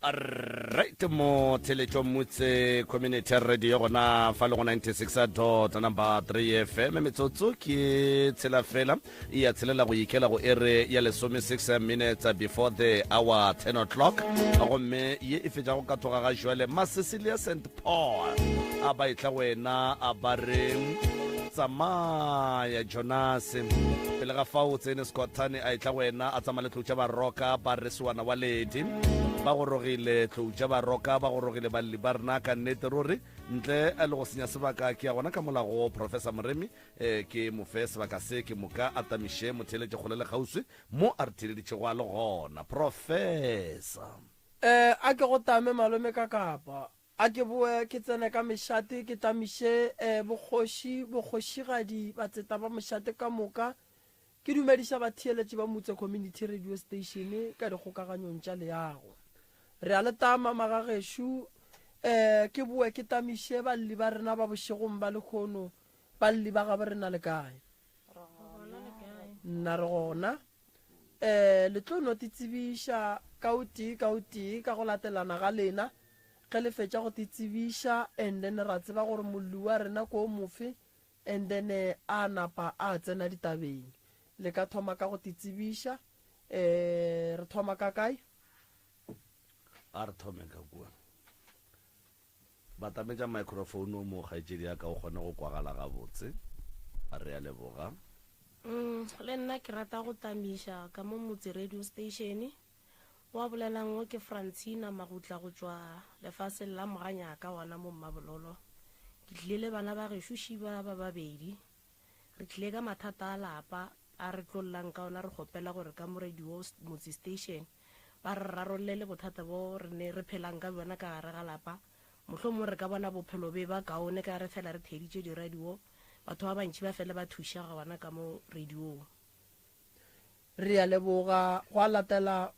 Right mo telecho mutse community radio gona fa le go 96.3 FM metsotso ke tsela fela ya tshelela go ikela go ere ya le 6 minutes before the hour 10 o'clock go me ye e fetja go ka thoga ga jwale Masisilia St Paul a ba itla wena a bare tsamaya Jonas pele ga fa o tsene Scottane a itla wena a tsamale tlotša ba roka ba resiwana wa ledi ba go rogile tlotša ba roka ba go rogile ba le ba rena ka nnete ruri ntle a le go senya sebaka ke ya gona ka molago Professor Moremi ke mo fe sebaka se ke moka atamiše motheletše kgolele gauswi mo a re theleditše go a le gona Professor a ke go tame malome ka kapa a ke boe ke tsene ka mešate ke tamiše bogošigadi ba tseta ba mošate ka moka ke dumediša batheeletše ba motse community radio station ka dikgokaganyong tša leago re a le tama magagešo ke boe ke tamiše balli ba rena ba bošegong ba lekgono balli ba ga ba rena le kae nna re gona le tlo no titsebiša ka o tee ka go latelana ga lena ge le fetša go titsebiša and then ra tseba gore molli wa rena ko mofe and then a napa a tsena ditabeng le ka thoma ka go titsebiša re thoma ka kae a re thome ka kua ba tametša microphone o mo kgaetšedi ya ka o kgone go kwagala gabotse a re a leboga le nna ke rata go tamiša ka mo motse radio station wa bolelang o ke Francina Magutla go tšwa lefase la moganyaka wana mo Mmabololo ke tlile le bana ba gešo Šiba ba babedi re tlile ka mathata a lapa a re tlollang ka ona re gopela gore ka mo radio motse station ba re rarollele bothata bo re ne re phelang ka bona ka gare ga lapa mohlomong re ka bona bophelo be ba kaone ka re fela re theditše di-radio batho ba bantši ba fele ba thušaga bona ka mo radio re a leboga go a latela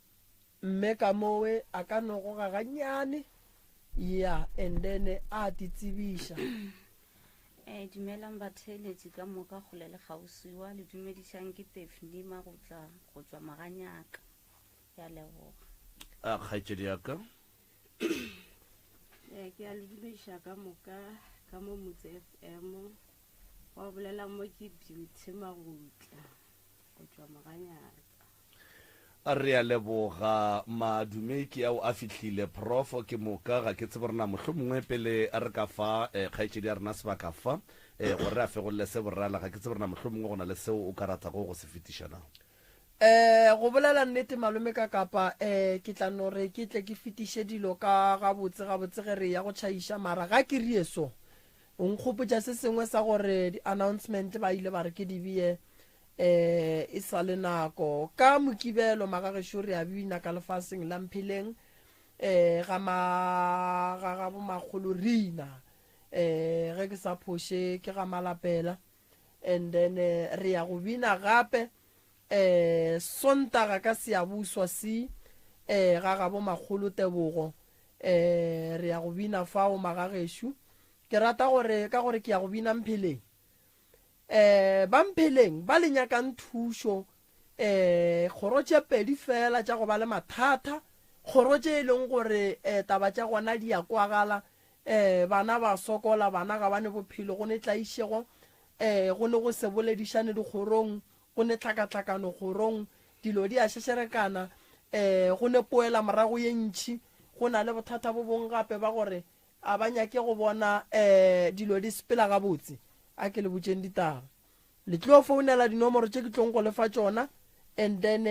mme ka mowe a ka nogo ga ganyane ya and then a titsebiša dumelang batheeletši ka moka kgolele kgauswiwa le dumedišang ke Tefni Magutla go tšwa Maganyaka ya leboga a kgaetšedi ya ka ke a le dumediša ka moka ka mo motse FM wa bolelang mo ke Beauty Magutla go tšwa Maganyaka a re a leboga madumeki ao a fihlile prof ke moka ga ke tsebe rena mohlomongwe pele a re ka fa kgaetšedi ya rena sebaka fa gore a fegolele se borala ga ke tsebe rena mohlomongwe go na le seo o ka ratago go se fetišana go bolela nnete malome ka kapa ke tla no re ke tle ke fetiše dilo ka gabotse ge re ya go tšhaiša mara ga ke rie so o nkgopotša se sengwe sa gore di-announcement ba ile ba re ke di bie e sa le nako ka mokibelo magagešo re a bina ka lefaseng la Mphileng ga bomagolo rina ge ke sa phoshe ke ga Malapela and then re ya go bina gape Sontaga ka Seabuswa si ga ga bomagolo Tebogo re ya go bina fao magagešo ke rata gore ka gore ke ya go bina Mphileng ba Mphileng ba le nyakang thušo kgoro tše pedi fela tša go ba le mathata kgoro tše e leng gore taba tša gona di ya kwagala bana ba sokola bana ga bane bophelo go ne tlaišego go ne go se boledišane dikgorong go ne tlhakatlhakano kgorong dilo di a šešerekana go ne poela morago ye ntšhi go na le bothata bo bong gape ba gore a ba nyake go bona dilo di sepela gabotse a ke le botšeng ditaba le tlo founela dinomoro tše ke tlong go lefa tšona and then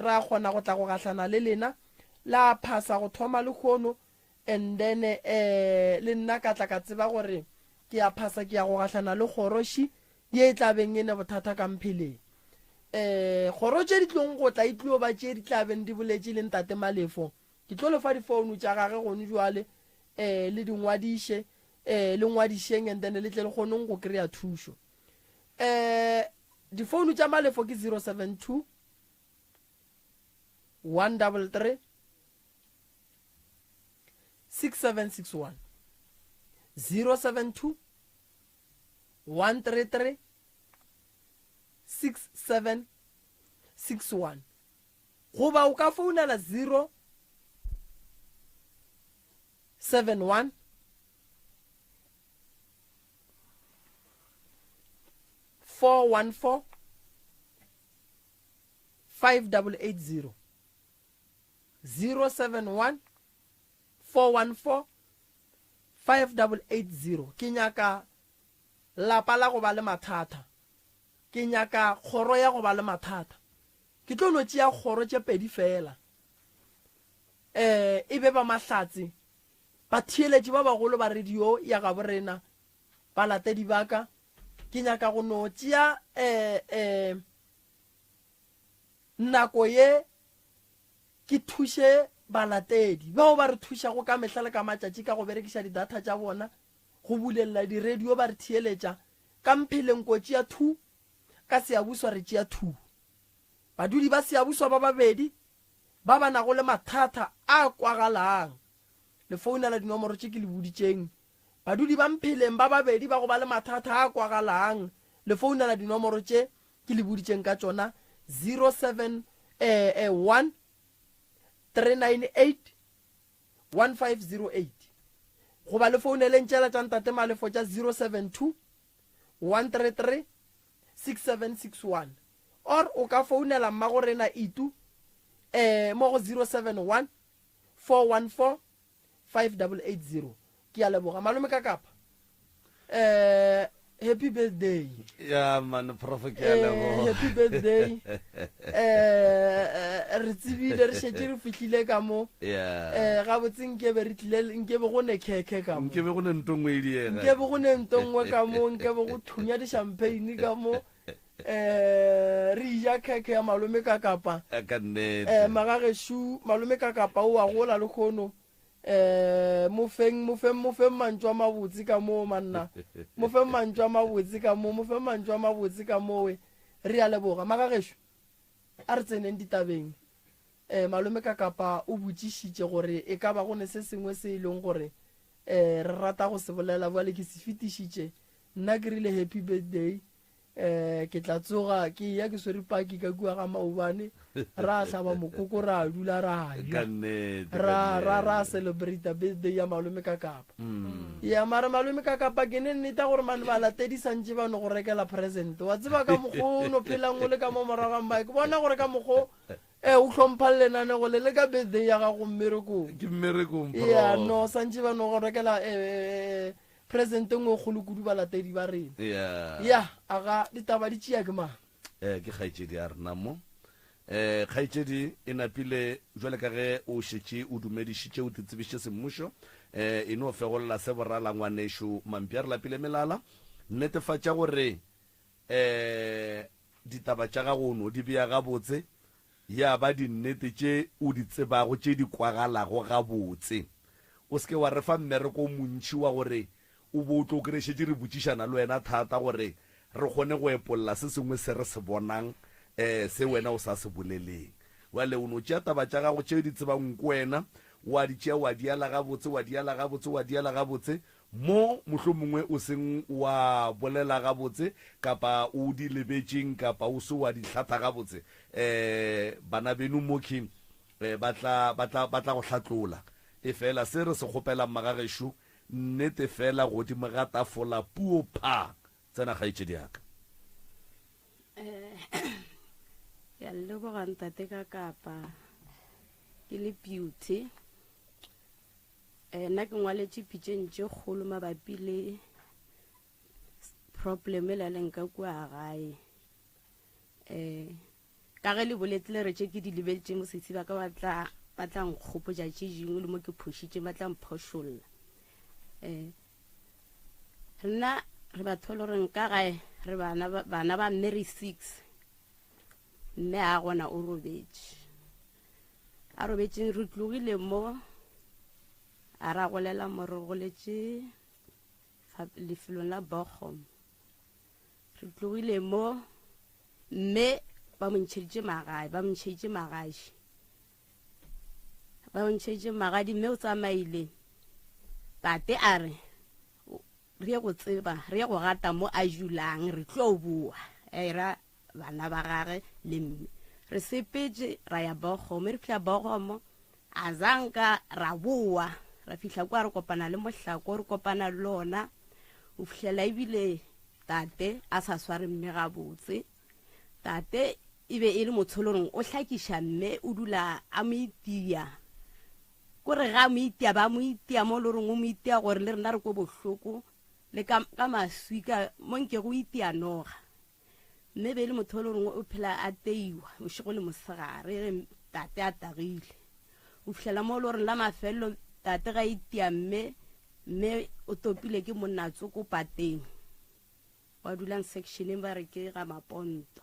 ra kgona go tla go gahlana le lena la phasa go thoma le kgono and then le nna ka tla ka tseba gore ke ya phasa ke ya go gahlana le kgoroši ye e tlabeng e ne bothata ka mpheleng kgoro tše di tlong go tla itlio ba tše di tlabeng di boletše le ntate Malefo ke tlo lefa difounu tša gage gone jwale le dingwadiše le ngwadišeng and then le tle le kgonong go kry-a thušo difounu tša Malefo ke 072 133 6761 072 133 6761 goba o ka founela 071 414 5880 071 414 5880 ke nyaka lapa la go ba le mathata ke nyaka kgoro ya go ba le mathata ke tlo no tšea kgoro tše pedi fela e be ba mahlatse ba thieletše ba bagolo ba radio ya ga borena ba latedi baka ke nyaka go no tšea nako ye ke thuše balatedi bao ba re thušago ka mehla le ka matšatši ka go berekiša didata tša bona go bulelela di-radio ba re thieletša ka mpheleng ko tšea 2 ka seabuswa re tšea 2 badudi ba seabuswa ba babedi ba ba nago le mathata a kwagalang le founela dinomoro tše ke le boditšeng badudi ba mpheleng ba babedi ba go ba le mathata a kwagalang le founela dinomoro tše ke le boditšeng ka tšona 071 398 1508 goba le founeleng tšela tša ntate Malefo tša 072 133 6761 or o ka founela mmagorena itu mo go 071 414 5880 ke a leboga malome ka kapa happy birthday ya man prof ke a leboga happy birthday re tsebile re šetse re fihlile ka mo ga botse nkebe re tlile nkebe go ne khekhe ka mo nkebe go ne ntongwe e diega nkebe go ne ntongwe ka mo nkebe go thunya di champagne ka mo re ja khekhe ya malome ka kapa ka nnete magageshu malome ka kapa o a gola le khono mo feng mantšwa mabotse ka mo manna mo feng mantšwa mabotse ka mo we re a leboga magageshu a re tseneng ditabeng malome ka kapa o botšišitše gore e ka ba go ne se sengwe se e leng gore re rata go se bolela bjale ke se fetišitše nna ke rile happy birthday ke tla tsoga ke ya ke swere paki ka kua ga maobane ra hlaba mokoko ra dula ra ra celebrate birthday ya malome ka kapa ya mara malome ka kapa ke ne nnete gore mane ba latedi santse ba no go rekela present wa tseba ka mokgo no phelang o le ka mo moraga mma ke bona gore ka mokgo o hlompha lenane go le ka birthday ya ga go mmerekong ke mmerekong ya no santse ba no go rekela present ngwe kholo kudu ba latedi ba rena ya aga ditaba di tšea ke mang ke kgaitšedi a rena mo kgaitšedi e napile jwale ka ge o šetše o dumedišitše o titsebiše semmušo e no fegolla se borala ngwanešo mampi a re lapile melala netefatša gore ditaba tša gago no di bea gabotse ya ba dinnete tše o di tsebago tše di kwagalago gabotse o seke wa re fa mmereko montši wa gore o bo o tlo kry-šetse re botšišana le wena thata gore re kgone go epolola se sengwe se re se bonang se wena o sa se boleleng wale o no tšea taba tša gago tšeo di tsebang ko wena wa di tšea wa diala gabotse mo mohlomongwe mongwe o seng wa bolela gabotse kapa o di lebetšeng kapa o se wa di hlatha gabotse bana beno moking batla go hlatlola e fela se re se kgopela magagesho nnete fela godimo ga tafola puo pha tsena kgaitšedi yaka. ya leboga ntate ka kapa ke le Beauty. Nna ke ngwaletše pitšeng tše kgolo mabapi le problem e laleng ka kua gae. Ka ge le boletile re tše ke di lebeletše mositsi ba ka batla nkgopotša tše dingwe le mo ke phošitše ba tla mphošolla. Rena re batho le gore nka gae re bana ba Mary 6 mme a gona o robetše re tlogile mo a ra golela more goletše lefelong la Bochum. Re tlogile mo mme ba montšheditše magadi mme o tsamaile tate a re re go tseba re go gata mo a julang re tlo bua era bana ba gage le mme re sepetse ra ya Bochum. Re fihla Bochum a zanka ra bua ra fihla kwa re kopana le mohlako re kopana le lona o fihlela ebile tate a sa sware mme ga botse. Tate e be e le motholorong o hlakiša mme o dula a mo itia kore ga mo itia ba mo itia mo lorong o mo itia gore le rena re ko bohloko le ka maswika mo nke go itia noga mme be le motholorong o phela a teiwa bošego le mosegare tate a tagile o fihlela mo lorong la mafelo tate ga itia mme o topile ke monatso ko pateng wa dulang sectioneng ba re ke ga Maponto.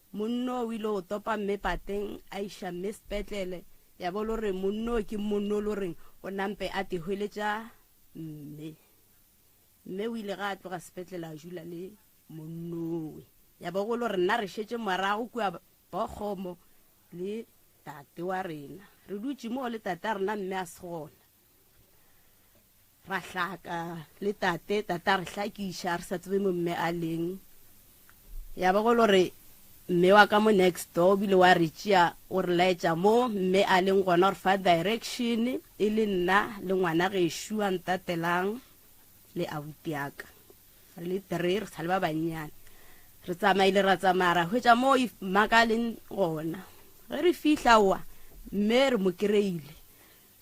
Monno o ile o topa mme pateng a iša mme sepetlele ya bo lore monno ke monno loreng o nampe a tehweletša mme o ile ga a tloga sepetlele a jula le monnowe ya bo go lore nna re šetše morago kua Bochum le tate wa rena re dutše mo le tate a rena mme a se gona ra hlaka le tate a re hlakiša re sa tsebe mo mme a leng ya bo go lore mme wa ka mo next door bile wa re tšea o re laetša mo mme a leng gona gore fa direction e le nna le ngwana gešo a ntatelang le abuti yaka re le 3 re sa le ba bannyane re tsamaile ra tsamaya ra hwetša mo maka leng gona ge re fihla wa mme re mo kereile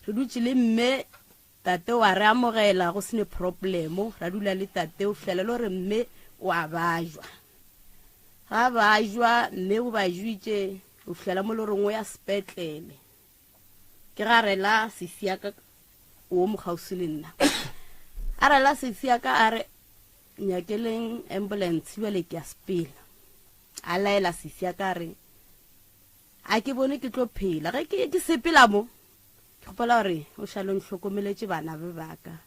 re dutše le mme tate wa re amogela go sene problemo ra dula le tate o fihlela le gore mme o a bajwa ga bajwa mme o ba juitše o fihlela mo loreng o ya sepetlele ke ga rela sisi yaka o mo gausi le nna a rela sisi yaka a re nyakeleng ambulance bjale ke a sepela a laela sisi yaka a re a ke bone ke tlo phela ge ke sepela mo ke gopola gore o šalong hlokomeletše bana ba baka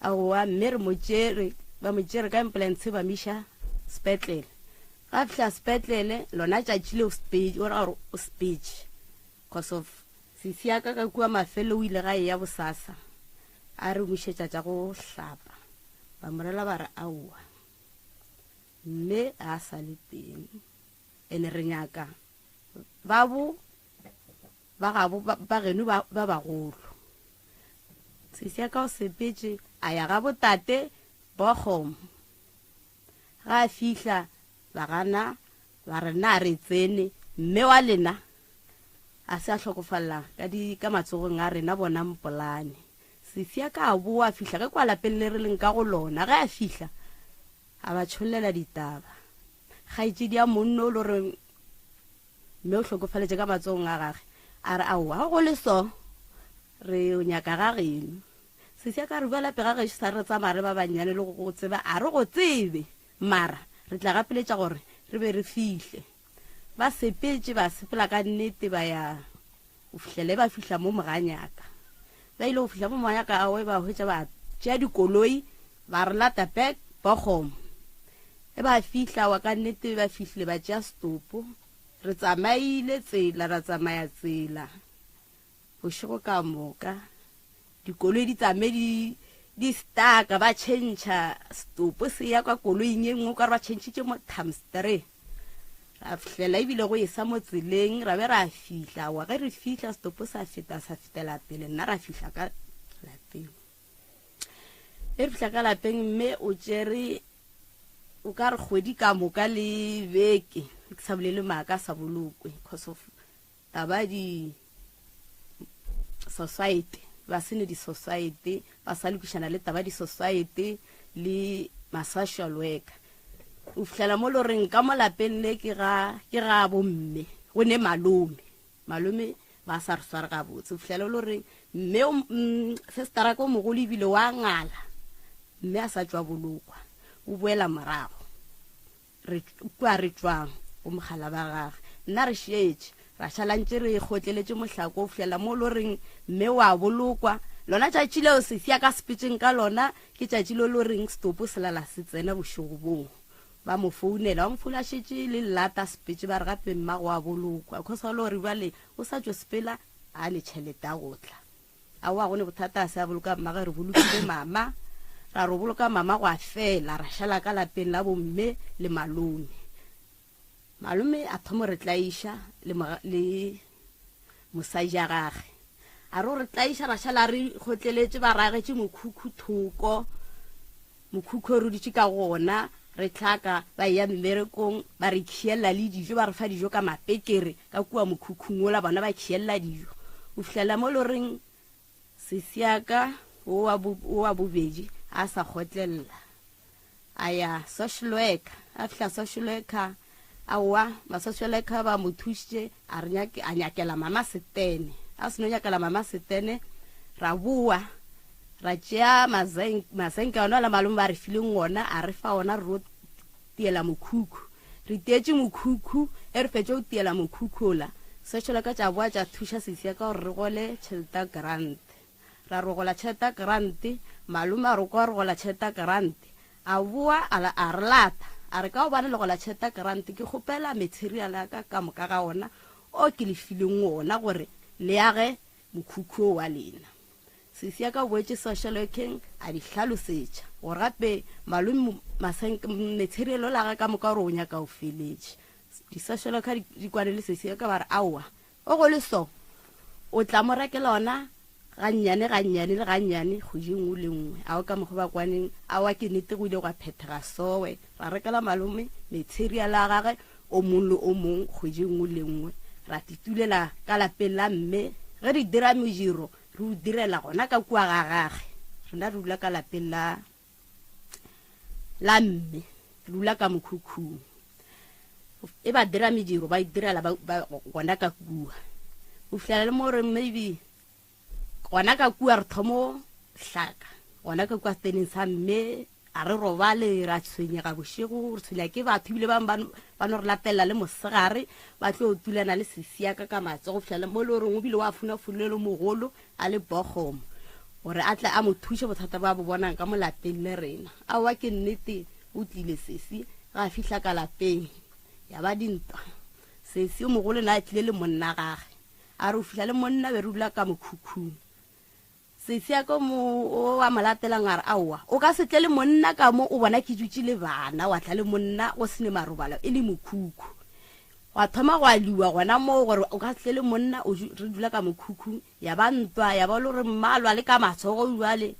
aowa mme ba mo tšere ka ambulance ba miša sepetlele ga fihla sepetlele lona tšatši le o ra gore o speech because of sisi yaka ka kua mafelo o ile ga e ya bosasa a re mošetša tša go hlapa ba morela ba re aowa mme a sa le teng ene re nyaka babo ba geno ba bagolo sisi yaka o sepetše a ya ga botate Bochum ga a fihla ba gana ba re na re tsene mme wa lena a se a hlokofalela ka matsogong a rena bona mpolane sisi yaka a boa fihla ge kwa lapeng le re leng ka go lona ge a fihla a ba tšholela ditaba kgaetšedi ya monno o le gore mme o hlokofaletše ka matsogong a gage a re aowa go le so re o nyaka ga geno sisi yaka re bua lape ga gešo sa re tsamaya re ba bannyane le go tseba a re go tsebe mara re tla gapeletša gore re be re fihle ba sepetše ba sepela ka nnete ba ya o fihlele ba fihla mo moganyaka ba ile go fihla mo moganyaka awe ba hwetša ba tšea dikoloi ba re lata back Bochum e ba fihla wa ka nnete ba fihlile ba tšea stopo re tsamaile tsela ra tsamaya tsela bošego ka moka dikoloi di tsame di staka ba tšhentšha stopo se ya kwa koloing e nngwe ka re ba tšhentšitše mo times 3 ra fihlela ebile go isa mo tseleng ra be ra fihla wa ge re fihla stopo sa fetela pele nna ra fihla ka lapeng re fihla ka lapeng mme o tsere o ka re kgwedi ka moka le beke ke sa bolele maaka sa bolokwe because of taba di society ba sene di society ba sa lokishana le taba di society le ma social worker o fihlela mo loreng ka mo lapeng le ke ga bomme go ne malome ba sa re swara ga botse o fihlela loreng mme sister ko mogolo ebile wa ngala mme a sa tswa bolokwa o boela morago re kwa re tswang o mogala ba gagwe nna re shetse ra shalantse re gotleletse mohlako o fihlela mo loreng mme wa bolokwa lona tšatši leo se sia ka speeching ka lona ke tšatši lo loreng stopo se lala se tsena bošego bong ba mo founela ba mo fulašetše le lata speech ba re gape mmago wa bolokwa khosa lo re bale o sa tšwe sepela a le tšhelete a gotla a wa gone bothata a se a boloka mmaga re bolokile mama ra re boloka mama go a fela ra šala ka lapeng la bomme le malome a thomo re tlaiša le mosadi a gage a re tlaiša ra šala re gotleletse ba ragetše mokhukhu thoko mokhukhu re ditše ka gona re tlhaka ba ya mmerekong ba re khiela le dijo ba re fa dijo ka mapekere ka kua mokhukhung ola bona ba khiela dijo o fihlela mo loreng sesiaka o wa bobedi a sa gotlela aya social worker a fihla social worker awa ma social worker ba mo thušitše a nyakela mama setene a se no nyakela mama setene ra bua ra tšea masenke ona la malome ba re fileng ona a re fa ona re tiela mokhukhu re tietse mokhukhu re fetse o tiela mokhukhu la social ka tša boa tša thuša sesia ka gore re gole tšhelete grant ra rogola tšhelete grant malome a re kwa rogola tšhelete grant a boa a re lata a re ka o bane le gola tšhelete grant ke kgopela material ka moka ga ona o ke le fileng ona gore le age mokhukhu wa lena sesia ka boetse social working a di hlalosetša gore gape malome material la ga ka moka gore o nyaka o feletse di social worker di kwane le sesia ka ba re aowa o go le so o tla mo rekela ona gannyane le gannyane go jengwe le nngwe a o ka mogo ba kwaneng a wa ke nete go ile go phethega sowe ra rekela malome material a gage o mong le o mong go jengwe le nngwe ra titulela ka lapeng la mme ge di dira mejiro re o direla gona ka kua ga gage rena re dula ka lapeng la mme re dula ka mokhukhung e ba dira mejiro ba idirela gona ka kua o fitlhela le mo re maybe gona ka kua re thomo hlaka gona ka kua teneng sa mme a re robale ra tshwenyega bošego re tshwenya ke batho ebile ba no re latelela le mosegare ba tlo tulana le sesiaka ka matsogo fitlhela mo le reng o bile wa funafulelo mogolo a le bogomo gore a tle a mo thuše bothata ba bo bonang ka mo lapeng le rena a wa ke nnete o tlile sesi ga fihla ka lapeng ya ba dintwa sesi o mogolo na a tlile le monna gage a re o fihla le monna be re dula ka mokhukhung sesiaka o a malatelang a re aowa o ka se tle le monna ka mo o bona ke dutse le bana wa tla le monna o sene marobalo e le mokhukhu wa thoma go a liwa gona mo gore o ka tle le monna re dula ka mokhukhu ya ba ntwa ya ba le gore mmalwa le ka matsogo jwale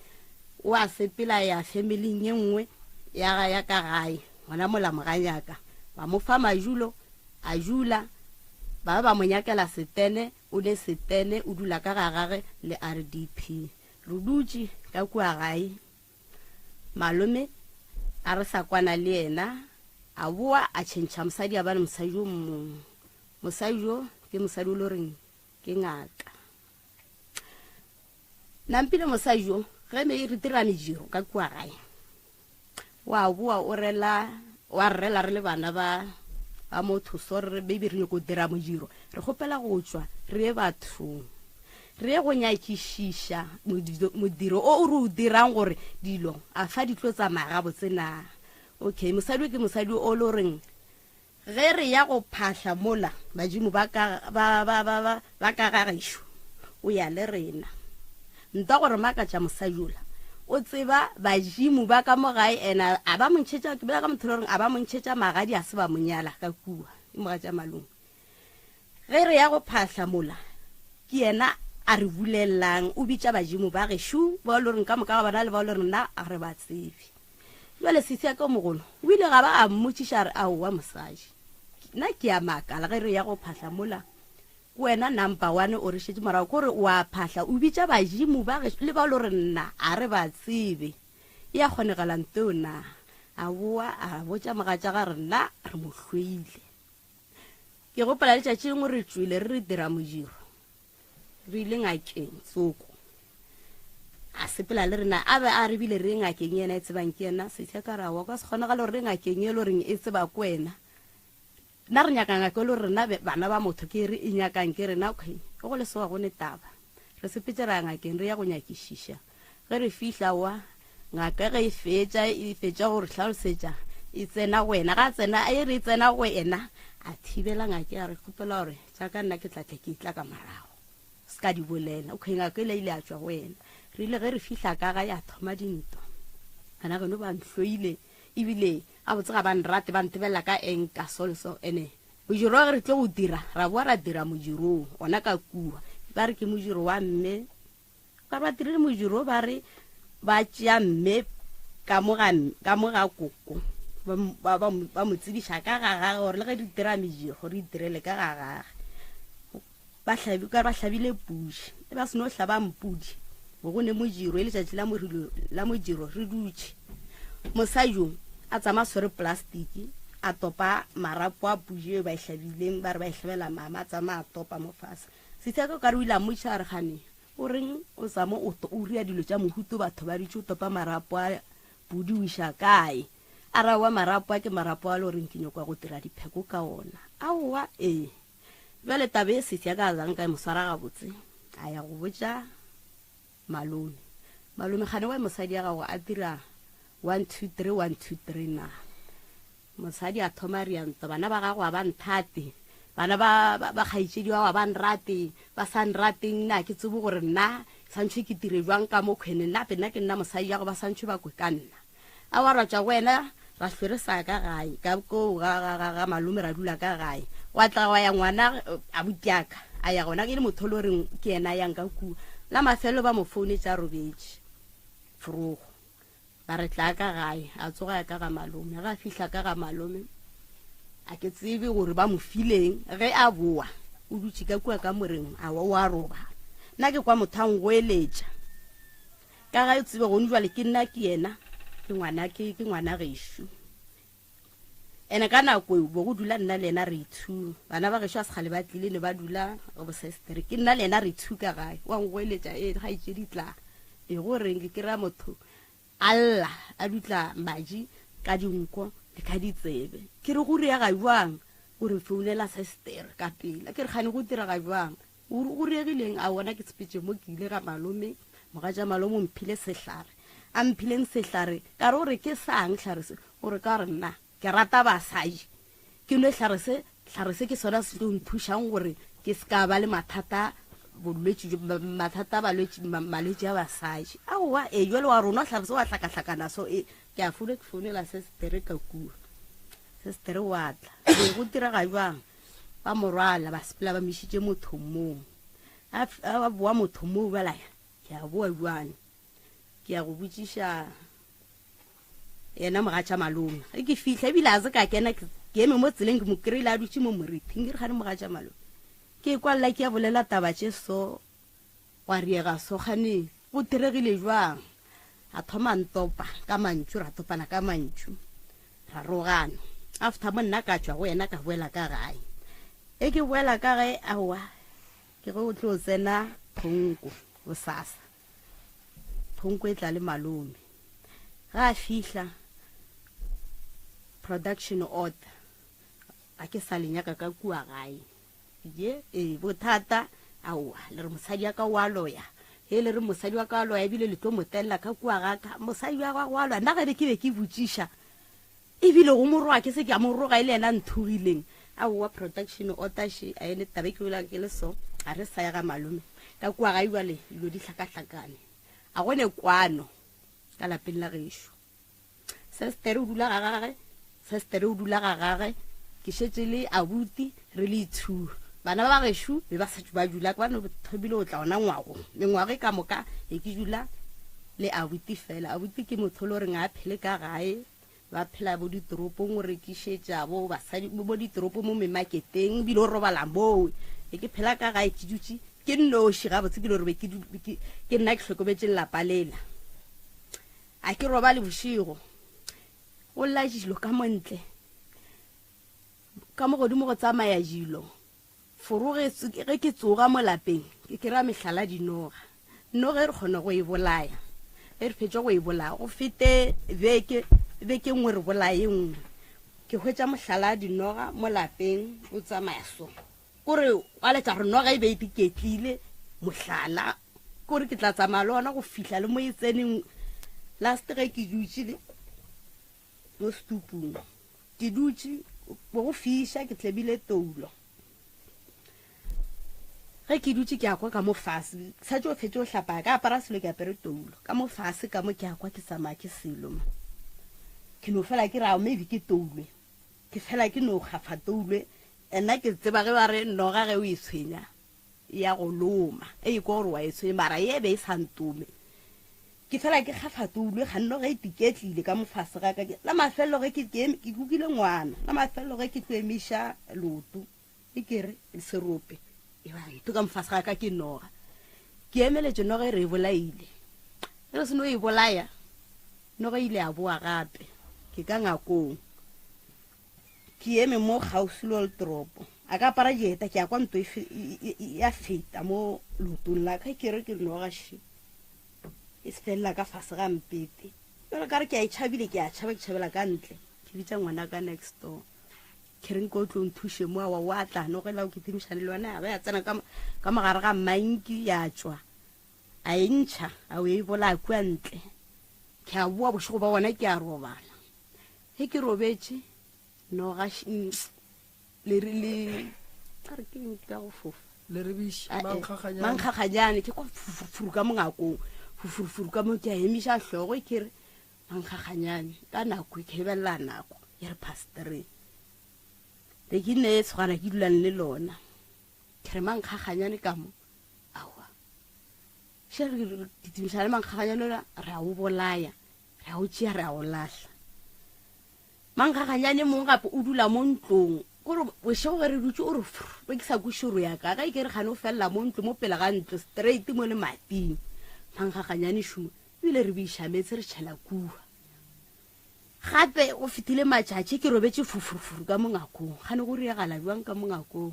o a sepela ya family ye nngwe ya ka gae gona mola moganyaka ba mo fa majulo a jula ba mo nyakela setene o le setene o dula ka gagage le RDP re dutse ka kua gae malome a re sa kwana le ena a boa a tšhentšha mosadi a bane mosadi o mongwe mosadi o ke mosadi o le reng ke ngaka nampile mosadi o ge me re dira mejiro ka kua gae wa boa wa rela re le bana ba motho so re baby re go dira mojiro re gopela go tswa re batho re go nyakišiša modiro o re o dirang gore dilo a fa ditlo tsa maga botsena okay mosadi ke mosadi o lo reng ge re ya go phahla mola badimo ba ka gagesho o ya le rena nta gore maka tša mosadi ola o tseba badimo ba ka mo gae ena a ba montšhetša ke bela ka motho le reng a ba montšhetša magadi a se ba monyala ka kua moga tša malome ge re ya go phahla mola ke yena a re bulelang o bitša badimo ba gešo ba le reng ka moka ga bana le ba le reng nna a re ba tsebe jale sisi ya ka mogolo o ile ga ba a mmotšiša re aowa mosadi nna ke a makala ge re ya go phahla mola wena number 1 o re šetse morago kore o a phahla o bitša badimo ba gešo le ba le re nna a re ba tsebe e a kgonegala nteo na a boa a botša mogatša ga re nna re mo hloile ke gopela letšatši lengwe re tswile re dira mojiro re ile ngakeng tsoko a sepela le rena a be a re bile re ngakeng yena e tsebang ke yena se tšha ka ra wa ka se kgonagale gore re ngakeng ye le reng e tseba kwena nna re nyaka ngake le rena bana ba motho ke re e nyakang ke rena okay go le soa go ne taba re sepetse ra ngakeng re ya go nyakišiša ge re fihla wa ngaka ge e fetša gore hlalosetša e tsena wena ga tsena e re tsena wena a thibela ngake a re kgopela gore jaaka nna ke tlatla ke itla ka marago se ka di bolela okay ngaka ile a tšwa wena re ile ge re fihla ka ga ya thoma dinto ana geno ba nhloile ebile a botse ga ba nrate ba ntebela ka enka solso ene mojiro ge re tlo go dira ra boa ra dira mojirong ona ka kua ba re ke mojiro wa mme ka ba dirile mojiro ba re ba tšea mme ka moga koko ba mo tsebiša ka gagage gore le ge di dira mejiro re itirele ka gagage ba hlabile puši e ba seno hlaba mpudi go ne mojiro e letšatši la mojiro re dutše mosajong a tsama swere plastiki a topa marapo a puši e ba e hlabileng ba re ba e hlabela mama a tsama a topa mo fase setseka ka re o ile a motša a re gane o reng o tsamo o ria dilo tša mohuto batho ba ditše o topa marapo a pudi o iša kae a ra wa marapo a ke marapo a le goreng ke nyokwa go dira dipheko ka ona aowa jale tabe sesi ya ka zang ka moswara gabotse a ya go botša malome gane wa mosadi ya gago a dira 1 2 3 1 2 3 na mosadi a thoma rianto bana ba gago a ba nthate bana ba kgaitšedi wa ba nrate ba sa nrateng na ke tsebo gore nna santšhe ke dire jwang ka mo kgwene nna pena ke nna mosadi ya go ba santšhe ba kwe ka nna a wa ratša wena ra hlwere sa ka gae ka ko ga malome ra dula ka gae wa tla wa ya ngwana a butiaka a ya gona ke le motho le reng ke yena yang ka ku la mafelo ba mo phone tša robetše frogo ba re tla ka gae a tsoga ka ga malome ga fihla ka ga malome a ke tsebe gore ba mo fileng ge a boa o dutše ka kua ka moreng a wa roba nna ke kwa motho a ngweletša ka ga e tsebe gone jwale ke nna ke yena ke ngwana gešo ene ka nako bo go dula nna le ena re ithu bana ba gešo a sekgale ba tlile ne ba dula go bosestere ke nna le ena re ithu ka gae wa ngweletša ga itše ditla e go reng ke kry-a motho alla a dutla maji ka dinko le ka ditsebe ke re go ria ga jwang o re founela sestere ka pela ke re gane go dira ga jwang o regileng a bona ke tsepetse mo ke ile ga malome moga ja malome o mphile sehlare a mphileng sehlare ka re o re ke sang tlharese o re ka re nna ke rata basadi ke no tlharese ke sona se tlo nthušang gore ke se ka ba le mathata malwetši a basadi aowa jale wa rona tlharese wa hlakahlakana so ke a ke founela sestere ka kua sestere wa tla e go dira ga jwang ba morwala ba sepela ba mešitše motho moo a boa motho moo balaya ke a boa jwane ke a go botšiša yena mogatša malome ge ke fihla ebile a se ka kena ke eme mo tseleng ke mo kry-ile a dutše mo morithing ke re gane mogatša malome ke kwalela ke a bolela taba tše so wa riega so gane go diregile jwang a thoma ntopa ka mantšu ra topana ka mantšu ra rogana after mo nna ka tšwa go yena ka boela ka gae e ke boela ka gae aowa ke go tlo tsena phonko bosasa phonko e tla le malome ga a fihla production order a ke sa lenyaka ka kua gae bothata aowa le re mosadi ya ka wa loya he le re mosadi wa ka wa loya ebile le tlo motelela ka kua gaka mosadi wa ka wa loya nna gabe ke be ke botšiša ebile go moroa ke se ke a moroga e le ena nthogileng aowa production order she a ene tabe ke boela ke le so a re sa ya ga malome ka kua ga iwa le dilo di hlakahlakane a gone kwano ka lapeng la gešo sestere o dula ga gage ke shetse le abuti re le 2 bana ba geshu be ba sa ba dula ka bana thobile o tla ona ngwago mengwage ka moka e ke dula le abuti fela abuti ke motholo re nga phele ka gae ba phela bo ditoropong re kishetsa bo basadi bo ditoropo mo marketeng bile o robala mo e ke phela ka gae ke dutse ke no shiga botse ke lo re ke nna ke hlokobetse la palela a ke roba le boshigo o la jilo ka montle ka mo godimo go tsamaya jilo foroge ge ke tsoga mo lapeng ke kera mehlala dinoga noga re kgona go e bolaya re fetša go e bolaya go fete beke nngwe re bolaya nngwe ke hwetša mohlala dinoga mo lapeng o tsamaya so kore wa letša gore noga e be e diketlile mohlala kore ke tla tsamaya le ona go fihla le mo e tseneng last ge ke dutse mo stupung ke dutse go fiša ke tlebile toulo ge ke dutse ke akwa ka mo fase sa tšo fetše o hlapa ka apara selo ke apere toulo ka mo fase ka mo ke akwa ke tsamaya ke selo ke no fela ke rao maybe ke toulwe ke fela ke no gafa toulwe nna ke tseba ge ba re noga ge o e tshwenya ya go loma e kwa gore wa e tshwenya mara ye be e santume ke fela ke gafa toulwe ga nno ge e tiketlile ka mo fase ga ka la mafelelo ge ke kukile ngwana la mafelelo ge ke tloemiša lotu e kere serope to ka mfase ga ka ke noga ke emeletse noga e re e bolaile re seno e bolaya noga ile a boa gape ke ka ngakong ke eme mo gausi le toropo a ka para dieta ke a kwa nto ya feta mo lotong la ka ke re ke noga shi e sefela ka fase ga mpete jalo ka re ke a itšhabile ke a tšhaba ke tšhabela ka ntle ke bitsa ngwana ka next door kereng ko tlo nthushe mo wa tla no gela o ke timishane le wena ba ya tsena ka magare ga manki ya tswa a intšha a o e bola kwa ntle ke a bua boshigo ba bona ke a robala he ke robetse no ga le are ke nka go fofa le re bish mankgaganyane ke kwa furu ka mongako furu ka mo ke a emisha hlogo ke re mankgaganyane ka nako ke bella nako ya re pastor re ke ne tshwana ke dulang le lona ke re mankgaganyane ka mo awa she re ditimishane mankgaganyane re a o bolaya re a o tšea re a o lahla mankgaganyane mongwe gape o dula mo ntlong kore bošego ge re dutse o re be ke sa kušoro ya ka ka e ke re gane o felela mo ntlo mo pele ga ntlo straight mo le mating mankgaganyane šomo ebile re beishametse re tšhela kua gape o fetile matšatši ke robetse fufurufuru ka mongakong gane go riagala jwang ka mongakong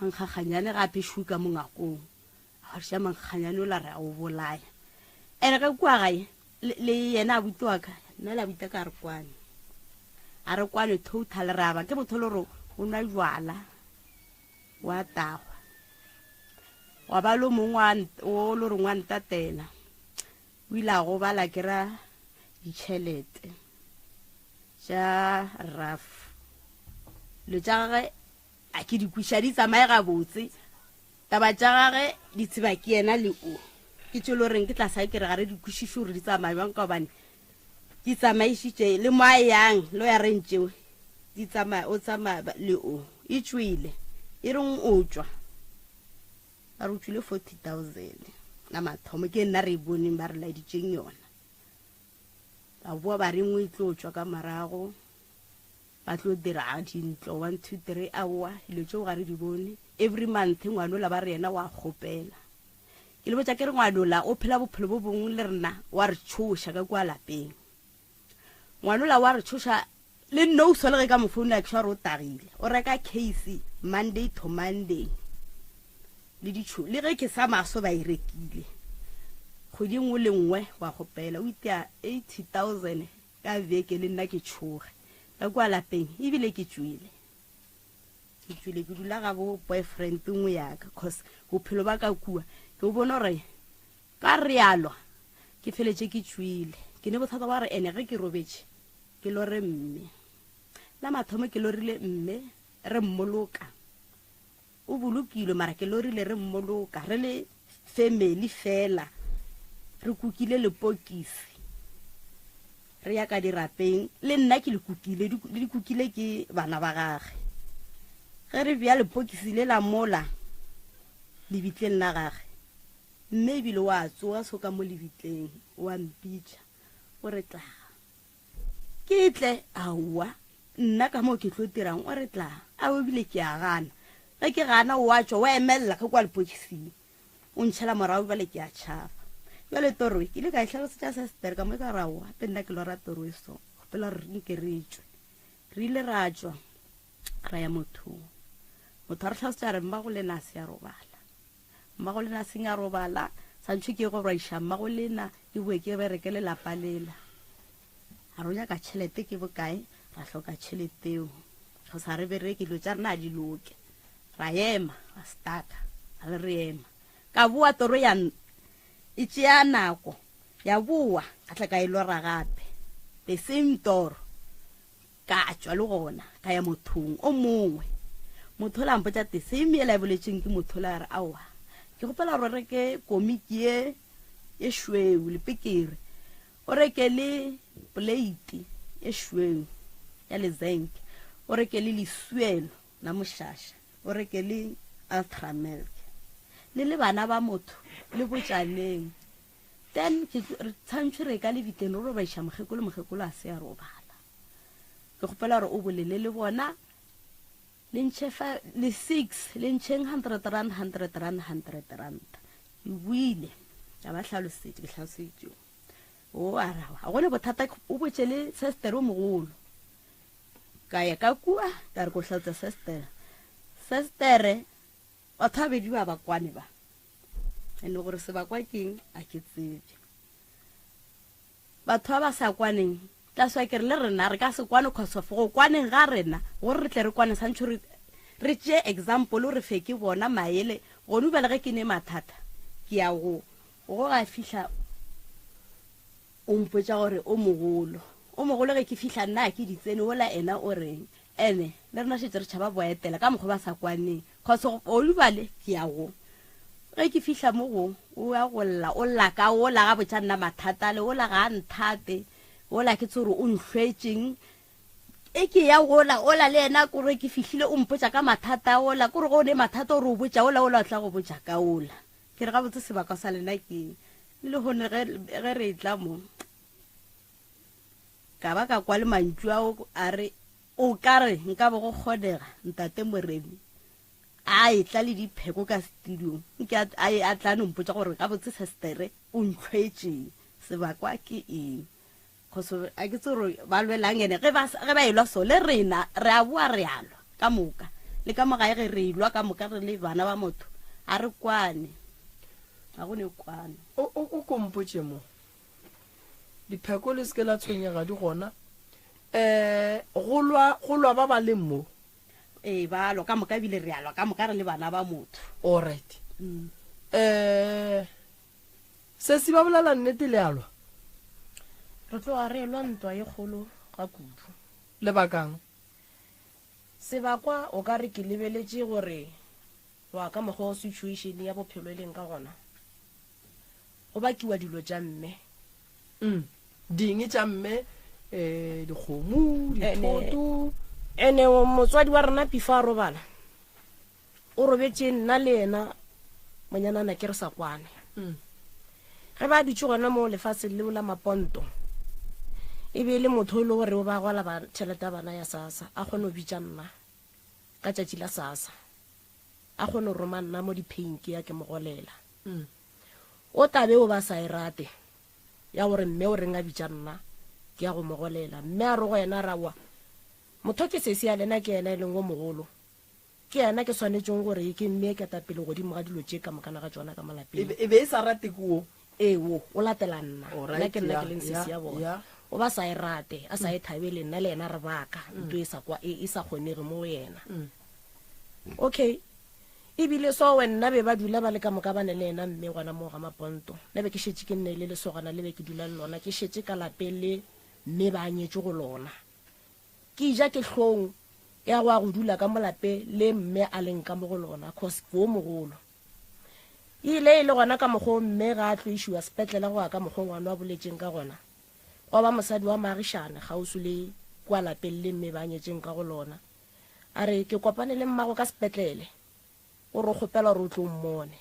mankgaganyane gape shu ka mongakong a ša mankgaganyane o la re a o bolaya ene ka kua gae le yena a buti wa ka nna la buta ka re kwane a re kwane total re aba ke botholo ro o nwa jwala wa tagwa wa ba lo mongwe o lo re ngwantatela o ile a go bala ke ra ditšhelete ja raf le tjagage a ke di kwiša di tsamaye ga botse taba tjagage di tseba ke yena le o ke tšelo reng ke tla sa ke re gare di kwišiše gore di tsamaye bang ka bane di tsamaišitše le mo a yang lo ya rentšeo di tsamaya o tsamaya le o e tswile e reng o tswa ba re o tswile 40,000 na mathomo ke nna re e boneng ba re laeditšeng yona ba bua ba rengwe e tlo tswa ka marago ba tlo dira dintlo 1 2 3 awa ile tšeo gare di bone every month ngwanola ba re yena wa kgopela ke le botša ke re ngwanola o phela bophelo bo bongwe le rena wa re tšhoša ka kwa lapeng ngwanola wa re tšhoša le nno o solege ka mofounu ya kša re o tagile o reka case Monday to Monday le ditšho le ge ke sa maso ba e rekile kgwedi nngwe le nngwe wa kgopela o itea 80,000 ka veke le nna ke tšhoge ka kwa lapeng ebile ke tswile ke dula ga bo boyfriend nngwe yaka cause bophelo ba ka kua ke o bona gore ka rialwa ke feletše ke tswile ke ne bothata ba re ene ge ke robetse ke lo re mme la mathomo ke lo rile mme re mmoloka o bolokilwe mara ke lo rile re mmoloka re le family fela re kukile le pokisi re ya ka dirapeng le nna ke le kukile ke bana ba gage ge re bja lepokisi le la mola lebitleng la gage mme ebile wa tsoga soka mo lebitleng wa mpitša o re tla ke tle aowa nna ka moo ke tlo dirang o re tla a ebile ke a gana ge ke gana wa tšwa wa emelela ke kwa lepokising o ntšhela morago bjale ke a tšhaba bjale toroe ke ile ka itlhalosetša sestere ka mo ka raoa pe nna ke lo ra toroe so gopela re nke re tšwe re ile ra tšwa ra ya mothong motho a re tlhalosetša re mmago le nase ya robala mmago le naseng ya robala santšho ke go raiša mmago lena e bue ke bereke lelapa lela a ronya ka tšhelete ke bokae ra hloka tšheleteo go sa re bereke dilo tša rena a di loke ra ema ra staka a le re ema ka boa toro ya e tšea nako ya boa ka tla ka ilora gape the same toro ka tšwa le gona ka ya mothong o mongwe motho la mpotša the same ela e boletseng ke motho la re aowa ke gopela gore reke komiki ye šweu le pekere o reke le plate ye šweu ya lezenke o reke le lesuelo la mošaša o reke le ultramilk le bana ba motho le botšaneng then ke tshwantšwe re ka lebitleng re robaiša mogekolo a se a robala ke gopela gore o bolele le bona le ntšhe le 6 le ntšheng 100 rand e buile ka ba tlhalosetse ke tlhalosetse o arawa a gone bothata o botše le sestere o mogolo ka ya ka kua ka re ko tlhalotsa sestere batho ba bedi ba bakwane ba ene gore se bakwa keng a ke tsebe batho ba sa kwaneng tla swa ke re le rena re ka se kwane khosofa go kwaneng ga rena gore re tle re kwane santšho re tšee example re fe ke bona maele gone ba le ge ke ne mathata ke ya go ga fihla o mpotša gore o mogolo ge ke fihla nna ke ditsene ola ena o reng ene le rena šetse re tšhaba boetela ka mokgwa ba sa kwaneng kgoso o lebale ke ya go ge ke fihla mo go o ya go lla o lla ka ola ga botša nna mathata le ola ga nthate ola ke tsore o nhlwetšeng e ke ya gola ola le ena kore ke fihlile o mpotša ka mathata ola kore go ne mathata o re o botša ola o tla go botša ka ola ke re ga botse sebaka sa lena ke le gone ge re tla mo ka ba ka kwa le mantšu ao a re o ka re nka bo go kgonega ntate moremi a e tla le dipheko ka studio nke a tla no mpotša gore ka botse sestere o ntlhwetšeng sebakwa ke eng kgoso a ke tsore ba lwelang ene ge ba ilwa so le rena re a boa re alwa ka moka le ka mogae ge re ilwa ka moka re le bana ba motho a re kwane a go ne kwane o kompotše mo dipheko le seke la tshwenyega di gona go lwa ba ba leng mo ba lo ka moka ebile re alwa ka moka re le bana ba motho alright se se ba bolela nnete le alwa re tloga re elwa ntwa e kgolo ga kudu lebakang sebakwa o ka re ke lebeletše gore wa ka mokgwa wa situation ya bophelo e leng ka gona go bakiwa dilo tša mme ding tša mme dikgomo dithoto ene motswadi wa rena pifa a robala o robetše nna le ena monyanana ke re sa kwane ge ba dutše gona mo lefatsheng leo la maponto e be le motho le gore o ba gola tšhelete ya bana ya sasa a kgone go bitša nna ka tšatši la sasa a kgone go roma nna mo diphenki ya ke mogolela o tabe o ba sa e rate ya gore mme o reng a bitša nna ke ya go mogolela mme a re go yena rawa motho ke sesi ya lena ke yena e leng go mogolo ke yena ke swanetšeng gore ke mme ke tapele godimo ga dilo tše ka mokana ga tsona ka malapeng e be e sa rate kuo ewo o latela nna nna ke nna ke leng sesi ya bona o ba sa e rate a sa e thabele nna le yena re baka ntho e sa kgonege mo yena okay ebile so wena be ba dula ba le ka moka ba ne le ena mme gona mo ga maponto le be ke šetše ke nne le lesogana le be ke dula le lona ke šetše ka lapeng le mme ba nyetše go lona ke ja ke hlong ya go a go dula ka molape le mme a leng ka mo go lona cause bo mogolo ile le gona ka mokgwa mme ga a tlo išiwa sepetlela go ya ka mokgwa ngwana wa boletšeng ka gona go ba mosadi wa Magišane gausu le kwa lapeng le mme ba nyetseng ka go lona a re ke kopane le mmago ka sepetlele o re kgopela gore o tlo mmone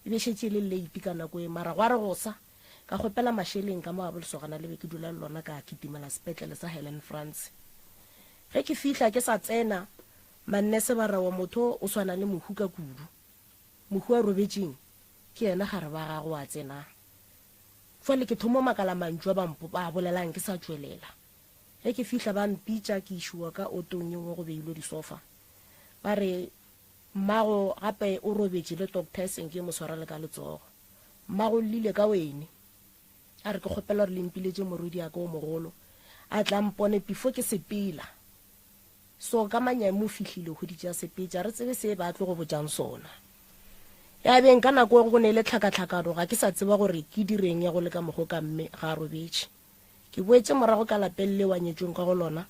e be šetse le late ka nako e mara go a re go sa ka kgopela mašheleng ka mo a bolesogana le be ke dula le lona ka kitimela sepetlele sa Helen France ge ke fihla ke sa tsena mannese ba rawa motho o swana le mohu ka kudu mohu a robetseng ke yena gare ba gago a tsena fole ke thomo makala mantšwa ba bolelang ke sa tswelela ge ke fihla ba mpitša ke išwa ka otong yengwe go beilwe disofa ba re mmago gape o robetse le doctor senke mo swara le ka letsogo mmago lile ka wene a re ke kgopela gore lempiletse morodi ya ka o mogolo a tla mpone before ke sepela so ka manyame o fihlile go ditša sepetša re tsebe se ba tlo go bojang sona ya beng ka nako go ne le tlhakatlhakano ga ke sa tseba gore ke direng ya go le ka mogo ka mme ga a robetse ke boetse morago ka lapeng le wa nyetsweng ka go lona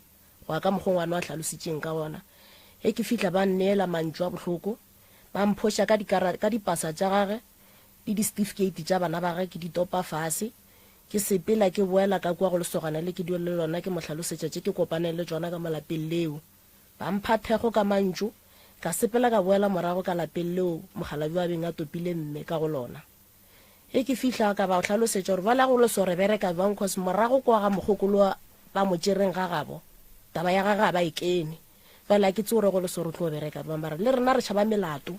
go ka mogo ngwana wa tlhalositseng ka gona ge ke fihla ba nneela mantšwa a bohloko ba mphoša ka dipasa tša gage le di-certificate tša bana ba ge ke di topa fase ke sepela ke boela ka kwa go lesogana le ke dio le lona ke mohlalosetša tše ke kopaneng le tsona ka malapeng leo ba mpha thekgo ka mantšu ka sepela ka boela morago ka lapeng leo mogalabi wa beng a topile mme ka go lona ge ke fihla ka ba o hlalosetša gore ba la go leso re bereka bang cause morago kwa ga mogokolo ba mo tšereng ga gabo taba ya ga ga ba e kene fela ke tse gore go leso re tlo bereka ba mara le rena re tšhaba melato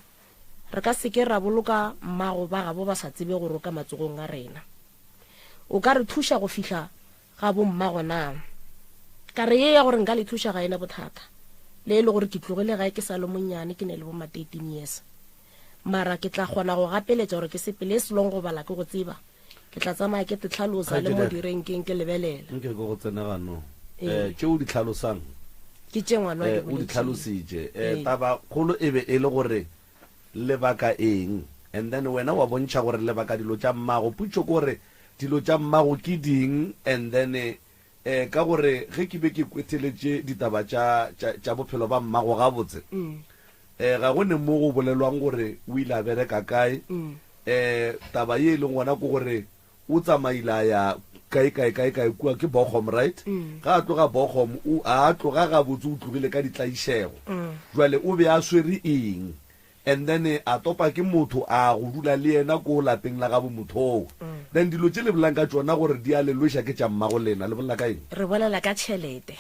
re ka seke ra boloka mmago ba gabo ba sa tsebe gore ka matsogong a rena o ka re thuša go fihla ga bo mmago na ka re ye ya gore nka le thuša ga ena bothata le e le gore ke tlogile gae ke sa le monnyane ke ne le bo ma 13 years mara ke tla kgona go gapeletša gore ke sepele e selong go bala ke go tseba ke tla tsamaya ke tetlhalosa le mo direnkeng ke lebelela nke ke go tsena gano tšeo di tlhalosang ke tše ngwana o di tlhalositše taba kgolo e be e le gore lebaka eng and then wena wa bontšha gore lebaka dilo tša mmago putšo ke gore dilo tša mmago ke ding and then ka gore ge ke be ke kwetheletše ditaba tša bophelo ba mmago gabotse ga go ne mo go bolelwang gore o ile a bereka kae taba ye e leng gona ke gore o tsamaila ya kae kua ke Bochum right ga a tloga Bochum a tloga gabotse o tlogile ka ditlaišego jwale o be a swere eng and then a topa ke motho a go dula le yena ko lapeng la gabo mothoo then dilo tše le bolang ka tsona gore di a leloša ke tša mmago lena le bolela ka eng re bolela ka tšhelete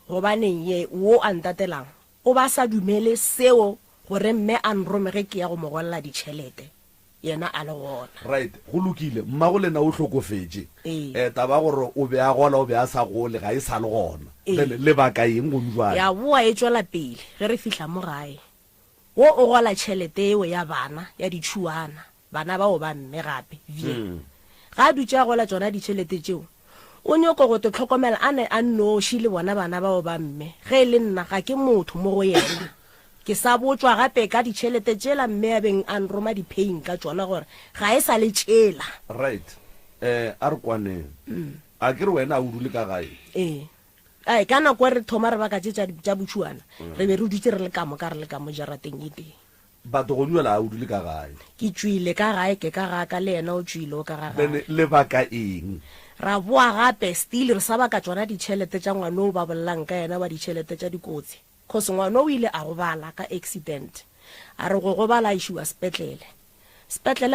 gobaneng ye wo a ntatelang o ba sa dumele seo gore mme a nromege ke ya go mogolela ditšhelete yena a le gona right go lokile mmago lena o hlokofetše taba gore o be a gola o be a sa gole ga e sa le gona lebaka eng go njwana ya boa e tswela pele ge re fihla mo gae wo o gola tšhelete eo ya bana ya ditšhuana bana bao ba mme gape ga a dutse a gola tsona ditšhelete tšeo o nyoko go te tlhokomela a ne a nnoši le bona bana bao ba mme ge e le nna ga ke motho mo go yena ke sa botswa gape ka ditšhelete tšela mme a beng a nroma di-paying ka tsona gore ga e sa le tšela right a re kwaneng a ke re wena a o dule ka gae ai ka nako re thoma re baka tša botšhuana re be re dutse re le kamo ka re le kamo jarateng e teng batho go duela a o dule ka gae ke tswile ka gae ke ka gaka le yena o tswile o ka ga gae lebaka eng ra boa gape still re sa baka tsona ditšhelete tša ngwane o ba bolelang ka yena wa ditšhelete tša dikotsi cause ngwane o ile a gobala ka accident a re go gobala a išiwa sepetlele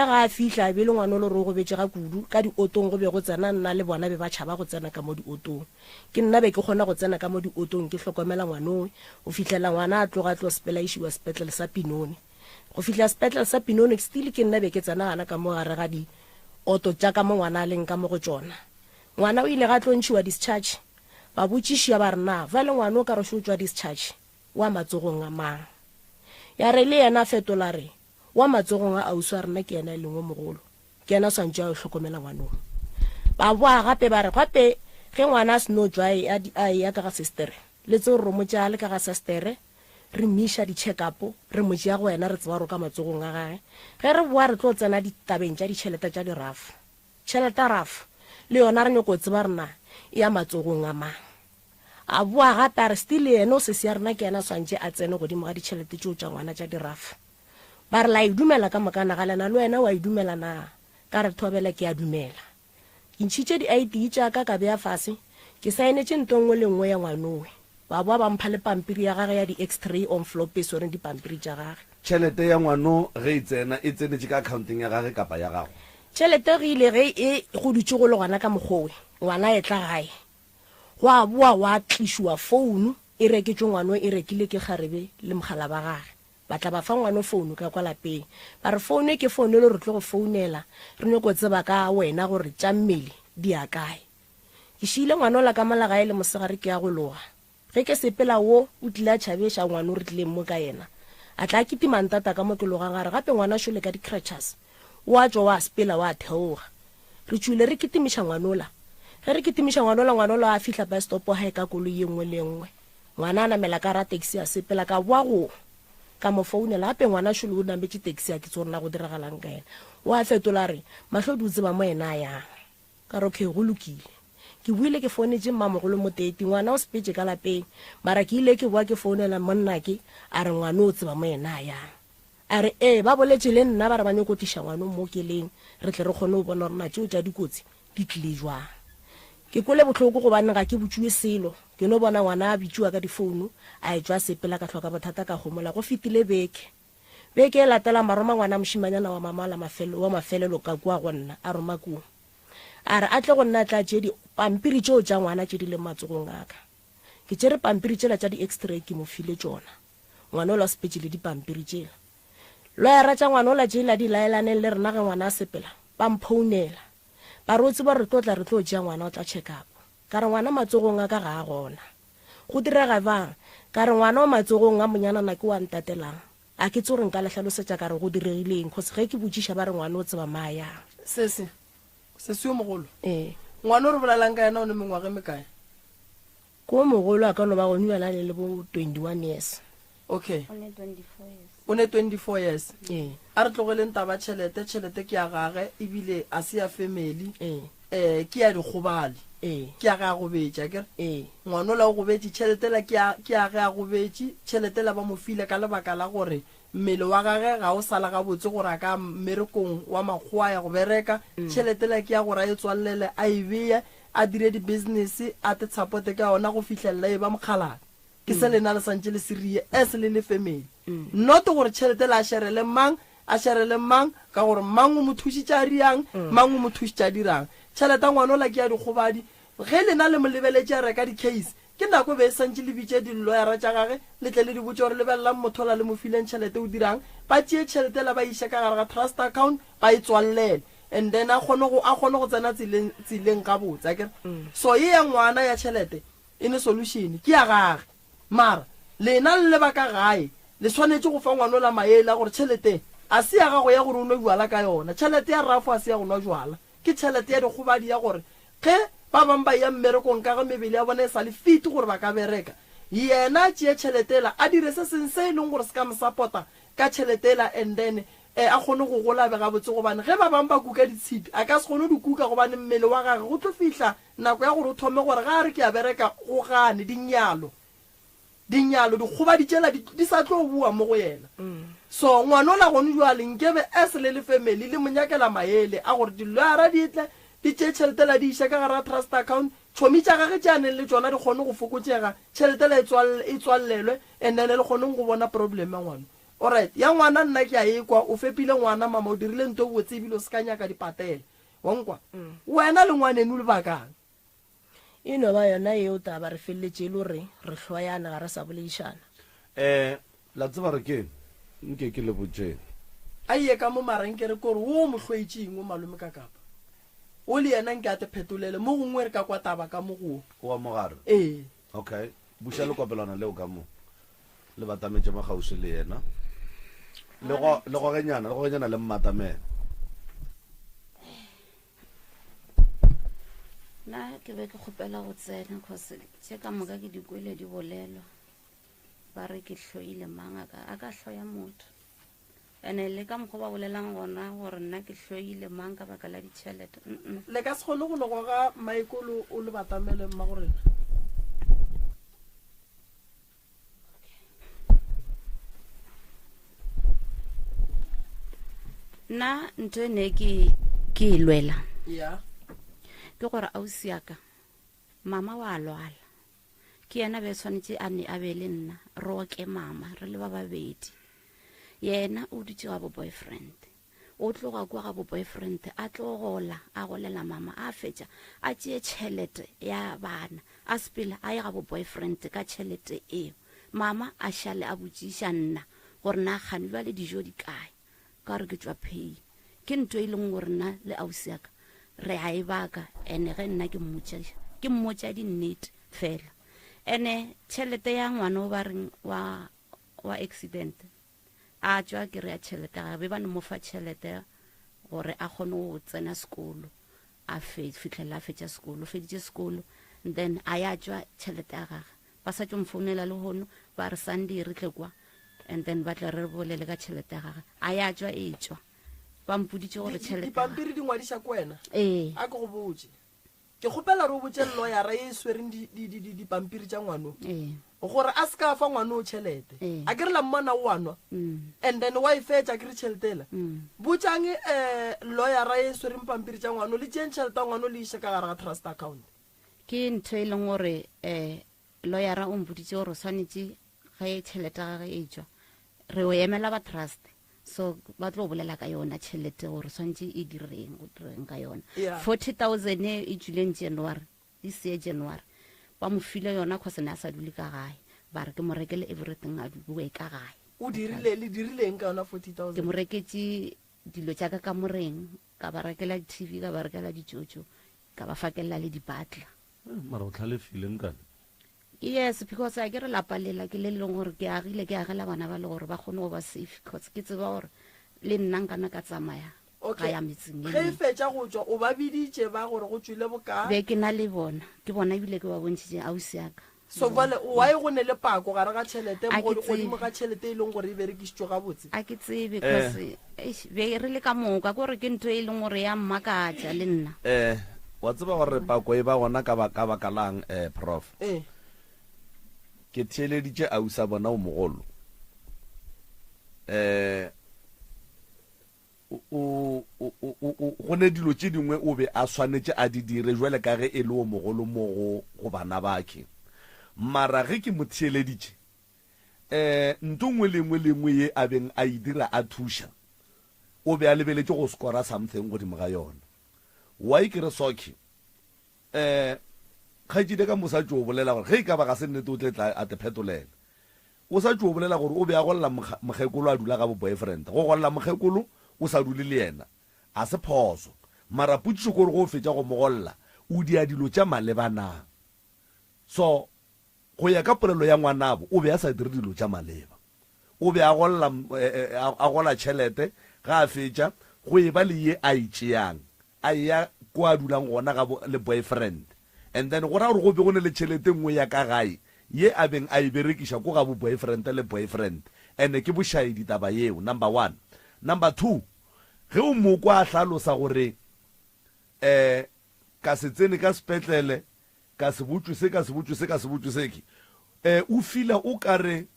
ga a fihla a bele ngwane o le re o gobetse ga kudu ka diotong go be go tsena nna le bona be ba tšhaba go tsena ka mo diotong ke nna be ke kgona go tsena ka mo diotong ke hlokomela ngwane o fitlhela ngwana a tloga tlo sepela a išiwa sepetlele sa Pinone go fihla sepetlele sa Pinone still ke nna be ke tsena gana ka mo gare ga dioto tša ka mo ngwana a leng ka mo go tsona ngwana o ile ga tlo ntšhiwa discharge ba botšišia ba rena vale ngwane o ka re šotswa discharge wa matsogong a mang ya re le yena fetola re wa matsogong a ausi a rena ke yena e lengwe mogolo ke yena swantse a o hlokomela ngwanong ba boa gape ba re gape ge ngwana a seno tswa a ya ka ga sestere le tseo re mo tša le ka ga sestere re miša di-check-upo re mo tšea go wena re tseba ro ka matsogong a gage ge re boa re tlo tsena ditabeng tša ditšhelete tša dirafu tšhelete rafu le yona re nyoko tseba rena ya matsogong a mang a boa gape a re still yena o se se ya rena ke yena swantse a tsene godimo ga ditšhelete tšeo tša ngwana tša dirafu ba re la e dumela ka mokana ga lena le wena wa e dumela na ka re thobele ke a dumela ke ke ntšhitše di-id tšaka ka beya fase ke saenetse nto nngwe le nngwe ya ngwanowe ba boa ba mpha le pampiri ya gage ya di-x-ray on flopes oreng dipampiri tša gage. tšhelete ya ngwano ge e tsena e tsenetse ka accounting ya gage kapa ya gago? tšhelete ge ile ge e go dutse go le gona ka mokgowe ngwana e tla gae go a boa wa tlišiwa founu e reketšwe ngwano e rekile ke kgarebe le mogala ba gage ba tla ba fa ngwano founu ka kwa lapeng ba re founu ke founu le re tlo go founela re nyako tseba ka wena gore tša mmele di a kae. ke šiile ngwano la ka malagae le mosegare ke ya go loga ge ke sepela wo o tlile a tšhabeša ngwano re tlileng mo ka yena a tla kitimantata ka mo ke logang gare gape ngwana šole ka di-crutches wa tswa wa sepela wa theoga re tšwile re kitimiša ngwanola ge re kitimiša ngwanola a fihla ba stopo hae ka koloi ye nngwe le nngwe ngwana a namela ka ra taxi a sepela ka boa go ka mo founela gape ngwana šole o nametše taxi a ke tse gorena go diragalang ka ena wa fetola re mahlodi o tseba mo ena a yang ka re okay go lokile ke buile ke founetse mmamogolo mo teti ngwana o sepetse ka lapeng mara ke ile ke boa ke founela monna ke a re ngwana o tseba mo ena a yang a re ba boletse le nna ba re ba nyekotiša ngwana mo keleng re tle re kgone go bona gore na tšeo tša dikotsi di tlile jwang. ke kole botlhoko gobane ga ke botšiwe selo ke no bona ngwana a bitšiwa ka difounu a e tswa sepela ka tlhoka bothata ka gomola go fetile beke e latela maroma ngwana mošimanyana wa mamala wa mafelelo ka kua go nna a roma kuo a re a tle go nna tla tše dipampiri tšeo tša ngwana tše di le matsogong aka ke tšere pampiri tšela tša di-x-ray ke mo file tšona ngwana o la sepetse le dipampiri tšela loyara tša ngwana o la tšela di laelaneng le rena ge ngwana a sepela ba mphounela ba re o tseba re tlotla re tlo tšea ngwana o tla check-up ka re ngwana matsogong a ka ga a gona go direga bang ka re ngwana o matsogong a monyanana ke wa ntatelang a ke tse gore nka letlhalosetša ka re go diregileng kgose ge ke botšiša ba re ngwana o tseba maayang sese yo mogolo ngwana o re bolelang ka yena o ne mengwage mekae? ko mogolo a ka no ba gone yona le bo 21 years. Okay, o ne 24 years. o ne 24 years. A re tlogeleng taba tšhelete ke ya gage ebile a se ya family ke ya dikgobale ke ya ge a gobetša kere ngwana o la o gobetše tšhelete la ke ya ge a gobetše tšhelete la ba mo file ka lebaka la gore mmele wa gage ga o sala ga botse gore a ka mmerekong wa makgowa ya go bereka tšhelete la ke ya gore a e tswalele a e beye a dire di-business a te tshapote ka yona go fitlhelela e ba mokgalane ke se lena le santse le serie se le le family not gore tšhelete la a šerele mang ka gore mang o mo thušitša a riang mang o mo thušitša a dirang tšhelete ngwana o la ke ya dikgobadi ge lena le mo lebeletše a reka di-case ke nako be e santse le bitše dilloyara tša gage le tle le di botse gore lebelelang mothola le mo fileng tšhelete o dirang ba tšee tšhelete la ba iša ka gare ga trust account ba e tswalele and then a kgone go tsena tseleng ka botse akere so ye ya ngwana ya tšhelete e ne solution ke ya gage mara lena le leba ka gae le tshwanetse go fa ngwana la maele a gore tšhelete a se ya gago ya gore o nwa jwala ka yona tšhelete ya rafo a se ya go nwa jwala ke tšhelete ya dikgobadi ya gore ge ba bang ba ya mmerekong ka ga mebele ya bona e sa le fiti gore ba ka bereka yena tšea tšheletela a dire se seng se e leng gore se ka mo support-a ka tšheletela and then a kgone go golabe ga botse gobane ge ba bang ba kuka ditshipi a ka se kgone dikuka gobane mmele wa gage go tlo fihla nako ya gore o thome gore ga a re ke a bereka go gane dinyalo dikgobadi tšela di sa tlo bua mo go yena so ngwana o la gone jwaleng kebe se le family le monyakela maele a gore dilloyara di tle di tšee tšheletela di iša ka gara trust account tšhomi tša gage tšaneng le tšona di kgone go fokotsega tšheletela e tswalelwe and then le kgoneng go bona problem ya ngwana alright ya ngwana nna ke a ekwa o fepile ngwana mama o dirile nto o botse ebile o se ka nyaka dipatele wankwa wena le ngwaneno le bakang e no ba yona eo taba re felletše le gore re tlhoyana ga re sa boleišana la tseba re ke nke ke le botšeng a ie ka mo marenkere kore wo mohlweetšeng o malome ka kapa o le yena nke a te phetolele mo gongwe re ka kwa taba ka mo go wa mogare ee okay buša le kopelwana leo ka mo le batametše magausi le yena le gogenyana le mmatamela nna ke be ke kgopela go tsena cause tše ka moka ke dikwele di bolelwa ba re ke hloile mang a ka hloya motho ene le ka mokgwa ba bolelang gona gore nna ke hloile mang ka baka la ditšhelete le ka se kgone go lego ga maikolo o le batamele mma gorena nna ntho ene ke e lwela ya ke gore ausi yaka mama wa lwala ke yena be tshwanetse a ne a be le nna re oke mama re le ba babedi yena o dutse ga bo boyfriend o tloga kwa ga bo boyfriend a tlogola a golela mama a fetša a tšee tšhelete ya bana a sepela a ye ga bo boyfriend ka tšhelete eo mama a šale a botšiša nna gore na kganelwa le dijo di kae ka gore ke tšwa pay ke nto e leng gore nna le ausi yaka re a e baka ene ge nna ke mmotša dinnete fela ene tšhelete ya ngwana o ba reng wa accident a tšwa ke re ya tšhelete ga be ba ne mo fa tšhelete gore a kgone go tsena sekolo a fitlhelela a fetša sekolo feditše sekolo then a ya tšwa tšhelete ya gage ba sa tšo mfounela le gono ba re Sunday re tle kwa and then ba tle re bolele ka tšhelete ya gage a ya tšwa e tšwa ba mpoditše gore tšhelete dipampiri di ngwadiša ko wena ee a ke go botse ke kgopela re o botse lawyer e swereng dipampiri tša ngwano gore a se ka fa ngwana o tšhelete a ke re la mmana o wanwa and then wa e fetša ke re tšheletela botšang lawyer e swereng pampiri tša ngwano le tšeng tšhelete ya ngwano le iše ka gare ga trust account ke ntho e leng gore lawyera o mpoditše gore o tshwanetse ge tšhelete gage e tšwa re o emela ba trust so ba tlo bolela ka yona tšhelete gore tshwanetse e direng go direng ka yona 40,000 e tšwileng January this year January ba mo file yona cause ne a sa dule ka gae ba re ke mo rekele everything a dule ka gae o dirileng ka yona 40,000 ke mo reketse dilo tša ka moreng ka ba rekela TV ka ba rekela ditšotšo ka ba fakela le dipatla mara o tlhalefileng kana yes because a ke re lapalela ke le leng gore ke agile ke agela bana ba le gore ba kgone go ba safe because ke tseba gore le nna nkana ka tsamaya ga ya metseng ge e fetša go tswa o ba biditše ba gore go tswile bokae be ke na le bona ke bona ebile ke ba bontšhitše ausi yaka so vale wa e go ne le pako gare ga tšhelete godimo ga tšhelete e leng gore e berekišitšwe gabotse a ke tsebe because be re le ka moka kore ke ntho e leng gore ya mmakatša le nna wa tseba gore pako e ba gona ka baka lang prof ke theeleditše ausa bona o mogolo go ne dilo tše dingwe o be a swanetše a di dire jwale ka ge e le o mogolo mo go bana bakhe mara ge ke mo theeleditše nto ngwe lengwe ye a beng a e dira a thuša o be a lebeletše go skora something godimo ga yona why ke re soke kgaetsile ka mosatse o bolela gore ge e ka ba ga se nnete o tletla a te phetolela o sa tse o bolela gore o be a golla mokgekolo a dula ka bo boyfriend go golla mokgekolo o sa dule le yena a se phoso mara putšišo kore go fetša go mogolla o dia dilo tša malebana so go ya ka polelo ya ngwanabo o be a sa dire dilo tša maleba o be a gola tšhelete ga a fetša go e ba le ye a itšeang a ya ko a dulang gona le boyfriend and then go ra gore go be go ne le tšhelete nngwe ya ka gae ye a beng a e berekiša ko ga bo boyfriend le boyfriend and ke bošaedi taba yeo number 1 number 2 ge o moko a hlalosa gore ka se tsene ka sepetlele ka se botšwe o fila o kare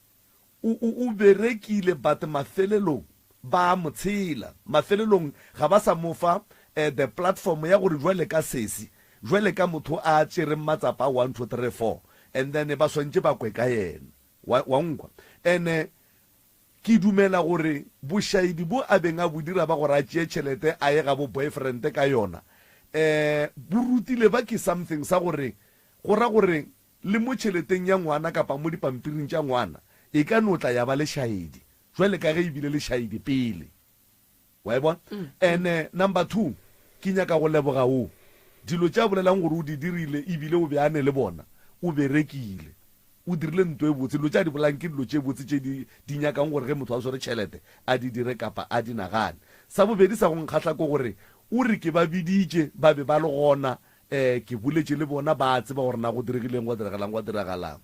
o berekile but mafelelong ba motshela mafelelong ga ba sa mofa the platform ya gore jwale ka sesi jwale ka motho a tšereng matsapa 1 2 3 4 and then ba swantse ba kwe ka yena wa nkwa ene ke dumela gore bošaedi bo a beng a bo dira ba gore a tšee tšhelete a ye ga bo boyfriend ka yona bo rutile ba ke something sa gore go ra gore le mo tšheleteng ya ngwana kapa mo dipampiring tša ngwana e ka notla ya ba le šaedi jwale ka ge e bile le šaedi pele wa e bona and number 2 ke nyaka go leboga o dilo tša bolelang gore o di dirile ebile o be a ne le bona o berekile o dirile nto e botse dilo tša di bolang ke dilo tše botse tše di nyakang gore ge motho a swere tšhelete a di dire kapa a di nagane sa bobedi sa go nkgatlha ko gore o re ke ba biditše ba be ba le gona ke boletše le bona ba tseba gore na go diregileng go diragalang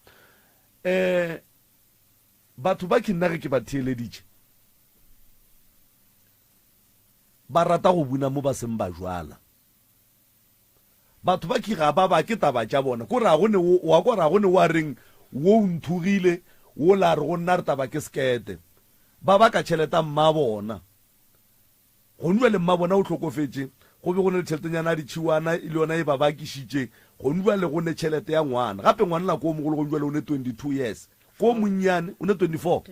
batho ba ke nna ge ke ba theeleditše ba rata go buna mo ba seng ba jwala batho ba ke ga ba ke taba tša bona ko ra gone wa reng wo nthugile wo la re go nna re taba ke skete ba ka tšheleta mma bona go nwe le mma bona o tlhokofetse go be go ne le tšheletenyana a ditšhiwana le yona e ba bakišitše gone bua le go ne tšhelete ya ngwana gape ngwana na ko mogolo go jwa le o ne 22 years ko monnyane o ne 24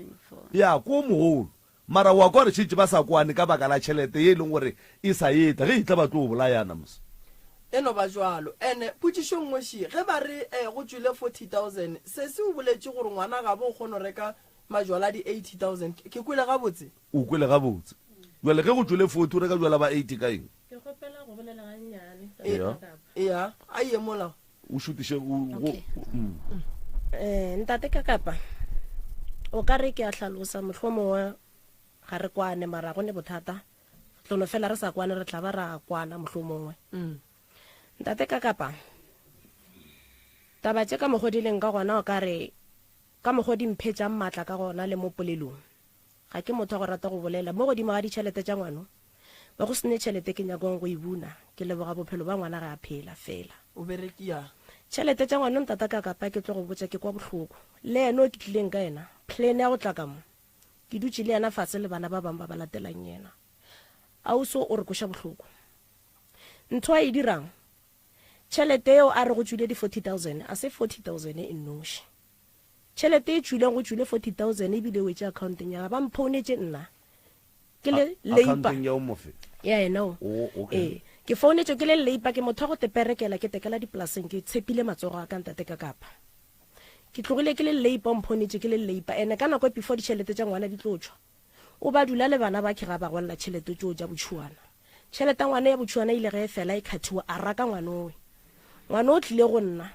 ya ko mogolo mara wa kwa re tšhitše ba sa kwane ka baka la tšhelete ye e leng gore e sa eta ge itla ba tlo o bolayana mose eno ba jwalo ene putsišo ngweši ge ba re go tswile 40,000 se se o boletše gore ngwana ga bo o kgone reka majwala di 80,000 ke kwele gabotse o kwele gabotse jwale ge go tswile 40 o reka jwala ba 80 ka eng ke gopela go bolela gannyane ya a ye mola o šutiše ntate ka kapa o ka re ke a tlhalosa motlho mongwe ga re kwane mara go ne bothata tlono fela re sa kwane re tla ba ra kwana motlho mongwe ntate ka kapa taba tse ka mogodileng ka gona o ka re ka mogodi mphetša maatla ka gona le mo polelong ga ke motho go rata go bolela mo godimo ga ditšhelete tša ngwano ba go sene tšhelete ke nyakong go e buna ke leboga bophelo ba ngwana ga a phela fela o berekia tšhelete tša ngwana ntata ka kapa ke tlo go botsa ke kwa bohloko le ene o ke tlileng ka ena plane ya go tla ka mo ke dutse le ena fatshe le bana ba bangwe ba ba latelang yena auso o re koša bohloko ntho a e dirang tšhelete eo a re go tswile di 40,000 a se 40,000 e nnoši tšhelete e tswileng go tswile 40,000 ebile o etse accounteng ya ba mphounetse nna ke le leipa ya eno ke founetse ke le leipa ke motho go teperekela ke tekela dipolaseng ke tshepile matsogo a ka ntate ka kapa ke tlogile ke le leipa mphounetse ke le leipa ene ka nako before ditšhelete tša ngwana di tlotswa o ba dula le bana ba ke ga ba golla tšhelete tseo tša botšhuana tšhelete ngwana ya botšhuana ile ge e fela e kgathiwa a raka ngwanowe ngwana o tlile go nna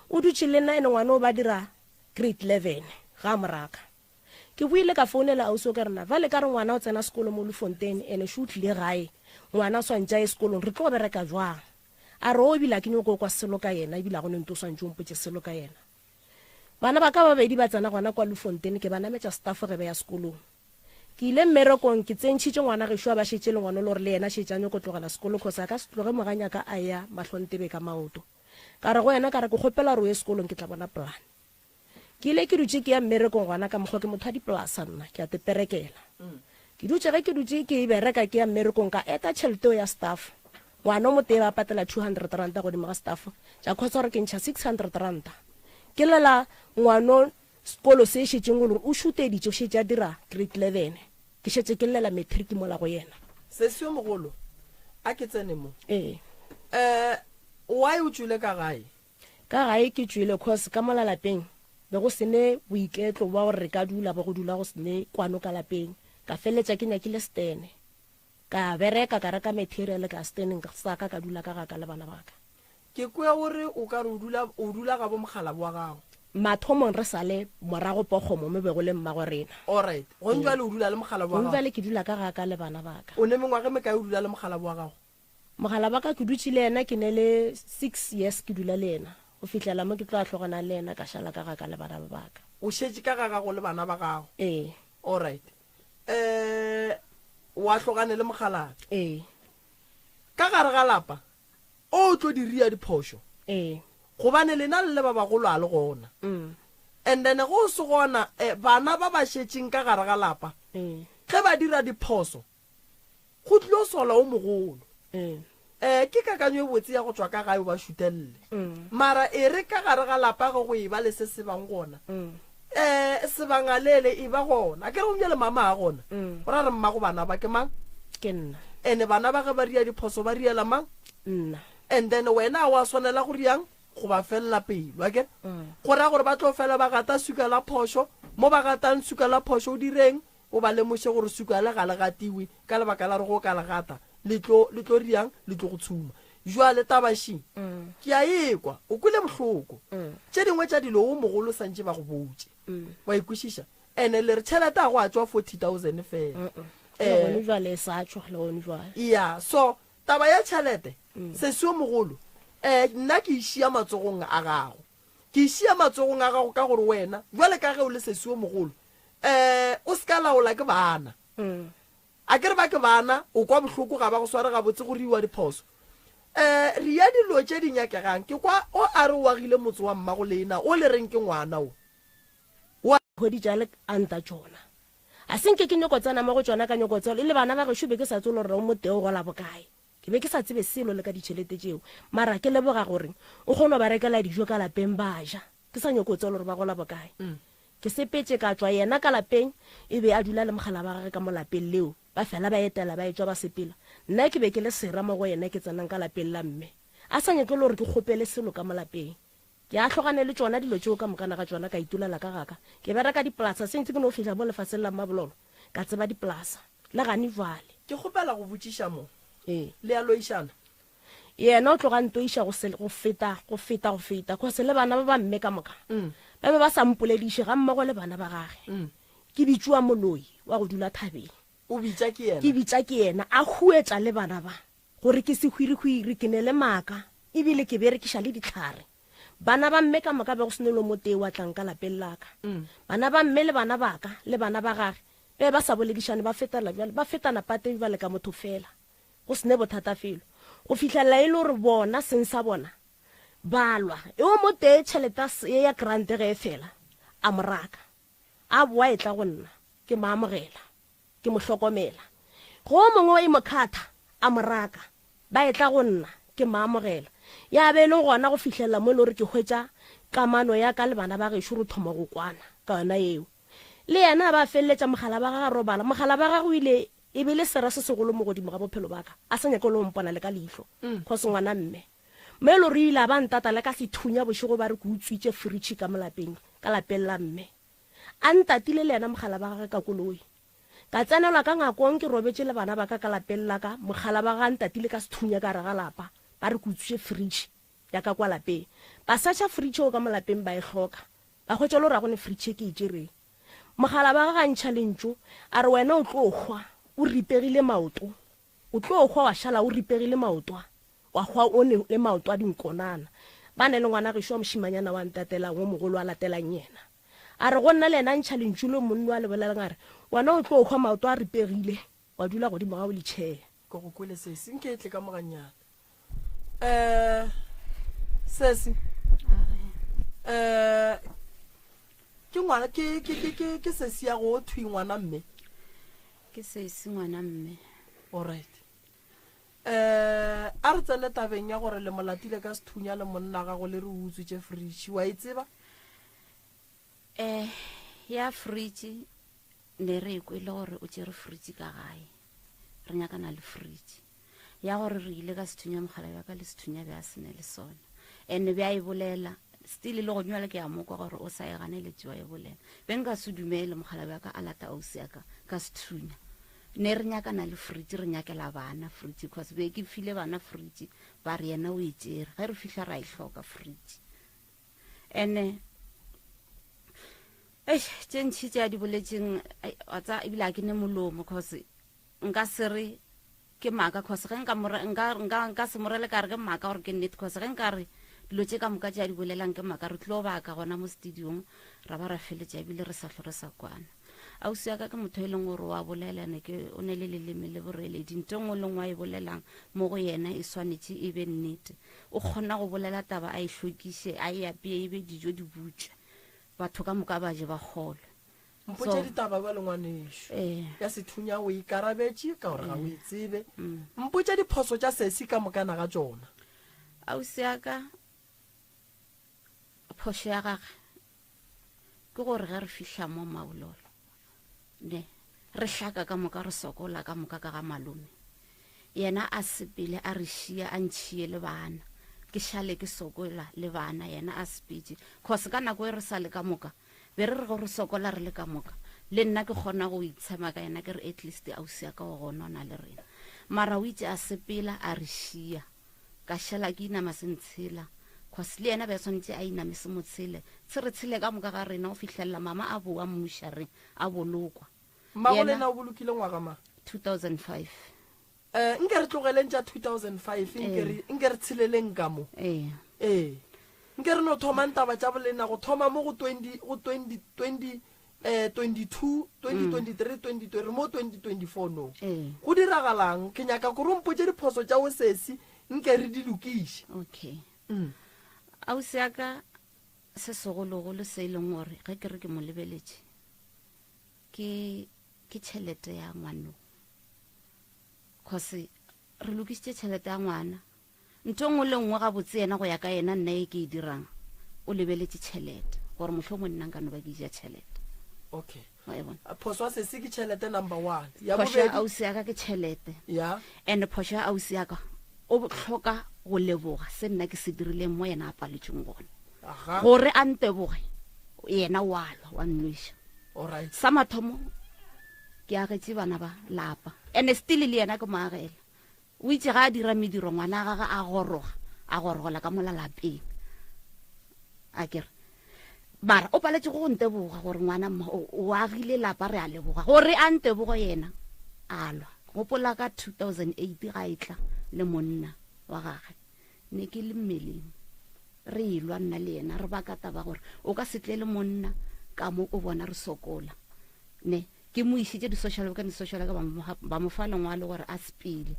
o dutse le nna ene ngwana o ba dira grade 11 ga moraka ke buile ka founela auso ka rena vale ka re ngwana o tsena sekolo mo Lufontaine ene shu tlile gae ngwana swantša e sekolong re tlo bereka jwang a re o bila ke nyoko kwa selo ka yena ebile go ne nto swantše o mpotse selo ka yena bana ba ka babedi ba tsena gona kwa Lufontaine ke bana metša staff ge be ya sekolong ke ile mmerekong ke tsentšhitše ngwana ge shwa ba šetše le ngwana le gore le yena šetšanye go tlogela sekolo kgosa ka se tloge moganya ka a ya mahlontebe ka maoto ka re go yena ka re ke kgopela re o ye sekolong ke tla bona plan ke ile ke dutse ke ya mmerekong ngwana ka mokgwa ke motho a dipolasa nna ke a teperekela ke dutse ge ke dutse ke bereka ke ya mmerekong ka eta tšhelete ya staff ngwana o motee ba patela 200 ranta godimo ga staff ja kgotsa gore ke ntšha 600 ranta ke lela ngwano sekolo se šetšeng gore o šuteditše o šetše a dira grade 11 ke šetše ke lela matric mola go yena se seo mogolo a ke tsene mo why o tswile ka gae ke tswile cause ka mola lapeng be go sene boiketlo ba gore re ka dula ba go dula go sene kwano ka lapeng ka feletša ke nyakile stene ka bereka ka reka material ka steneng sa ka dula ka le bana ba ka ke kwe gore o ka re o dula ga bo mogala wa gago mathomong re sale morago pogomo me be go le mmago rena alright go ntwa le o dula le mogala wa gago go le ke dula ka le bana ba ka o ne mengwage me ka o dula le mogala wa gago mogala ba ka ke dutse le ena ke ne le 6 years ke dula le ena o fitlela mo ke tlo a tlhogana le ena ka šala ka le bana ba ka o šetše ka gago le bana ba gago alright wa tlhogane le mogala ka gare ga lapa o tlo di ria diphošo gobane lena le ba bagolo a le gona and then go se gona bana ba ba šetšeng ka gare ga lapa ge ba dira diphoso go tlile o sola o mogolo ke kakanyo e botse ya go tswa ka gae o ba šutelele mara e re ka gare ga lapa go e ba le se se bang gona sebangalele e ba gona ke re go le mama a gona go ra re mmago bana ba ke mang ke nna ene bana ba ge ba ria diphoso ba riela mang nna and then wena wa swanela go riang go ba fella pelo a ke go ra gore ba tlo fela ba gata suka la phosho mo ba gatang suka la phosho o direng o ba lemoše gore suka le ga le gatiwe ka lebaka la re go ka le gata le tlo riang le tlo go tshuma jwale tabashi ke a ekwa o kwile bohloko tše dingwe tša dilo o mogolo santše ba go botse wa ikwešiša ene le re tšhelete a go a tswa 40,000 fela ya so taba ya tšhelete se seo mogolo nna ke išia matsogong a gago ke išia matsogong a gago ka gore wena jwale ka ge o le seseo mogolo o se ka laola ke bana a ke re ba ke bana o kwa bohloko ga ba go sware ga botse go riwa diphoso re ya dilo tše di nyakegang ke kwa o a re wagile motse wa mmago leena o le reng ke ngwana o wa hodi jale anta tsona a senke ke nyoko tsana mo go tsona ka nyoko tsolo le bana ba go shube ke sa tsolo re o moteo go la bokae ke be ke sa tsebe selo le ka ditšhelete tšeo mara ke leboga gore o kgone ba rekela dijo ka lapeng ba ja ke sa nyoko tse gore ba gola bokae ke sepetse ka tswa yena ka lapeng e be a dula le mogala ba gage ka mo lapeng leo ba fela ba etela ba etswa ba sepela nna ke be ke le sera mo go yena ke tsenang ka lapeng la mme a sa nyake le gore ke kgopele selo ka mo lapeng ke a tlhogane le tsona dilo tseo ka mokana ga tsona ka itulela ka gaka ke bereka diplasa sentse ke no fitlha mo lefatsheng la mabololo ka tseba diplasa le gane vale ke kgopela go botšiša mo ee le ya loišana yena o tloga ntoiša go feta go se le bana ba ba mme ka moka ba be ba sa mpolediše ga mmogo le bana ba gage ke bitšwa moloi wa go dula thabeng o bitša ke yena ke bitša ke yena a huetša le bana ba gore ke se hwiri ke ne le maaka ebile ke berekiša le ditlhare bana ba mme ka moka be go senelo mo tee wa tlang ka lapeng laka bana ba mme le bana baka le bana ba gage be ba sa boledišane ba fetana pate ba le ka motho fela go sene bothata felo go fitlhelela e le gore bona seng sa bona balwa e o mo tee tšheleta ya grante ge e fela a moraka a boa e tla go nna ke maamogela ke mo hlokomela go mongwe e mokhatha a moraka ba e tla go nna ke maamogela ya be le gona go fitlhelela mo le gore ke hwetša kamano ya ka le bana ba gešo re thoma go kwana ka yona eo le yena ba feleletša mogala ba ga robala mogala ba ga go ile e be le sera se segolo mo godimo ga bophelo baka a sa nyake le mpona le ka leihlo kgose ngwana mme mme le re ile a ba ntata le ka sethunya bošego ba re ke utswitše fridge ka molapeng ka lapeng la mme a ntatile le yena mogala ba gage ka koloi ka tsenelwa ka ngakong ke robetse le bana ba ka lapeng la ka mogala ba ga ntatile ka sethunya ka re ga lapa ba re ke utswitše fridge ya ka kwa lapeng ba saša fridge o ka molapeng ba e hloka ba hwetša le gore a gone fridge ke e tšereng mogala ba ga ntšha lentso a re wena o tlo hwa o ripegile maoto o tlo hwa wa šala o ripegile maotwa wa hwa o ne le maoto a dinkonana ba ne le ngwana gešo wa mošimanyana wa ntatelang o mogolo a latelang yena a re go nna le ena ntšha lentso le monna wa lebelelang a re wana o tlo hwa maoto a ripegile wa dula godimo ga o letšhea ke go kwele sese nke e tle ka moganyana sese ke ngwana ke sese ya go thwi ngwana mme ke sese ngwana mme alright a re tsele tabeng ya gore le molatile ka sethunya le monna gago le re utswitše fridge wa e tseba ya fridge ne re kwele gore o tšere fridge ka gae re nyakana le fridge ya gore re ile ka sethunya mogala ya ka le sethunya be a sene le sona ene be a e bolela still le go nywa le ke a mokwa gore o sa e gane le tšwa e bolela be nka se dumele mogala ya ka a lata ausi ya ka sethunya ne re nyakana le fridge re nyakela bana fridge because be ke file bana fridge ba re yena o e tšere ge re fitlha ra e hloka fridge ene tše ntšhi tše a di boletseng a tsa ebile a ke ne molomo cause nka se re ke maaka cause ge nka se morele ka re ke maaka gore ke nnete cause ge nka re dilo tše ka moka tše a di bolelang ke maaka re tlo baka gona mo studiong ra ba ra feletša ebile re sa tlho re sa kwana ausi ya ka ke motho e leng gore wa bolelane ke o ne le leleme le boreledi nto ngwe le ngwe a e bolelang mo go yena e swanetše e be nnete o kgona go bolela taba a e hlokiše a e apeye e be dijo di butše batho ka moka ba je ba kgolwe mpotše ditaba ba lengwanešo ya sethunya o ikarabetše ka gore ga o e tsebe mpotše diphoso tša sesi ka mokana ga tšona ausi ya ka phošo ya gage ke gore ge re fihla mo maololo ne re hlaka ka moka re sokola ka moka ka ga malome yena a sepele a re šia a ntšhie le bana ke šale ke sokola le bana yena a sepetše cause ka nako e re sa le ka moka be re re go re sokola re le ka moka le nna ke kgona go itshema ka yena ke re at least ausi ya ka wa gona o na le rena mara o itse a sepela a re šia ka šala ke inama sentshela cause le yena be tshwanetse a iname se motshele se re tshele ka moka ga rena o fitlhelela mama a boa mmušareng a bolokwa mmago le na o bolokile ngwaga ma 2005 nke re tlogeleng tša 2005 nke re tsheleleng ka mo nke re no thoma ntaba tša bolena go thoma mo go 2023 2020 mo 2024 no go diragalang ke nyaka gore mpotše diphoso tša o sesi nke re di lokiše okay ausi ya ka se segologolo se e leng gore ge ke re ke mo lebeletše ke tšhelete ya ngwano cause re lokisitse tšhelete ya ngwana ntho ngwe le nngwe ga botse yena go ya ka yena nna e ke e dirang o lebeletse tšhelete gore motlho mo nnang ka no ba ke ja tšhelete okay wa e bona phoso ya sesi ke tšhelete number 1 ya phoso ya bobedi ausi ya ka ke tšhelete ya and phoso ya ausi ya ka o tlhoka go leboga se nna ke se dirileng mo yena a paletseng gone aha gore a nteboge yena wa lwa wa nnoša alright sa mathomo ke agetse bana ba lapa and still le yena ke moagela o itse ga a dira mediro ngwana ga a gorogola ka mola lapeng a kere mara o paletse go nteboga gore ngwana o agile lapa re a leboga gore a ntebogo yena a lwa gopola ka 2008 ga itla le monna wa gagwe ne ke le mmeleng re ilwa nna le yena re bakata ba gore o ka setle le monna ka mo o bona re sokola ne ke mo isitse di-social ka ba mo fa lengwalo gore a sepele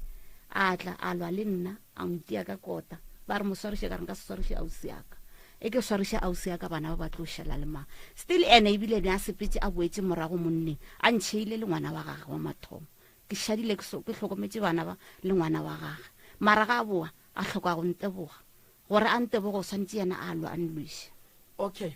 a tla a lwa le nna a ntia ka kota ba re mo swariše ka re nka se swariše ausi yaka e ke swariše ausi yaka bana ba tlo šala le mang still ene ebile ne a sepetse a boetse morago monneng a ntšheile le ngwana wa gagwe wa mathomo ke šadile ke tlhokometse bana ba le ngwana wa gagwe mara ga a boa a tlhoka go nteboga gore a nteboga o swantse yena a lwa a nloše okay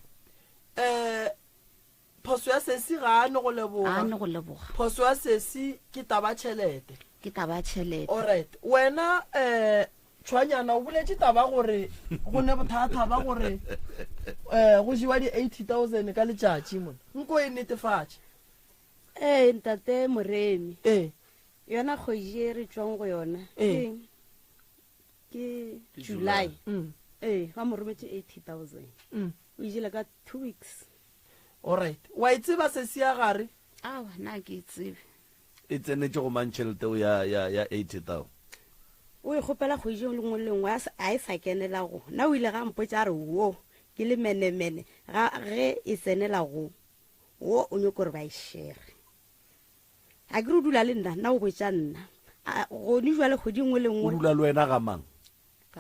phoso ya sesi ga a ne go a ne leboga go leboga phoso ya sesi ke taba tšhelete ke taba tšhelete alright wena tshwanyana o boletse taba gore go ne bothata ba gore go jiwa di 80,000 ka letšatši mona nko e netefatše ntate moremi yona kgoji e re tswang go yona ke July ba mo rometse 80,000 o ijele ka 2 weeks alright wa e tseba sesi ya gare awa nna ke tsebe e tsenetse go mantšhelete o ya 80,000 o e kgopela kgoji lengwe le lengwe a e sa kenela go na o ile ga mpotsa a re wo ke le menemene ge e tsenela go wo o nyoko gore ba e shere a ke re o dula le nna o botsa nna gone jwale kgodi ngwe le o nngwe dula le wena ga mang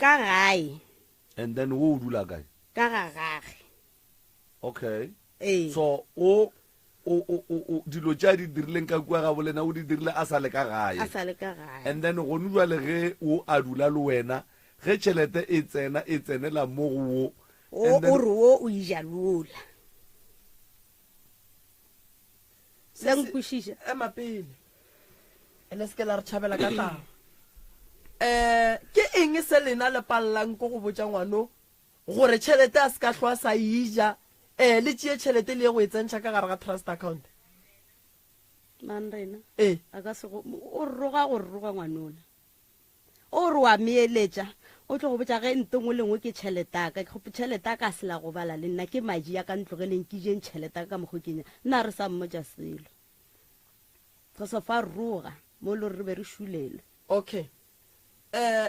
ka gae and then wo o dula kae ka ga gage okay so o dilo tša di dirileng ka kua ga bolena o di dirile a sa le ka gae a sa le ka gae and then gone jwale ge o a dula le wena ge tšhelete e tsenela mo go wo o re wo o ijalola senkwešiša ema pele ene se ke la re tšhabela ka taba ke eng se lena le palelang ko go botsa ngwano gore tšhelete a se ka tlhoa sa ija le tšee tšhelete le ye go e tsentšha ka gare ga trust account man rena a ka se o roga ngwanona o re wa meeletša o tlo go botsa ge nto ngwe lengwe ke tšheletaka tšheletaka a se la go bala le nna ke maji ya ka ntlogeleng ke jeng tšheletaka ka mokgokenya nna re sa mmotša selo go se fa roga mo le re be re šulelwe okay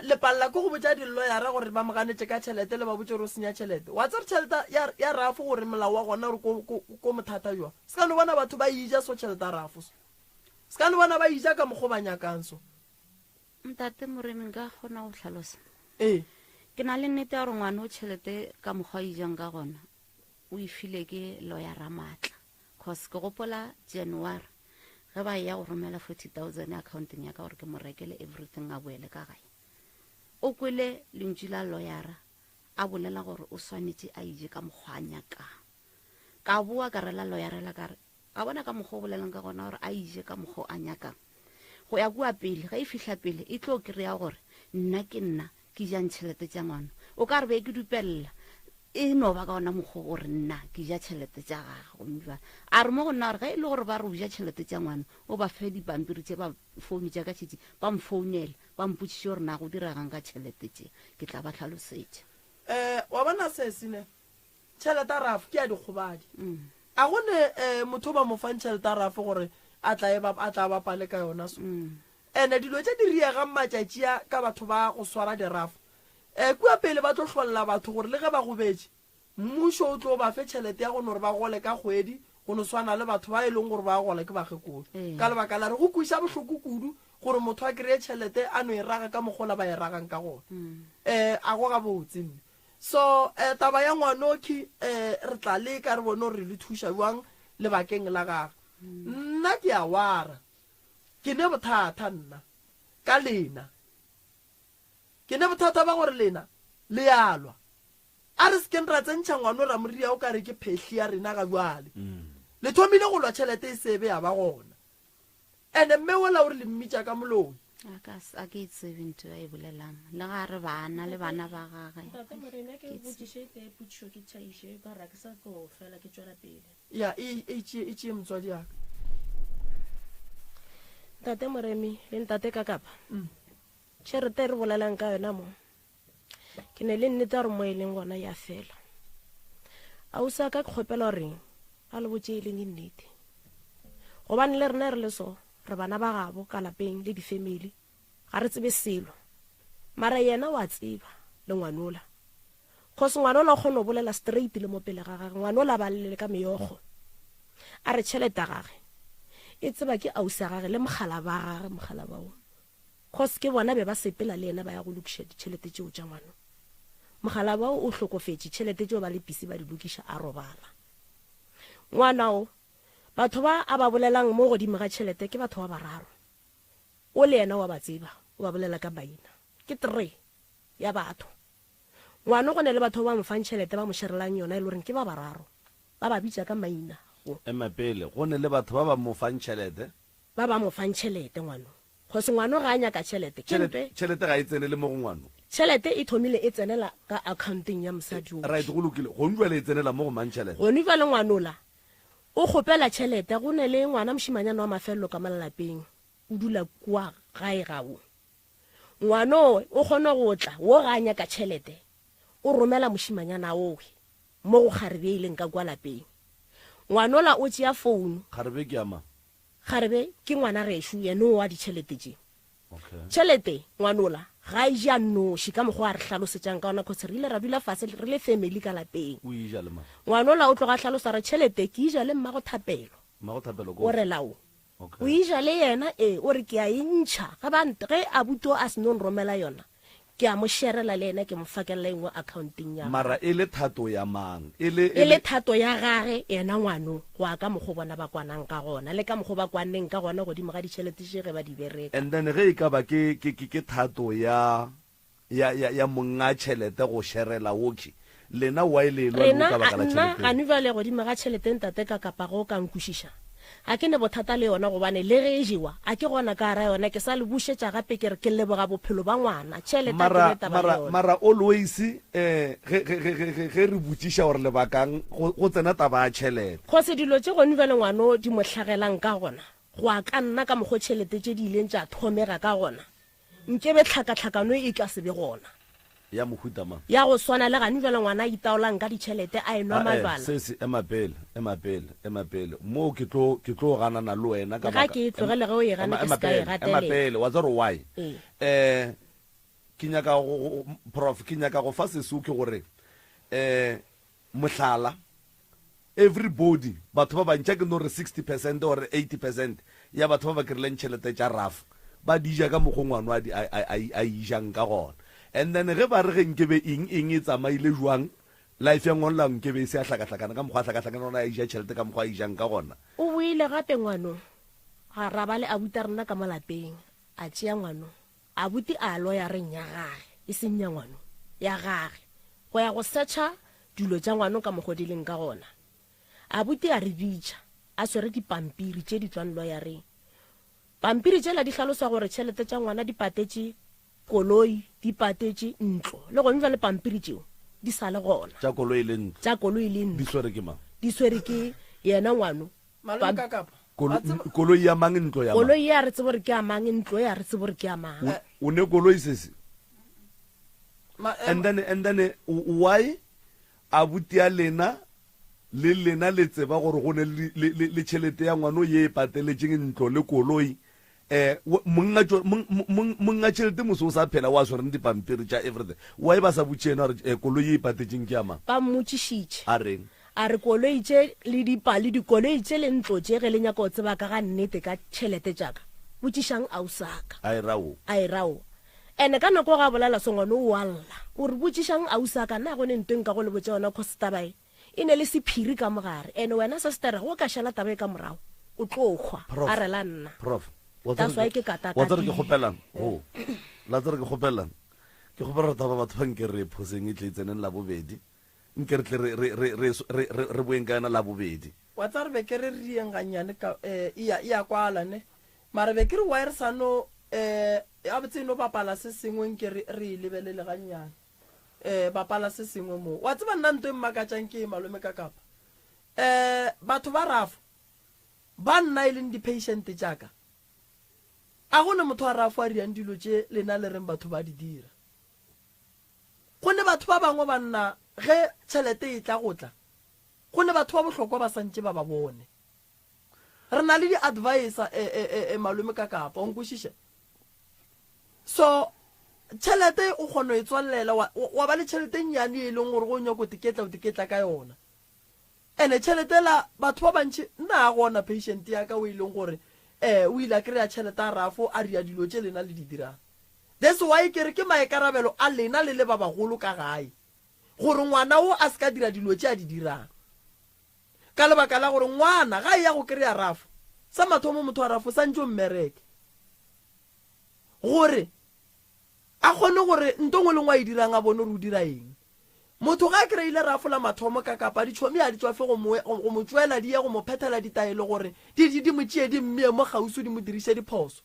le palela ko go botsa dilloyara gore ba moganetse ka tšhelete le ba botse gore o senya tšhelete wa tsere tšhelete ya rafo gore molao wa gona gore ko mothata jwa se ka no bona batho ba ija so tšhelete ya rafo se ka no bona ba ija ka mokgo ba nyakang so ntate moremi nka kgona go tlhalosa ke na le nnete ya gore ngwane o tšhelete ka mokgwa a ijang ka gona o e file ke loyara maatla cause ke gopola January ge ba ya go romela 40,000 accounteng ya ka gore ke mo rekele everything a boele ka gae o kwele lentši la loyara a bolela gore o swanetse a ije ka mokgwa a nyakang ka boa ka rela loyara la kare ka bona ka mokgwa o bolelang ka gona gore a ije ka mokgwa a nyakang go ya kua pele ga e fihla pele e tlo kry-a gore nna ke jang tšhelete tša ngwana o ka re be ke dupelela e no ba ka ona mokgwa gore nna ke ja tšhelete tša gago a re mo go nna gore ga e le gore ba re o ja tšhelete tša ngwana o ba fe dipampiri tše ba founu tša ka tšhetše ba mfounela ba mpotšiše gore na go diragang ka tšhelete tše ke tla ba tlhalosetša wa bona se sene tšhelete a rafo ke ya dikgobadi a gone motho ba mo fang tšhelete a rafo gore a tla bapale ka yona so ene dilo tše di riegang matšatši ka batho ba go swara dirafo kua pele ba tlo tlholela batho gore le ge ba go betse mmušo o tlo ba fe tšhelete ya gone gore ba gole ka kgwedi go no swana le batho ba e leng gore ba gola ke bagekolo ka lebaka la re go kuša bohloko kudu gore motho a kry-e tšhelete a no e raga ka mogola ba e ragang ka gone a go ga botse mme so taba ya ngwanoki re tla le ka re bone gore re le thuša jwang lebakeng la gage nna ke a wara ke ne bothata nna ka lena ke ne bothata ba gore lena le yalwa a re sekeng ra tsentšha ngwane ra moria o kare ke phehli ya rena ga jwale le thomile go lwa tšhelete e sebe ya ba gona ande mme ola o re le mmitša ka moloi a ke itsebe ntho a e bolelang le ga re bana le bana ba gage ya e tšee motswadi yaka ntate Moremi le ntate Kakapa tšhelete re bolelang ka yona mo ke ne le nnete gore mo e leng gona ya fela ausa ka ke kgopela gore a le botse e leng nnete gobane le rena re le so re bana ba gabo ka lapeng le di-family ga re tsebe selo mara yena wa tseba le ngwanola kgose ngwanola o kgone go bolela straight le mo pele ga gage ngwanola ba lele ka meyogo a re tšhelete ya gage e tseba ke ausa gage le mogala ba gage mogala bao kgose ke bona be ba sepela le ena ba ya go lokiša ditšhelete tšeo tša ngwano mogala bao o hlokofetse tšhelete tšeo ba le pisi ba di lokiša a robala ngwanao batho ba a ba bolelang mo godimo ga tšhelete ke batho ba bararo o le ena wa ba tseba o ba bolela ka maina ke 3 ya batho ngwana go ne le batho ba mo fang tšhelete ba mo šerelang yona e le goreng ke ba bararo ba ba bitša ka maina emapele go ne le batho ba ba mo fang tšhelete ba ba mo fang tšhelete ngwano kgose ngwano ga a nyaka tšhelete tšhelete ga e tsenele mo go ngwano tšhelete e thomile e tsenela ka accounteng ya mosadi o right go lokile go ntswa le e tsenela mo go mang tšhelete gone jwa le ngwanola o kgopela tšhelete go ne le ngwana mošimanyana wa mafelelo ka malalapeng o dula kua gae gao ngwano o kgone go tla wo ga a nyaka tšhelete o romela mošimanyana owe mo go kgarebe e leng ka kwa lapeng ngwanola o tšea founu kgarebe ke ama kgarebe ke ngwana reshu yene wa ditšhelete tše tšhelete ngwanola ga e ja noši ka mokgwa a re hlalosetšang ka ona kgotse re ile ra dula fase re le family ka lapeng o ija le ma ngwanola o tloga hlalosa re tšhelete ke ija le mmago thapelo go o re lao o ija le yena o re ke a e ntšha ge a buto a se no nromela yona ke a mo šerela le ena ke mo fakelela engwe accounteng ya mara e le thato ya mang e le thato ya gage yena ngwano go a ka mokgo bona ba kwanang ka gona le ka mokgo ba kwaneng ka gona godimo ga ditšhelete tše ge ba di bereka and then ge e ka ba ke thato ya monga tšhelete go šerela woki lena wa e lelwa ka baka la tšhelete nna ga ne bjale godimo ga tšhelete ntate ka kapa go ka nkwešiša a ke ne bothata le yona gobane le ge e jewa a ke gona ka ara yona ke sa le bušetša gape ke re ke leboga bophelo ba ngwana tšhelete mara always ge re botšiša gore lebakang go tsena taba ya tšhelete go se dilo tše gone bjale ngwano di mo hlagelang ka gona go a ka nna ka mokgo tšhelete tše di ileng tša thomega ka gona nkebe tlhakatlhakano e ka sebe gona ya mohuta mang ya go swana le gane jalo ngwana a itaolang ka ditšhelete a enwa mabala se emapele mo ke tlo ganana le wena ga ke tlogele ge o e gana ke ska e gatelela emapele wa tsare why ke nyaka prof ke nyaka go fa sesu ke gore mohlala everybody batho ba bantša ke no re 60% or 80% ya batho ba ba kry-leng tšhelete tša raf ba dija ka mokgongwano a ijang ka gona and then ge ba re ge nkebe eng e tsamaile jwang life ya ngwana nkebe se a hlakahlakana ka mokgwa a hlakahlakana ona a ija tšhelete ka mokgwa a ijang ka gona o boile gape ngwano ga ra ba le abuti a rena ka malapeng a tšea ngwano abuti a loyareng ya gage e seng ya ngwano ya gage go ya go searcha dilo tša ngwano ka mokgwa di leng ka gona abuti a re bitša a swere dipampiri tše di tswang loyareng pampiri tšela di hlalosa gore tšhelete tša ngwana di patetše koloi di patetše ntlo le go ntšwa le pampiri tšeo di sa le gona tša koloi le ntlo di swere ke mang di swere ke yena ngwano koloi ya mang ntlo ya mang koloi ya re tsebore ke a mang ntlo ya re tsebore ke a mang o ne koloi sese and then why abuti ya lena le tseba gore go ne le tšhelete ya ngwano ye e pateletšeng ntlo le koloi monga tšhelete moso o sa phela wa swereng dipampiri tša everything why ba sa botšena gore koloi e ipatetšeng ke ama ba mmotšišitše a reng a re koloi tše le dipale dikoloi tše le ntlo tše ge le nyaka go tseba ka ga nnete ka tšhelete tšaka botšišang ausaka a e rao ene ka nako ga bolela sengwane o alla o re botšišang ausaka nna gone ntweng ka go le botša yona costatabae e ne le sephiri ka mogare ene wena sestere go ka šala tabae ka morago o tlo kgwa a rela nna prof that's why ke wa tsere ke kgopelang ke go bara taba batho ba nke re phoseng e tle tseneng la bobedi nke re tle re boeng ka yona la bobedi wa tsa re be ke re rieng ganyane ka ya kwala ne mara be ke re wa re sano a botse no bapala se sengwe nke re lebelele ganyane bapala se sengwe mo wa tseba nna ntwe mmakatšang ke malome ka kapa batho ba rafo ba nna e leng di-patient jaaka a gone motho a rafo a riang dilo tše lena le reng batho ba di dira gone batho ba bangwe ba nna ge tšhelete e tla go tla gone batho ba bohlokwa ba santše ba ba bone re na le di-advisor malome ka kapa o nkwešiše so tšhelete o kgona e tswalela wa ba le tšhelete nnyane e leng gore go nyako tiketla ka yona ene tšhelete la batho ba bantši nna a gona patient ya ka o e leng gore o ile a kry-a tšhelete a rafo a ria dilo tše lena le di dirang that's why ke re ke maekarabelo a lena le le ba bagolo ka gae gore ngwana o a se ka dira dilo tše a di dirang ka lebaka la gore ngwana ga e ya go kry-a rafo sa mathomo motho wa rafo sa ntse o mmereke gore a kgone gore ntongwe le ngwa e dirang a bone gore o dira eng motho ga a kry-ile rafo la mathomo ka kapa ditšhomi a di tswafe go mo tswela di ye go mo phethela ditaelo gore di mo tšee di mmee mo gauso di mo dirise diphoso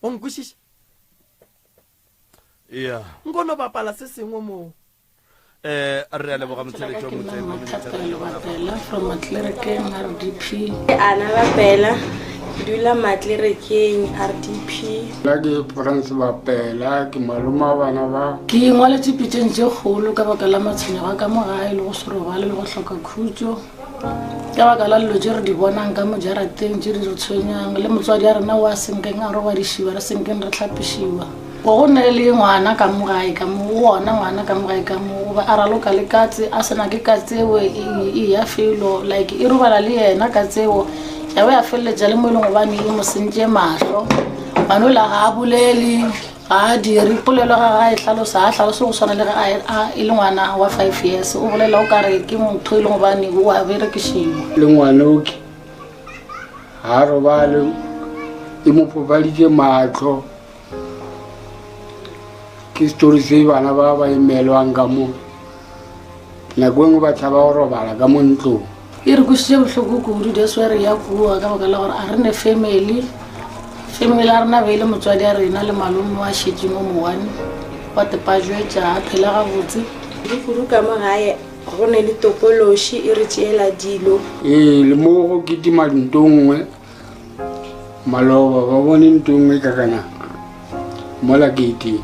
o nkwešiša yeah nkono bapala se sengwe moo re a leboga motsheletšo Bapela from Matlerekeng RDP. Ana Bapela, dula Matlerekeng RDP. La ke Frans Bapela ke maloma bana ba. Ke ngwaletše pitšeng tše kgolo ka baka la matshwenyego ka mo gae le go se robale le go hloka khutšo ka baka la dilo tše re di bonang ka mo jarateng tše di re tshwenyang le motswadi a rena wa senkeng a re wa dišiwa re senkeng re tlhapišiwa go nne le ngwana ka mo gae ka mo wona ngwana ka mo gae ka mo ba a raloka le katse a sena ke katseo e ya felo like e robala le yena katseo ya ba ya feleletša le mo e leng gobane e mo sentše mahlo manola ga a bolele ga a dire polelo ga ga e tlhalosa a tlhaloso go swana le ga e le ngwana wa 5 years o bolela o ka re ke motho e leng gobane o a berekišiwa Le ngwana o ke ha robale e mo pobaditše mahlo ke story se bana ba ba imelwang ka mo nako engwe ba tšhaba go robala ka mo ntlong e re kwešiše bohloko kudu deswa re ya kua ka baka la gore a re ne family a rena beile motswadi a rena le malome wa šetšeng o mowane wa tepajwetša a phela gabotse kudu ka mo gae go ne le topološi e re tšeela dilo le mo go ketima ntongwe maloba ba bone ntongwe ka kana mola keting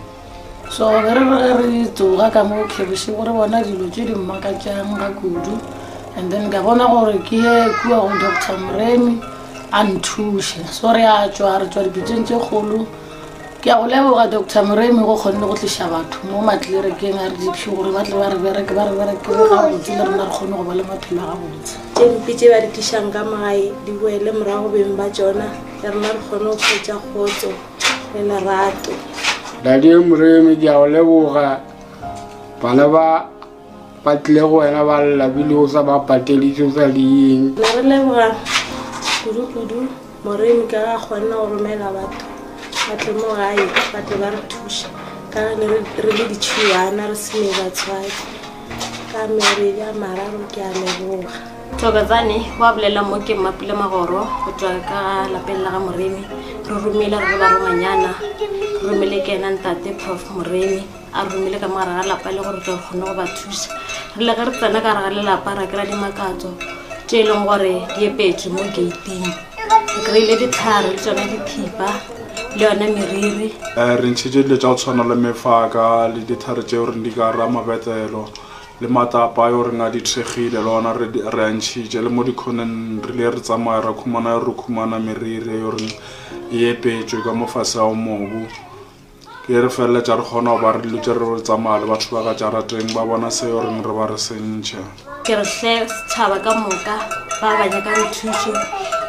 so ge re tsoga ka mo khebiše gore bona dilo tše di mmakatšang ka kudu and then ka bona gore ke ye kua go Dr. Moremi a nthuše so re a tswa dipitšeng tše kgolo ke a go leboga Dr. Moremi go kgonne go tliša batho mo Matlerekeng RDP gore ba tle ba re bereke gabotse le rena re kgone go ba le maphelo a gabotse tše mpe tše ba di tlišang ka magae di boele morago beng ba tšona le rena re kgone go kgwetša kgotso le lerato Dadi Moremi ke a go leboga bana ba tlile go wena ba llabile o sa ba patelitše o sa dieng na re leboga kudu Moremi ka ga kgonna go romela batho ba tle mo gae ba tle ba re thuša ka re le ditšhiwana re sene batswadi ka meredi a mararo ke a leboga Thokozane wa bolela mo ke Mapile Magoro go tswa ka lapeng la ga Moremi re romile re ba ronganyana re romile ke ena ntate Prof Moremi a romile ka mogare ga lapa le gore re kgone go ba thuša re le ge re tsena ka re ga lelapa ra kry-a dimakatso tše e leng gore di epetswe mo gating re kry-ile ditlhare le tsone dithipa le yone meriri re ntšhitše dilo tša go tshwana le mefaka le dithare tšeo re di ka ra mabetelo le matapa yo re nga di thegile le ona re a ntšhitše le mo dikhoneng re le re tsamaya ra khumana meriri yo re e epetšwe ka mofase ao mobu ke re feleletša re kgona go ba re dilo tše re tsamaya le batho ba ka jarateng ba bona se yo reng re ba re sentšha ke re hle setšhaba ka moka ba banyaka dithušo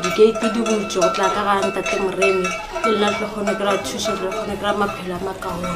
dikeiti di botse go tla ka ga ntate Moremi le lena tle kgone kry-a thušo le kgone kry-a maphelo a makaone.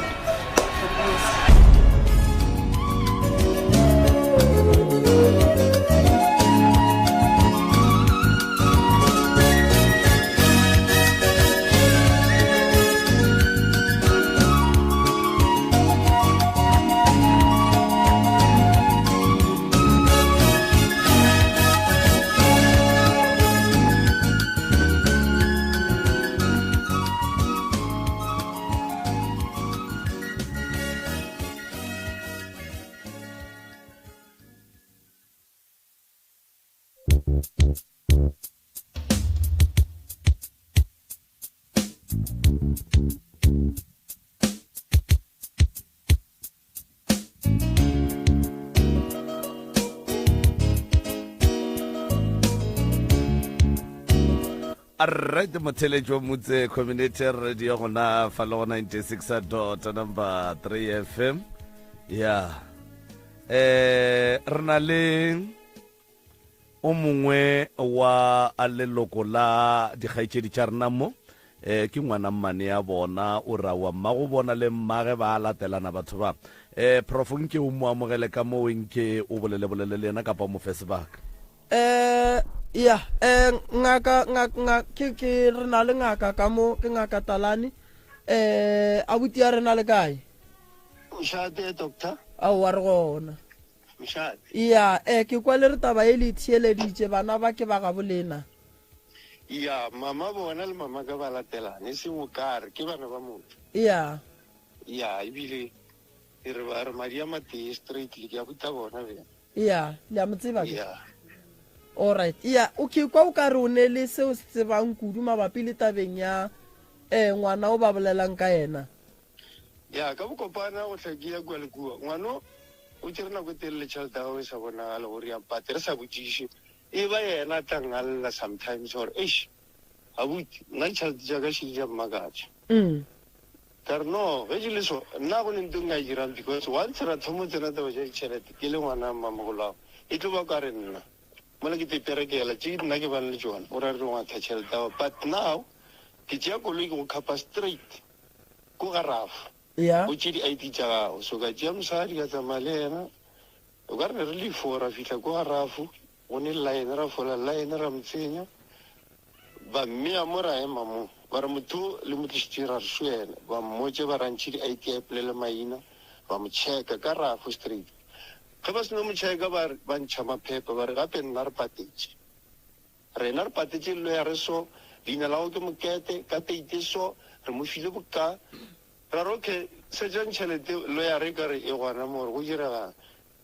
Alright, motheletši wa motse community radio gona fa le go 96 number 3 FM ya re na le o mongwe wa a leloko la dikgaetšedi tša rena mo ke ngwana mmane ya bona o ra wa mma go bona le mmage ba latelana batho ba profo nke o mo amogele ka mo nke o bolele le ena kapa mo fe sebaka ya ngaka ke re na le ngaka ka mo ke ngaka Talani abuti ya re na le kae Mshate doctor a wa re gona Mshate ya ke kwa le re taba e le tsheleditše bana ba ke ba ga bolena ya mama bona le mama ka ba latelane se mo kare ke bana ba motho ya ebile re ba re madia mate straight le ke a buta bona be ya le a motseba ya alright ya okay kwa o ka re o ne le seo se tsebang kudu mabapi le tabeng ya ngwana o ba bolelang ka yena ya ka bokopana go hlakia kwa le kua ngwano o tsena go telele tšhelete ga o sa bonagala gore ya pate re sa botsiše e ba yena tlangalla sometimes gore eish abuti nna tšhelete jaaka šedi ja mmakatša ka re no ge di le so nna go lentong a dirang because once ra thomo tsena taba ja ditšhelete ke le ngwana mmamogolago e tlo ba ka re nna mola ke peperekela tše nna ke bane le tsona o ra re ngwa tha tšhelete ao but now ke tšea koloi ke go kapa straight ko garafo ya o tše di-id tša gago so ka tšea mosadi ka tsamaya le ena o ka re ne re le four ra fitlha ko garafo go ne line ra fola line ra motsenya ba mmea mo ra ema mo ba re motho le motlišitše ra re swena ba mmotse ba rantšhe di-id a epolele maina ba mo checka ka rafo straight ge ba seno mo checka ba ntšha maphepha ba re gape nna re patetše rena re patetše llo ya re so leina la go ke mokete ka teite so re mo file boka ra re okay setšang tšhelete lo ya re ka re e gona more go diregang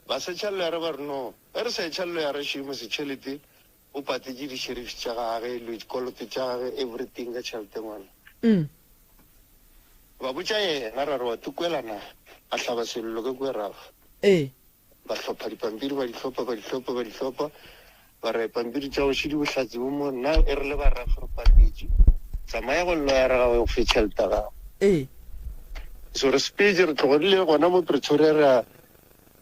ba setšha llo ya re ba re no e re setšha llo ya re šimo setšhelete o patetše di-sheriff tša gage lo dikoloto tša gage everything ka tšhelete ngwana ba botša yena ra re wa tukwelana a hlaba sello ka kwerafo ba hlopha dipampiri ba di hlopha ba re pampiri tša go šedi bohlatsi bo mo nna e re le ba rafa re patetše tsamaya go llo ya re gago go fe tšhelete gago so re speje re tlogodile gona mo pretoria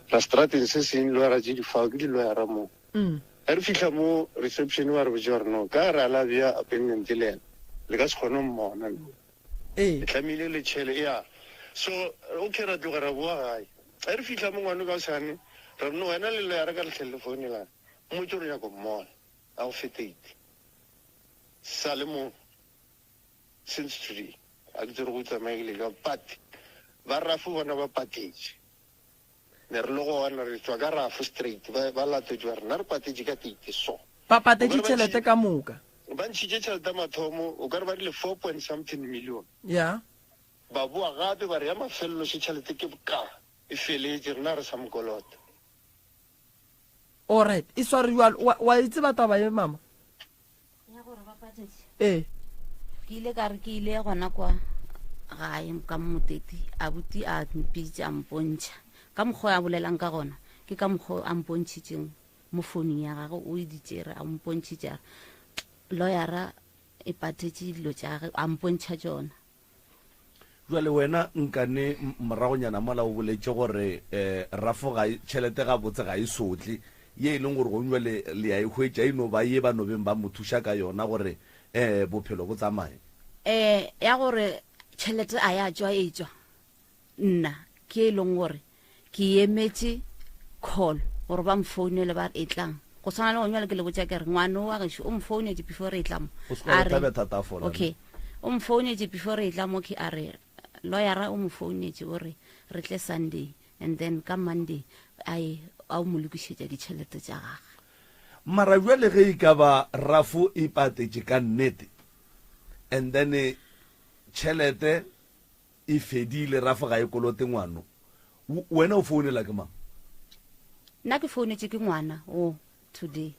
ra strateng se seng lo ra tše difao ke dilo ya ra moo ga re fitlha mo reception ba re botse gore no ka re a labia appointment le ena le ka se kgone mmona le tlamehile le tšhele ya so okay ra tloga ra boa gae ga re fitlha mo ngwane ka sane re no wena le lo ya re ka letlhele founelana motse re nyako mmona a go feteite sa le mo since today a ke tsere go tsamaekile ka but ba rafo bona ba patetše ne re le gona re tswa ka rafo straight ba latetše ba rena re patetše ka teite so ba patetše tšhelete ka moka ba ntšhitše tšhelete mathomo o ka re ba rile 4.something million ya ba boa gape ba re ya mafelelo se tšhelete ke boka e feletše rena re sa mokolota alright e sware wa itse ba taba ye mama ya gore ba patetše ke ile ka re ke ile gona kwa gae ka moteti abuti a mpitse a mpontšha ka mokgwa a bolelang ka gona ke ka mokgwa a mpontšhitšeng mo founung ya gage o editšere a mpontšhitša lawyera e patetše dilo tša gage a mpontšha tšona jwale wena nkane moragonyana mola o boletše gore rafo tšhelete ga botse ga e sotle ye e leng gore go nywele le ya e hwetša e no ba ye ba nobeng ba mo thuša ka yona gore bophelo bo tsamaye ya gore tšhelete a ya tšwa e tšwa nna ke e leng gore ke emetše call gore ba mfounele ba re e tlang go tshwana le gonywa le ke le botša ke re ngwane wa gešo o mfounetse before e tla mo okay o mfounetse before e tla mo ke a re lawyera o mfounetse gore re tle Sunday and then ka Monday a o mo lokišetša ditšhelete tša gage mara jwale ge e ka ba rafo e patetše ka nnete and then tšhelete e fedile rafo ga e kolote ngwano wena o founela ke mang nna ke founetse ke ngwana o today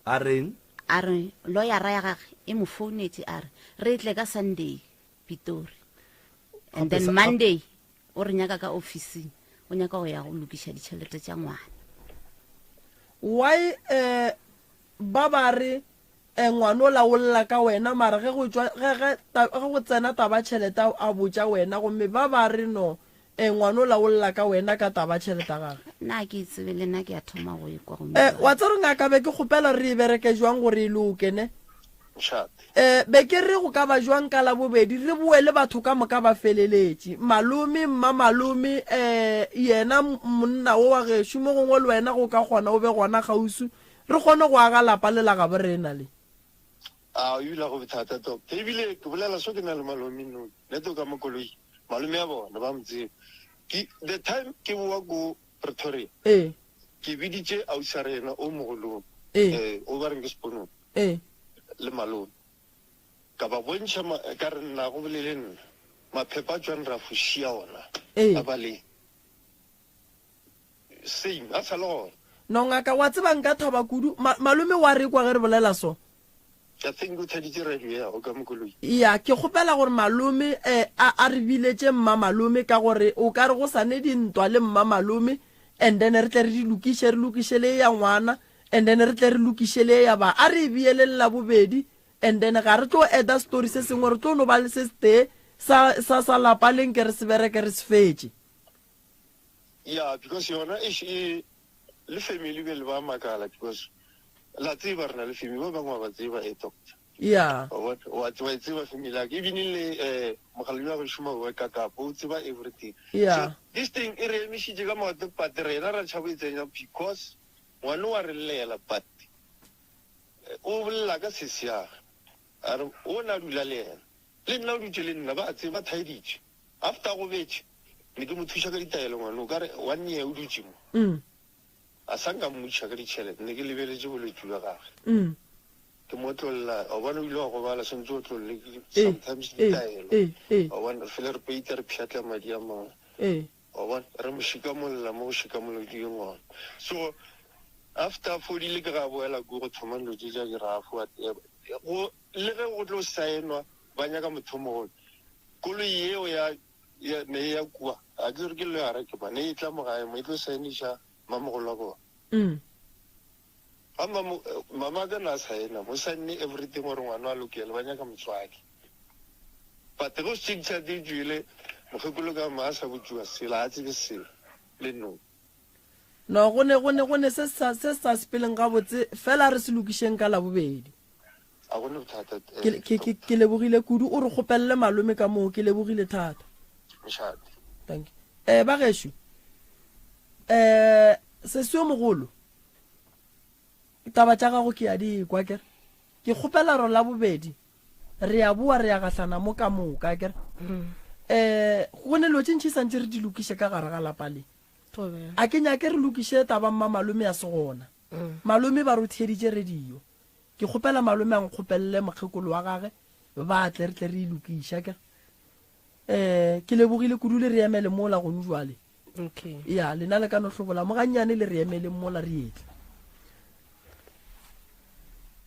a reng a re lawyer ya gage e mo founetse a re tle ka Sunday Pitori and then Monday o re nyaka ka office o nyaka go ya go lokisha ditšhelete tša ngwana. Why ba ba re ngwana o laolla ka wena mara ge go tsena taba tšhelete a botša wena gomme ba ba re no ngwana o laolla ka wena ka taba tšhelete gage? Nna ke tsebe le nna ke a thoma go ekwa go wa tsere ngaka be ke kgopela re e bereke jwang gore e loke ne be ke re go ka ba jwang ka la bobedi re bue le batho ka moka ba feleletše malome mma yena monna o wa gešo mo gongwe le wena go ka kgona o be gona gausu re kgone go aga lapa le la gabe re na le you la go bothata doctor ebile ke bolela so ke na le malome no neto ka mokoloi malome ya bona ba mtse the time ke bua go Pretoria ke biditše ausarena o mogolong o ba reng ke sepono le malome ka ba bontšha ka re nna go bolele nna maphepa tswang ra fušia ona a ba le same a sa le gona no ngaka wa tsebang ka thaba kudu malome wa re kwa ge re bolela so I think o thaditše radio ya o ka mokoloi ya ke kgopela gore malome a re biletše mma malome ka gore o ka re go sane dintwa le mma malome and then re tle re di lokiše le ya ngwana and then re tle re lokiše le ya ba a re biele la bobedi and then ga re tlo eda story se sengwe re tlo no ba le se ste sa lapa leng ke re se bereke re se fetse yeah because yona le family be le ba makala because la tseba rena le family ba bangwe ba tseba doctor yeah wa tseba family like even le mogaledi wa go shuma wa ka o tseba everything yeah so this thing e re mishije ka mo patrena ra tshabetsenya because ngwana wa re lela but o bolla ka sisia are o na dula le nna o dutse le nna ba tseba thaiditše after go betše ne ke mo thuša ka ditaelo ngwana o ka re 1 year o dutše mo a sanka mmotša ka ditšhelete ne ke lebeletše bolwetši bja gage ke mo tlolla o bona o ile wa go bala sentse o tlolle sometimes ditaelo o bona fele re peita re pšhatla madi a mangwe o bona re mo šikamolla mo go šikamolodi ngwana so after 40 le ke ga boela go go thoma dilo tse ja ke rafo go le ge go tlo saenwa ba nyaka motho mogolo koloi eo ya ne ya kua a ke re ke lo ya reke ba ne e tla mo gae mo e tlo saeniša mamogolo wa bona mama ka na saena mo saenne everything gore ngwana a lokele ba nyaka motswadi but go sitša di jwile mogekolo ka ma a sa botšiwa sela a tsebe selo le no no gone se sa sepeleng ga botse fela re se lokišeng ka la bobedi a gone bothata ke lebogile kudu o re kgopelele malome ka moo ke lebogile thata thank you ba gešo se seo mogolo taba tša gago ke ya di kwa kere ke kgopela ro la bobedi re ya bua re ya gahlana mo ka moka kere go ne lo tšintši santse re di lokiše ka gare ga lapa le a ke nyake re lokiše taba mma malome ya se gona malome ba re thieditše radio ke kgopela malome a nkgopelele mokgekolo wa gage ba tle re tle re lokiša kere ke lebogile kudule re emele mola gone jwale okay ya lena le ka no hlobola mo gannyane le re emele mola re etle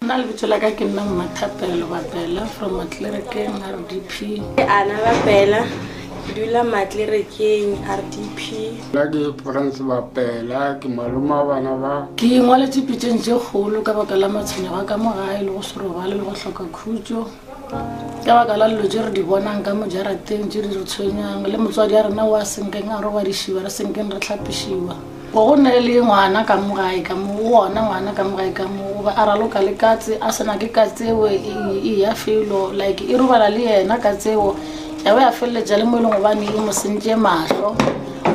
nna lebitso la ka ke nna Mmathapelo Bapela from Matlerekeng RDP ana Bapela dula Matlerekeng RDP la ke Prince Bapela ke maloma bana ba ke ngwaletše pitšeng tše kgolo ka baka la matshwenyego ka mo gae le go serobale le go hloka khutšo ka baka la dilo tše re di bonang ka mo jarateng tše di re tshwenyang le motswadi a rena wa senkeng a roba dišiba re senkeng re tlhapišiwa go ne le ngwana ka mo gae ka mo wona ngwana ka mo gae ka mo ba a raloka le katse a sena ke katseo e ya felo like e robala le yena katseo ya ba ya feleletša le mo e leng gobane e mo sentše mahlo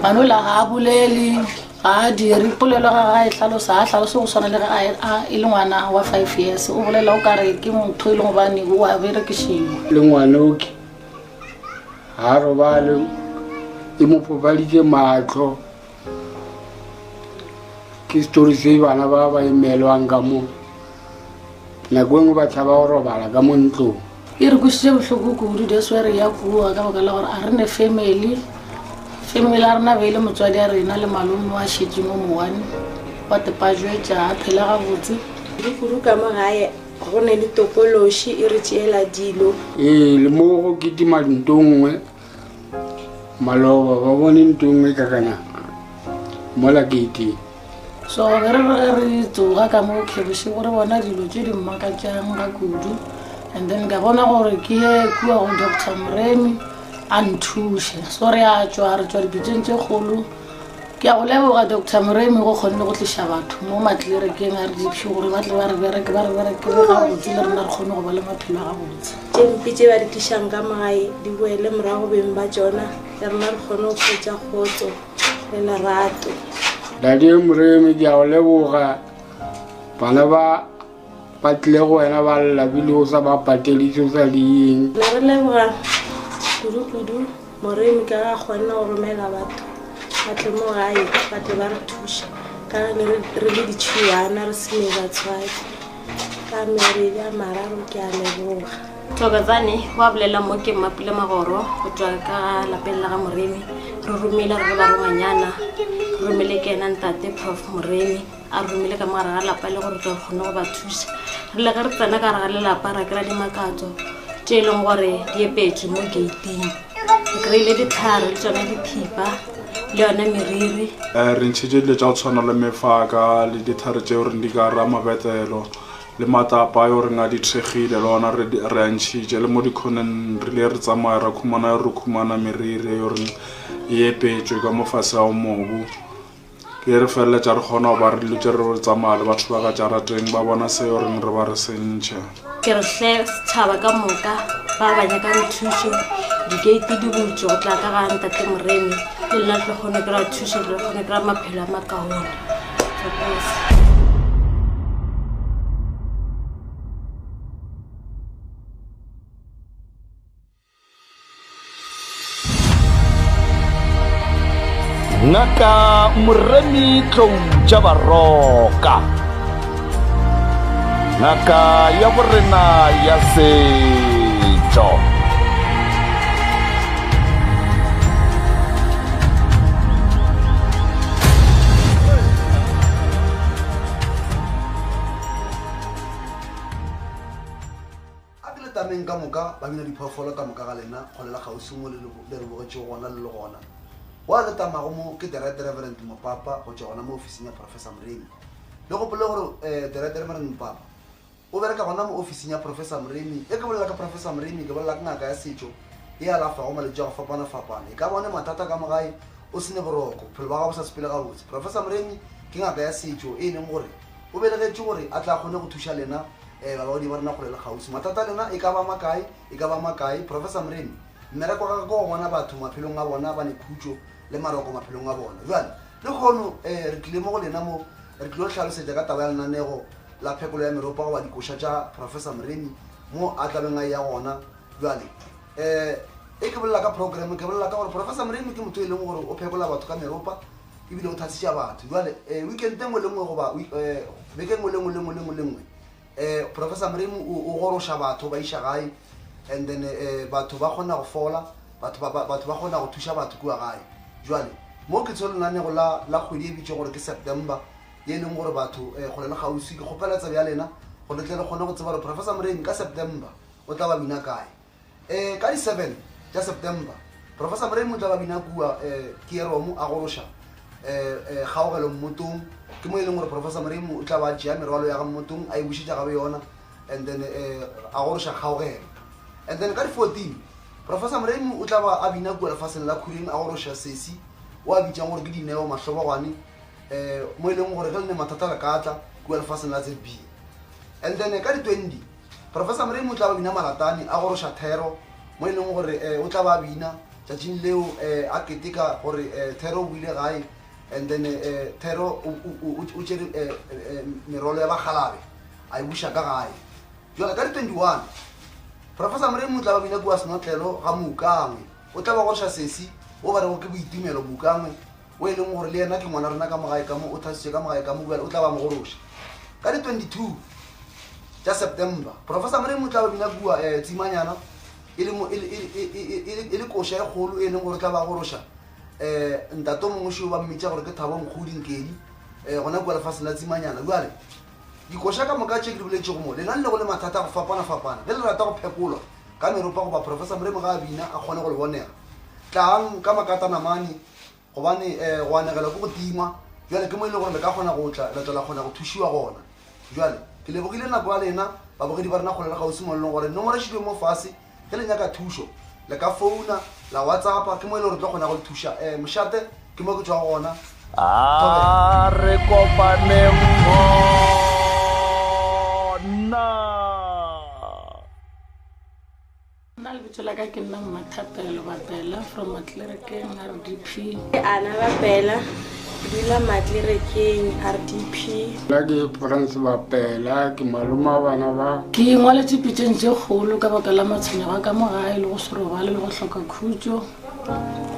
banola ga a bolele ga a dire polelo ga ga e tlhalosa a tlhaloso go swana le ge e le ngwana wa 5 years o bolela o kare ke motho e leng gobane o a berekišiwa le ngwanoke ga robale e mo phopaditše matlho ke story se bana ba emelwang ka mo nako engwe ba tšhaba go robala ka mo ntlong e re kwešiše bohloko kudu deswe re ya kua ka baka la gore a re ne family a rena beile motswadi a rena le malome wa šetše mo mowane wa tepajwetša a phela gabotse kudu ka mo gae go ne le topološi e re tšeela dilo le mo go kitima dintongwe maloba ba bone ntongwe ka kana mola kiti so re tsoga ka mo khebiše gore bona dilo tše di mmakatšang ga kudu and then ka bona gore ke ye kua go Dr. Mremi a nthuše so re a tswa dipitseng tše kgolo ke a go leboga Dr. Mremi go kgonne go tliša batho mo matlerekeng a re dipši gore ba tle ba re bereke gabotse le rena re kgone go ba le maphelo a gabotse tše mpe tše ba di tlišang ka magae di boele morago beng ba tšona le rena re kgone go fetša kgotso le lerato Daddy Mremi ke a go leboga bana ba tlile go wena ba labile go sa ba patelišo sa dieng le re leboga kudu Mremi ka ga kgona go romela batho ba tle mo gae ba tle ba re thuša ka re le ditšhiwana re sene batswadi ka meredi a mararo ke a leboga Thokozane wa bolela mo ke mapile magoro go tswa ka lapeng la ga Mremi re romile re ba ronganyana re romile ke ena ntate Prof Mremi a romile ka mogare ga lapa le gore tlo kgone go ba thuša re le ge re tsena ka re ga lelapa ra kry-a dimakatso tše e leng gore di epetswe mo gating re kry-ile ditlhare le tsona dithipa le yone meriri re ntšhitše dilo tša go tshwana le mefaka le dithare tšeo re di ka ra mabetelo le matapa yo re nga di thegile le ona re a ntšhitše le mo dikhoneng re le re tsamaya ra khumana meriri yo re e epetswe ka mo fase ao mobu ke re feleletša re kgona go ba re dilo tše re tsamaya le batho ba ka jarateng ba bona seo reng re ba re sentšha ke re hle setšhaba ka moka ba banyakang thušo dikeiti di botse go tla ka ga ntate Mremi le lena tlo kgone kry-a thušo le kgone kry-a maphelo a makaone Ngaka Mremi Tlou Jabaroka ngaka ya borena ya setšo tameng ka moka ba bina diphoofolo ka moka ga lena go lela gausi mo le re bogetše gona le gona wa le tamago mo ke the right reverend Mopapa go tšwa gona mo ofising ya Professor Mremi le gopole gore the right reverend Mopapa o bereka gona mo ofising ya Professor Mremi e ke bolela ka Professor Mremi ke bolela ka ngaka ya setšo e alafa go malwetši a go fapana e ka bone mathata ka mogae o sene boroko bophelo ba gago sa sepele gabotse Professor Mremi ke ngaka ya setšo e leng gore o belegetše gore a tla kgone go thuša lena babadi ba rena go lela gausi mathata lena e ka ba makae Professor Mremi mmereko ga go bona batho maphelong a bona ba ne khutšo le maroko maphelong a bona jwale le kgono re tlile mo go lena mo re tlile go tlhalosetša ka taba ya lenanego la phekolo ya meropa go ba dikoša tša Professor Mremi mo a tlabeng a ya gona jwale e ke bolela ka program ke bolela ka gore Professor Mremi ke motho e leng gore o phekola batho ka meropa ebile o thatšiša batho jwale weekend engwe le ngwe goba beke engwe le ngwe Professor Mremi o goroša batho ba iša gae and then batho ba kgona go fola batho ba kgona go thuša batho kua gae jwale mo ke tsholo lenanego la kgwedi e bitše gore ke September ye leng gore batho go lela gausi ke kgopeletsa bja lena go letle le kgone go tseba gore Professor Mremi ka September o tla ba bina kae ka di-7 tša September Professor Mremi o tla ba bina kua Kieromo a goroša kgaogelo mmotong ke mo e leng gore Professor Mremi o tla ba tšea merwalo ya ga mmotong a e bušetša gabe yona and then a goroša kgaogelo and then ka di-14 Professor Mremi o tla ba a bina kua lefaseng la Khureng a goroša sesi o a bitšang gore ke dineo mahlobogwane mo e leng gore ge le ne mathata le ka tla kua lefaseng la ZB and then ka di-20 Professor Mremi o tla ba bina malatane a goroša Thero mo e leng gore o tla ba bina tšatšing leo a keteka gore Thero o buile gae and then Thero o tšere merolo ya bagalabe a e buša ka gae jale ka di-21 Professor Mremi o tla ba bina kua senotlelo ga Mookangwe o tla ba goroša sesi o ba rego ke boitumelo Mookangwe o e leng gore le yena ke ngwana rena ka mogae ka mo o thasitše ka mogae ka mo o tla ba mogoroša ka di-22 tša September Professor Mremi o tla ba bina kua Tsimanyana e le koša e kgolo e leng gore tla ba goroša ntato mongwe šeo ba mmitša gore ke Thabo Mokgodi Nkedi gona kua lefaseng la Tsimanyana jale dikoša ka moka tše ke di boletse go mo le na le go le mathata a go fapana-fapana ge le rata go phekolwa ka meropa goba professor moremi ga a bina a kgone go le bonega tlang ka makatanamane gobane go anegela ke go tingwa jale ke mo e le gore le ka kgona go tla latela kgona go thušiwa gona jale ke lebogile nako ya lena babogedi ba rena kgolela gausi molelong gore nomoro šhile mo fase ge le nyaka thušo le ka founa la whatsappa ke mo e le gore tlo kgona go le thuša mošate ke mo ke tswa gona re kopaneng gona nna lebitso la ka ke nna Mmathapelo Bapela from Matlerekeng RDP. Ana Bapela dula Matlerekeng RDP. La ke Frans Bapela ke maloma bana ba Ke ngwaletše pitšeng tše kgolo ka baka la matshwenyego ka mo gae le go se robale le go hloka khutšo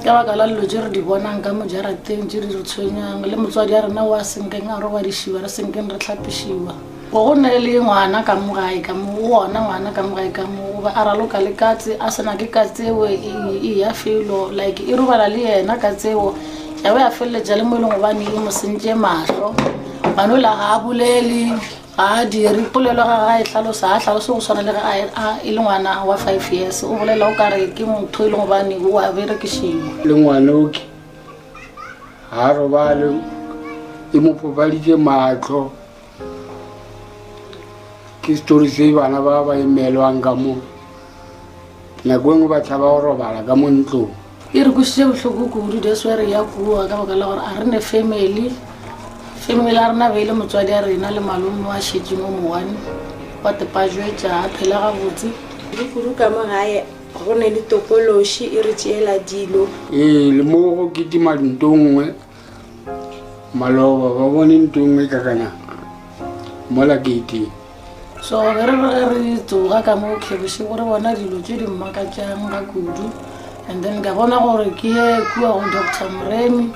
ka baka la dilo tše re di bonang ka mo jarateng tše di re tshwenyang le motswadi a rena wa senkeng a roba dišiwa re senkeng re tlhapišiwa go ne le ngwana ka mo gae ka mo ona ngwana ka mo gae ka mo ba a raloka le katse a sena ke katseo e ya felo like e robala le yena ka tseo ya ba ya feleletša le mo e leng gobane e mo sentše mahlo banola ga a bolele ga a dire polelo ga ga e tlhalosa a tlhaloso go tshwana le ge e le ngwana wa 5 years o bolela o kare ke motho e leng gobane o a berekišiwa le ngwanoke ga a robale e mo phopaditše matlho ke story se bana ba ba emelwang ka mo nako engwe ba tšhaba go robala ka mo ntlong e re kwešiše bohloko kudu deswe re ya kua ka baka la gore a re ne family a rena beile motswadi a rena le malome wa šetše mo mowane wa tepajwetša a phela gabotse kudu ka mo gae go ne le topološi e re tšeela dilo le mo go ketima dinto nngwe maloba ba bone nto nngwe kakana mola keiteng so ge re tsoga ka mo kgebiše gore bona dilo tše di mmakatšang ka kudu and then ka bona gore ke ye kua go Dr. Moremi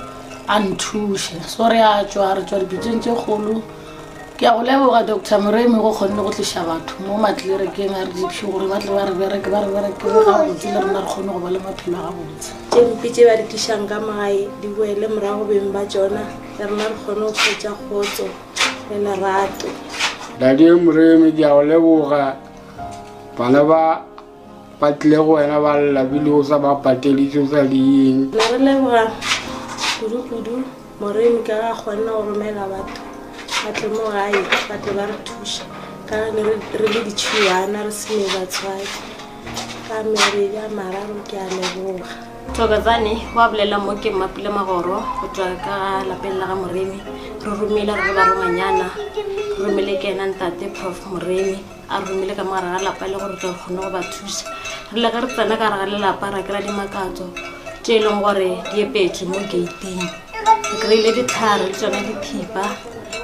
a nthuše so re a tšwa dipitšeng tše kgolo ke a go leboga Dr. Moremi go kgonne go tliša batho mo Matlerekeng RDP gore ba tle ba re bereke gabotse le rena re kgone go ba le maphelo a gabotse tše mpe tše ba di tlišang ka magae di boele morago beng ba tšona le rena re kgone go kgwetša kgotso le lerato Daddy Moremi ke a go leboga bana ba tlile go wena ba llabile o sa ba patelitse o sa dieng na re leboga kudu Moremi ka ga kgonna go romela batho ba tle mo gae ba tle ba re thuša ka re le ditšhiwana re sene batswadi ka mebedi a mararo ke a leboga Thokozane wa bolela mo ke Mapile Magoro go tswa ka lapeng la ga Moremi re romile re ba ronganyana romele ke ena ntate Prof Moremi a romile ka mogare ga lapa le gore tla kgone go ba thuša re le ge re tsena ka re ga lelapa ra kry-a dimakatso tše e leng gore di epetse mo gating re kry-ile ditlhare le tsona dithipa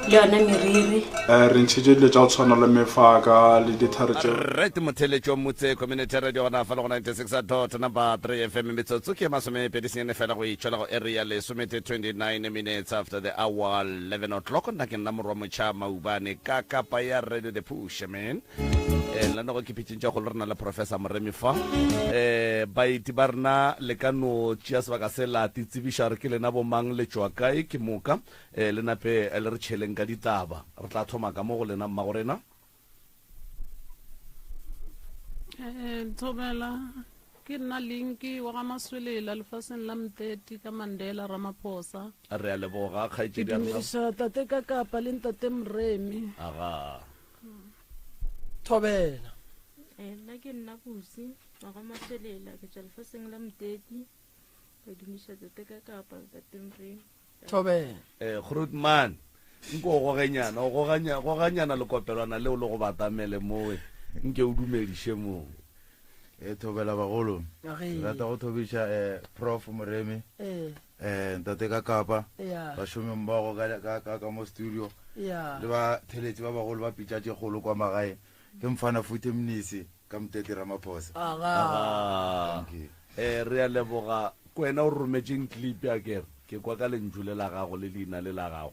le yona meriri re ntšhitše dilo tša go tshwana le mefaka le dithare tšeo right motheletšo motse community radio gona fa le go 96 number 3 FM metsotso ke masomepedisenyane fela go itšhwela go area le 29 minutes after the hour 11 o'clock nna ke nna morwa motšha maubane ka kapa ya radio the push man nna go ke pitšeng tša golo re na le professor Moremi fa baiti ba rena le ka no tšea sebaka se lati tsebiša re ke lena bomang le tšwa kae ke moka le nape le re tšheleng ka ditaba re tla thoma ka mo go lena mmagorena Thobela ke nna linki wa ga Maswelela lefaseng la Mteti ka Mandela Ramaphosa re a leboga kgaetšedi ke dumiša tate ka kapa le ntate Moremi aga Thobela nna ke nna Busi wa ga Maswelela ke tšwa lefaseng la Mteti ka dumiša tate ka kapa le ntate Moremi Thobela Grootman nko go ganyana le kopelwana leo le go batamele mowe nke o dumediše moo Thobela bagolo rata go thobiša Prof Moremi ntate ka kapa ba šome mmogo ka mo studio le ba theletši ba bagolo ba pitša tše kgolo kwa magae ke Mfana Futhe Mnisi ka Mteti Ramaphosa re a leboga kwena o rometšeng clip ya kere ke kwa ka lentšu le la gago le leina le la gago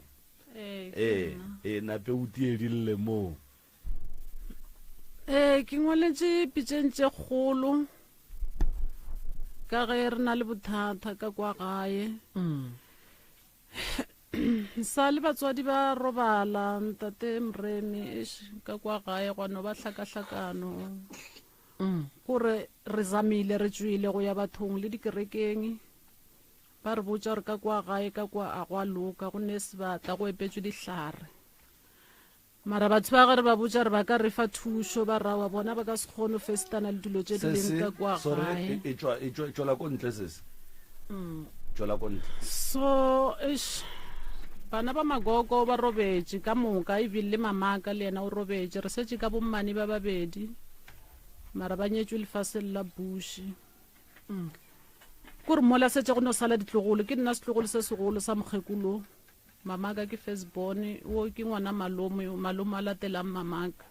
nape o tiedile moo ke ngwaletše pitšeng tše kgolo ka ge re na le bothata ka kwa gae sa le batswadi ba robala ntate Mremi ka kwa gae gwa no ba hlakahlakano gore re zamile re tswile go ya bathong le dikerekeng ba re botsa re ka kwa gae ka kwa a gwa loka go ne sebata go epetswe dihlare mara batho ba gare ba botsa re ba ka re fa thuso ba rawa bona ba ka se kgone festana le dilo tse di leng ka kwa gae tswela ko ntle sese tswela ko ntle so bana ba magogo ba robetse ka moka ebile le mamaka le yena o robetse re setse ka bommane ba babedi mara ba nyetswe lefaseng la bushi kore mola setse go no sala ditlogolo ke nna setlogolo se segolo sa mokgekulo mamaka ke firstborn o ke ngwana malomo a latelang mamaka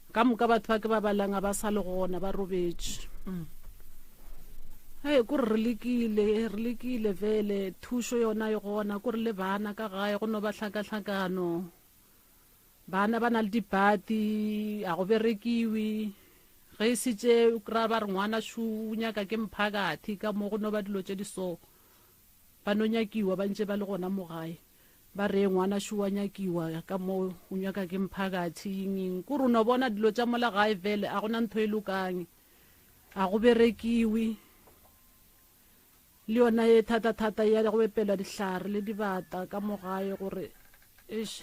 ka moka batho ba ke ba balang ba sa le gona ba robetse kore re lekile vele thuso yona e gona kore le bana ka gae go no ba hlakahlakano bana ba na le dipati a go berekiwe ge e setse kry-a ba re ngwana o nyaka ke mphakathi ka mo go no ba dilo tse di so ba no nyakiwa ba ntse ba le gona mo gae ba re ngwana wa nyakiwa ka mo o nyaka ke mphakathi eng kore o no bona dilo tša mola gae vele a gona ntho e lokang a go berekiwe le yona e thata ya go epela dihlare le dibata ka mo gae gore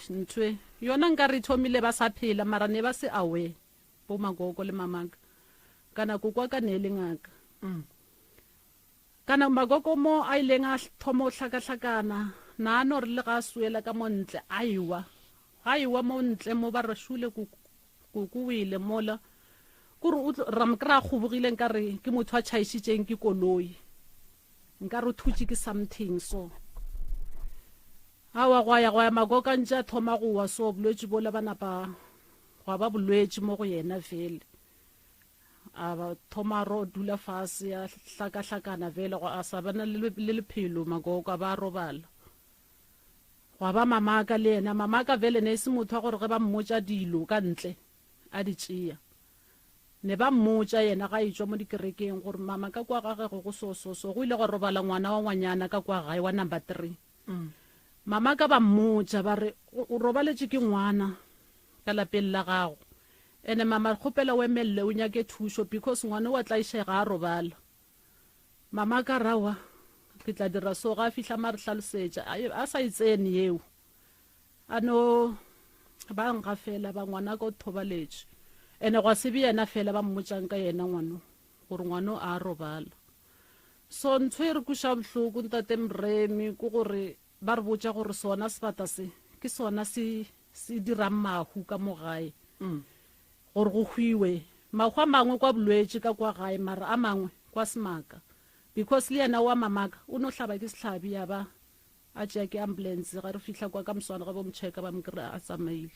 ntwe yona nka re thomile ba sa phela mara ne ba se awe bo magogo le mamaka kana ko kwa ka ne le ngaka kana magogo mo a ileng a thomo hlakahlakana na no re le ga suela ka montle aiwa mo ntle mo ba re shule kukuwile mola kore ramkra khubugile nka re ke motho a chaisitseng ke koloi nka re thutse ke something so awa go ya magoka ntse thoma go wa so bolwetse bola bana ba go ba bolwetse mo go yena vele a ba thoma ro dula fase ya hlakahlakana vele go a sa bana le lephelo magoka ba robala go ba mamaka le yena mamaka vele ne se motho gore ge ba mmotsa dilo ka ntle a di tšea ne ba mmotsa yena ga itswa mo dikerekeng gore mama ka kwa gage go so go ile go robala ngwana wa ngwanyana ka kwa gae wa number 3 mama ka ba mmotsa ba re o robaletse ke ngwana ka lapeng la gago ene mama kgopela o emelle o nyake thuso because ngwana wa tla ishega a robala mama ka rawa ke tla dira so ga fihla mare hlalosetša a sa itsene yeo ano ba nga fela ba ngwana ka o thobaletse ene go se be yena fela ba mmotsang ka yena ngwano gore ngwano a robala so ntho e re kuša bohloko ntate Mremi ke gore ba re botsa gore sona sebata se ke sona se dirang mahu ka mo gae gore go hwiwe mahu a mangwe kwa bolwetse ka kwa gae mara a mangwe kwa semaka because le yena wa mamaka o no hlaba ke sehlabi ya ba a tšea ke ambulance ga re fihla kwa ka moswane ga ba motšheka ba mokry a tsamaile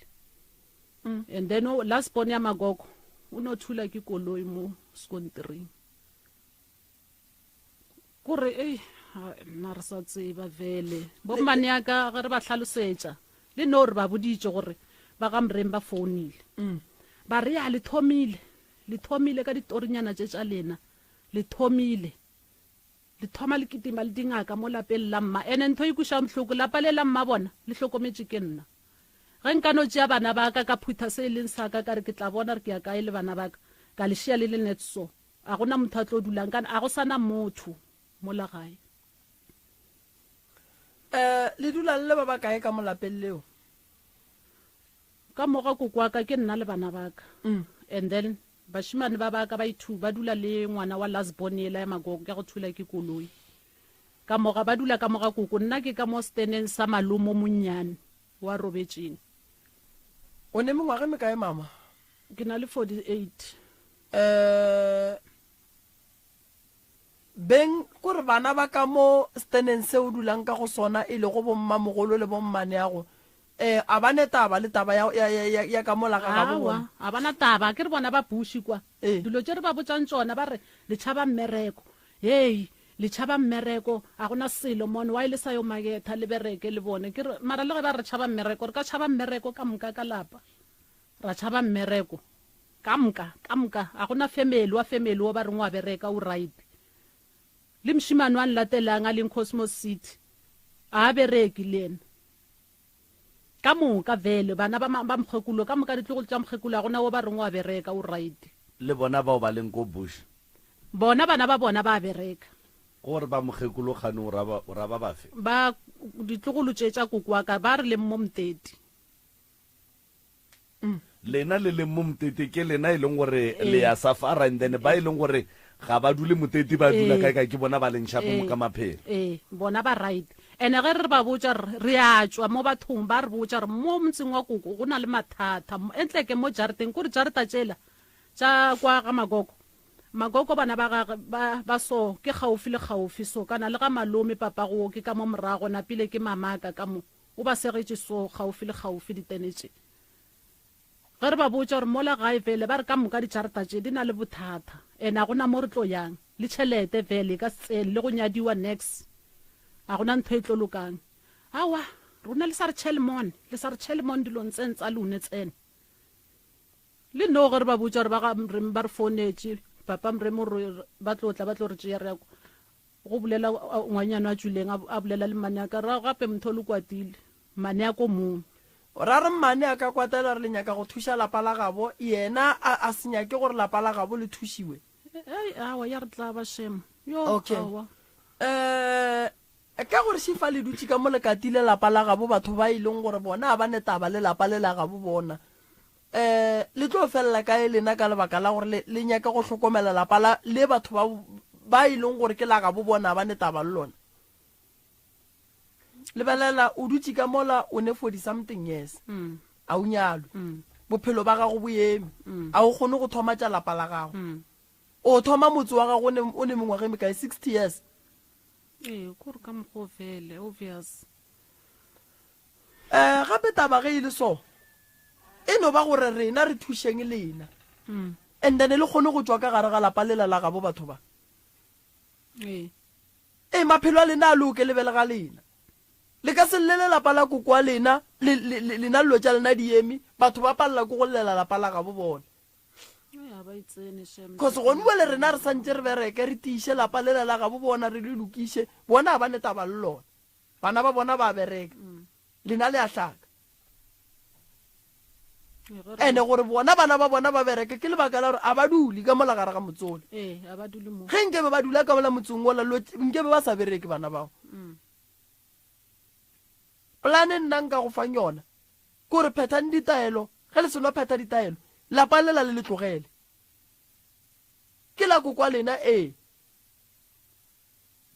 and then last born ya magogo o no thula ke koloi mo sekontiring kore nna re sa tseba vele bommane yaka ge re ba hlalosetša le no re ba boditše gore ba ga Mremi ba founile ba re ya le thomile ka ditorinyana tše tša lena le thoma le kitima le dingaka mo lapeng la mma ene ntho e kuša mohloko lapa le la mma bona le hlokometše ke nna ge nka no tšea bana ba ka phutha se e leng sa ka re ke tla bona re ke ya kae le bana ba ka lešia le net so a gona motho a tlo dulang kana a go sana motho mo la gae le dula le ba kae ka mo lapeng leo ka moga kokwa ka ke nna le bana ba ka and then bashimane ba ba ka ba dula le ngwana wa lasbon ela ya magogo ya go thula ke koloi ka moga ba dula ka moga koko nna ke ka mo steneng sa malomo monnyane wa robetšeng o ne mengwaga me kae mama ke na le 48 beng kore bana ba ka mo steneng se o dulang ka go sona e le go bomma mogolo le bommane ya go a ba netaba le taba ya ka mola ga go bona a bana taba ke re bona ba bushi kwa dilo tše re ba botsang tsona ba re le tšhaba mmereko le tšhaba mmereko a gona selo mone wa ile sa yo maketha le bereke le bone ke mara le ge ba re tšhaba mmereko re ka tšhaba mmereko ka moka ka lapa ra tšhaba mmereko ka moka a gona family wa ba re ngwa bereka o right le mshimane wa nlatelang a leng Cosmos City a bereki lena ka moka vele bana ba mokgekulo ka moka ditlogolo tša mokgekulo ya gona o ba reng wa bereka o right le bona bao ba leng ko bush bona bana ba bona ba bereka gore ba mokgekulo gane o ra ba bafe ba ditlogolo tše tša kokwa ka ba re leng mo mteti lena le leng mo mtete ke lena e leng gore le ya safara and then ba e leng gore ga ba dule motete ba dula kae ke bona ba leng shapo mo ka maphelo bona ba right ene ge re ba botsa re a tswa mo bathong ba re botsa re mo motseng wa koko go na le mathata entle ke mo jareteng kore jareta tsela tša kwa ga magoko bana ba so ke gaufi le gaufi so kana le ga malome papa go ke ka mo morago napile ke mamaka ka mo o ba segetše so gaufi le gaufi ditenetse ge re ba botsa gore mola gae vele ba re ka moka dijareta tše di na le bothata ene a gona mo re tlo yang le tšhelete vele ka setsele le go nyadiwa next a gona ntho e tlo lokang awa rona le sa re tšhelemon dilong tsene tsa lone tsene le no ge re ba botsa gore ba re founetše papa mremo ba tlo re tšea re yako go bolela ngwanyana a tšwileng a bolela le mane a ka ra gape motho le kwatile mane a ko mongwe ra re mane a ka kwatela re le nyaka go thuša lapa la gabo yena a se nyake gore lapa la gabo le thušiwe awa ya re tla ba shemo okay ka gore šifa le dutše ka mo lekatile lapa la gabo batho ba e leng gore bona a ba netaba le lapa le la gabo bona le tlo felela kae lena ka lebaka la gore le nyaka go hlokomela lapa le batho ba e leng gore ke la gabo bona a ba netaba le lona lebelela o dutse ka mola o ne 40 something years a o nyalo bophelo ba gago bo eme a o kgone go thoma tša lapa la gago o thoma motse wa gago o ne mengwaga mekae 60 years kore ka mokgo fele obvious gape taba ge e le so e no ba gore rena re thušeng lena and then le kgone go tswa ka gare ga lapa lela la gabo batho ba maphelo a lena a loke lebele ga lena le ka se llele lapa la kokoa lena lena lelo tša lena di eme batho ba palela ko go llela lapa la gabo bona cause gone bole rena re santse re bereke re tiiše lapa lela la gabo bona re le lokiše bona a ba netaba le lona bana ba bona ba bereka lena le a hlaka ene gore bona bana ba bona ba bereke ke lebaka la gore a ba dule ka mola gare ga motsole ge nkebe ba dula ka mola motseng ola nkebe ba sa bereke bana bao plane nna nka go fang yona kore phethang ditaelo ge le selo phetha ditaelo lapa lela le tlogele ke la kokwa lena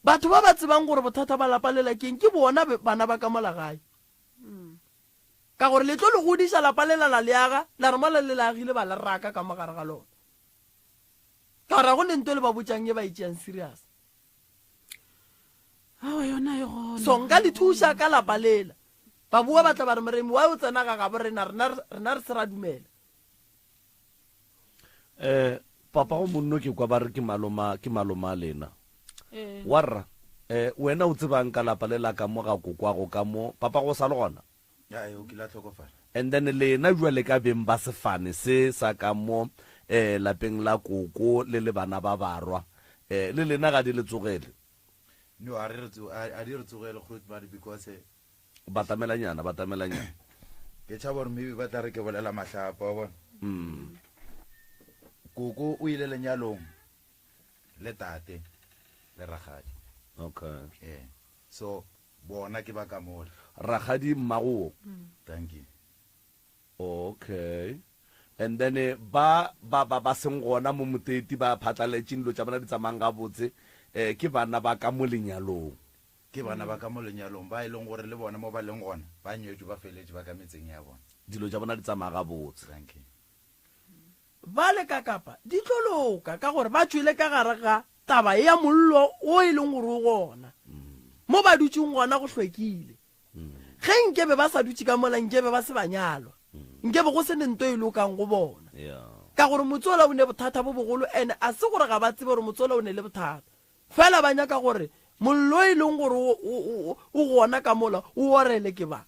batho ba ba tsebang gore bothata ba lapa lela keng ke bona bana ba ka mola gae ka gore le tlo le godiša lapa lela la leaga la re mola le laagile ba le raka ka mogare ga lona ka gore go lento le ba botsang e ba itšeang serious so nka le thuša ka lapa lela ba bua batla ba re moremi wa o tsena ga gabo rena re se ra dumela papa go monno ke kwa ba re ke maloma a lena warra wena o tsebang ka lapa lela ka mo ga kokwago ka mo papa go sa le gona and then lena jwale ka beng ba sefane se sa ka mo lapeng la koko le le bana ba barwa le lena ga di le tsogele no a di re tsogele go tba because batamelanyana ke tša gore maybe ba tla re ke bolela mahlapa wa bona koko o ile lenyalong le tate le ragadi okay so bona ke ba ka mola ragadi mmago thank you okay and then ba seng gona mo moteti ba phatlaletšeng dilo tša bona di tsamang ga botse ke bana ba ka mo lenyalong ke bana ba ka mo lenyalong ba e leng gore le bona mo ba leng gona ba nyetšwe ba feletše ba ka metseng ya bona dilo tša bona di tsamaya ga botse thank you ba le ka kapa di tlo loka ka gore ba tswile ka gare ga taba ya mollo o e leng gore o gona mo ba dutšeng gona go hlwekile ge nkebe ba sa dutse ka mola nkebe ba se banyalwa nkebe go se ne nto e lokang go bona ka gore motsola o ne bothata bo bogolo ene a se gore ga ba tsebe gore motsola o ne le bothata fela ba nyaka gore mollo e leng gore o gona ka mola o orele ke ba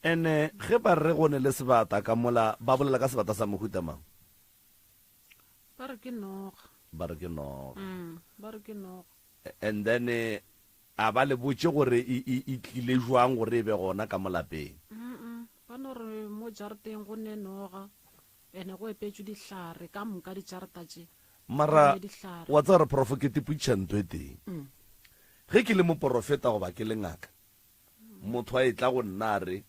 ene ge ba re gone le sebata ka mola ba bolela ka sebata sa mohuta mang ba re ke noga and then a ba le botse gore e tlile jwang gore e be gona ka molapeng nagana gore mo jarateng go ne noga ene go epetswe ditlhare ka moka dijarata tse mara wa tsa gore prof ke tiputšhantho e teng ge ke le moporofeta goba ke le ngaka motho a e tla go nna re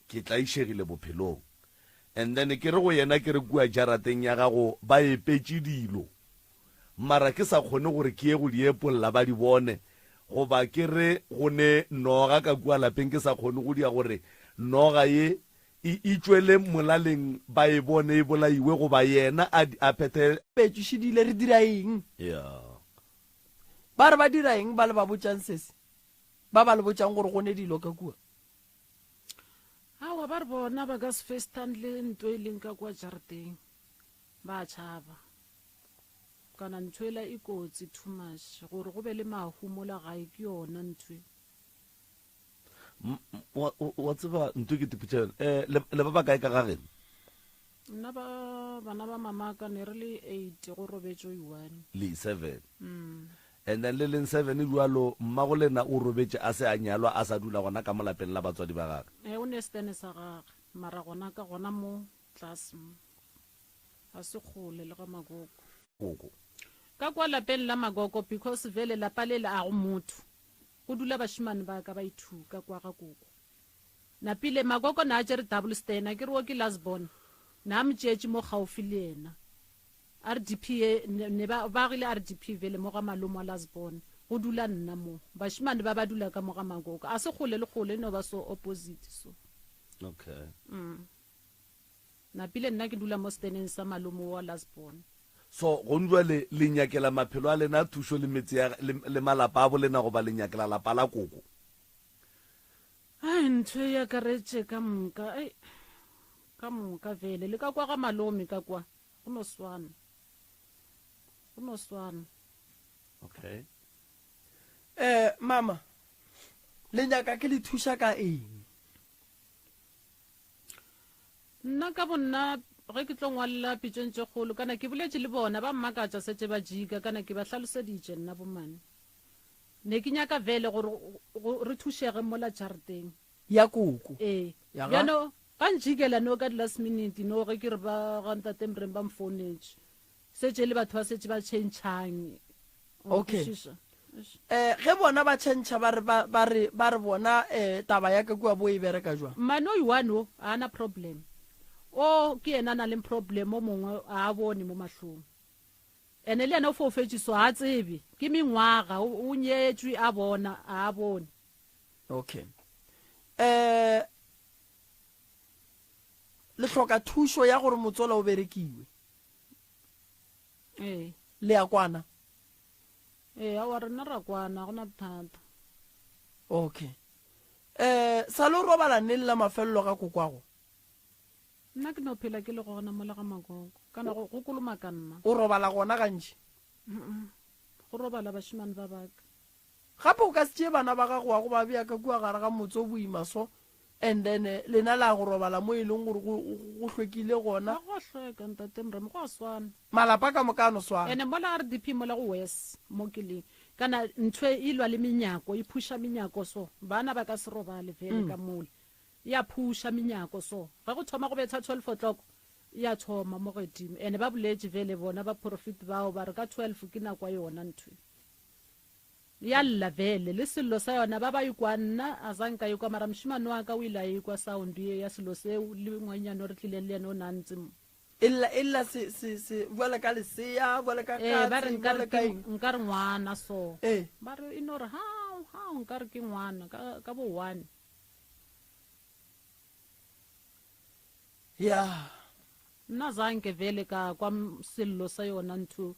ke tla išegile bophelong and then ke re go yena ke re kua jarateng ya gago ba epetse dilo mara ke sa kgone gore ke ye go di epolola ba di bone goba ke re go ne noga ka kua lapeng ke sa kgone go dia gore noga ye e tswele molaleng ba e bone e bolaiwe goba yena a phete petšušedile re dira eng ba re ba dira eng ba le ba botšang sese ba le botšang gore go ne dilo ka kua awa ba re bona ba ka se festan le ntho e leng ka kwa jarateng ba tšhaba kana ntho ela e kotsi too much gore go be le mahumola gae ke yona ntho wa tseba ntho ke tiputša le ba ba kae ka gageno nna bana ba mamaka ne re le 8 go robetšo 1 le 7 and then le leng 7 jalo mmago lena o robetse a se a nyalwa a sa dula gona ka molapeng la batswadi ba gagwe o ne stene sa gagwe mara gona ka gona mo class a se kgole le ga magoko ka kwa lapeng la magoko because vele lapa le la go motho go dula bashimane ba ka ba ithuka kwa ga koko na pile magoko na jere double stena ke re ke lasbon na mtšetše mo gaufi le yena RDP ne ba gile RDP vele mo ga malomo lasbon go dula nna mo bashimane ba dula ka mo ga magoko a se kgole le kgole no ba so opposite so okay na pile nna ke dula mo steneng sa malomo wa lasbon so go ndwa le nyakela maphelo a lena thuso le metse le malapa a bolena go ba le nyakela lapa la koko ai ntho ya karetse ka moka vele le ka kwa ga malome ka kwa go no swana okay mama le nyaka ke le thuša ka eng nna ka bonna ge ke tlo ngwalela pitšong tše kgolo kana ke boletše le bona ba mmakatša setse ba jika kana ke ba hlaloseditše nna bomane ne ke nyaka vele gore re thušege mola jarateng ya koko bjano ba njikela no ka di-last minute no ge ke re ba gantatemreng ba mfounetše setse le batho ba setse ba tšhentšhang okay ge bona ba tšhentšha ba re bona taba ya ka kua bo e bereka jwa mano iwano a na problem o ke ena na le problem o mongwe a bone mo mahlong ene le ena o fofetšiso a tsebe ke mengwaga o nyetšwe a bona a bone okay le hloka thušo ya gore motsola o berekiwe le ya kwana a wa rena ra kwana go na bothata okay sa le o robala nne lela mafelelo ka kokwago nna ke no phela ke le gona mola ga magoko kana go koloma ka nna o robala gona gantši go robala bashimane ba baka gape o ka se tšee bana ba gago wa go ba bea ka kua gare ga motse o boima so and then lena la go robala mo e leng gore go hlwekile gona go hlweka ntatemrem go a swana malapa ka moka no swana ene mola RDP mola go wes mo keleng kana ntwe e lwa le menyako e phusha menyako so bana ba ka se robale vele ka mola ya phusha menyako so ga go thoma go betha 12 o'clock ya thoma mo godimo ene ba boletše vele bona ba profit bao ba re ka 12 ke na kwa yona ntwe ya lla vele le sello sa yona ba ikwa nna a zanka ikwa mara mshimane wa ka o ile ikwa sound ye ya sello se le ngwanyana re tlile le yena o nantse illa se vola ka le sea vola ka ba re nka re ngwana so ba re inore ha nka re ke ngwana ka bo 1 nna zanke vele ka kwa sello sa yona ntho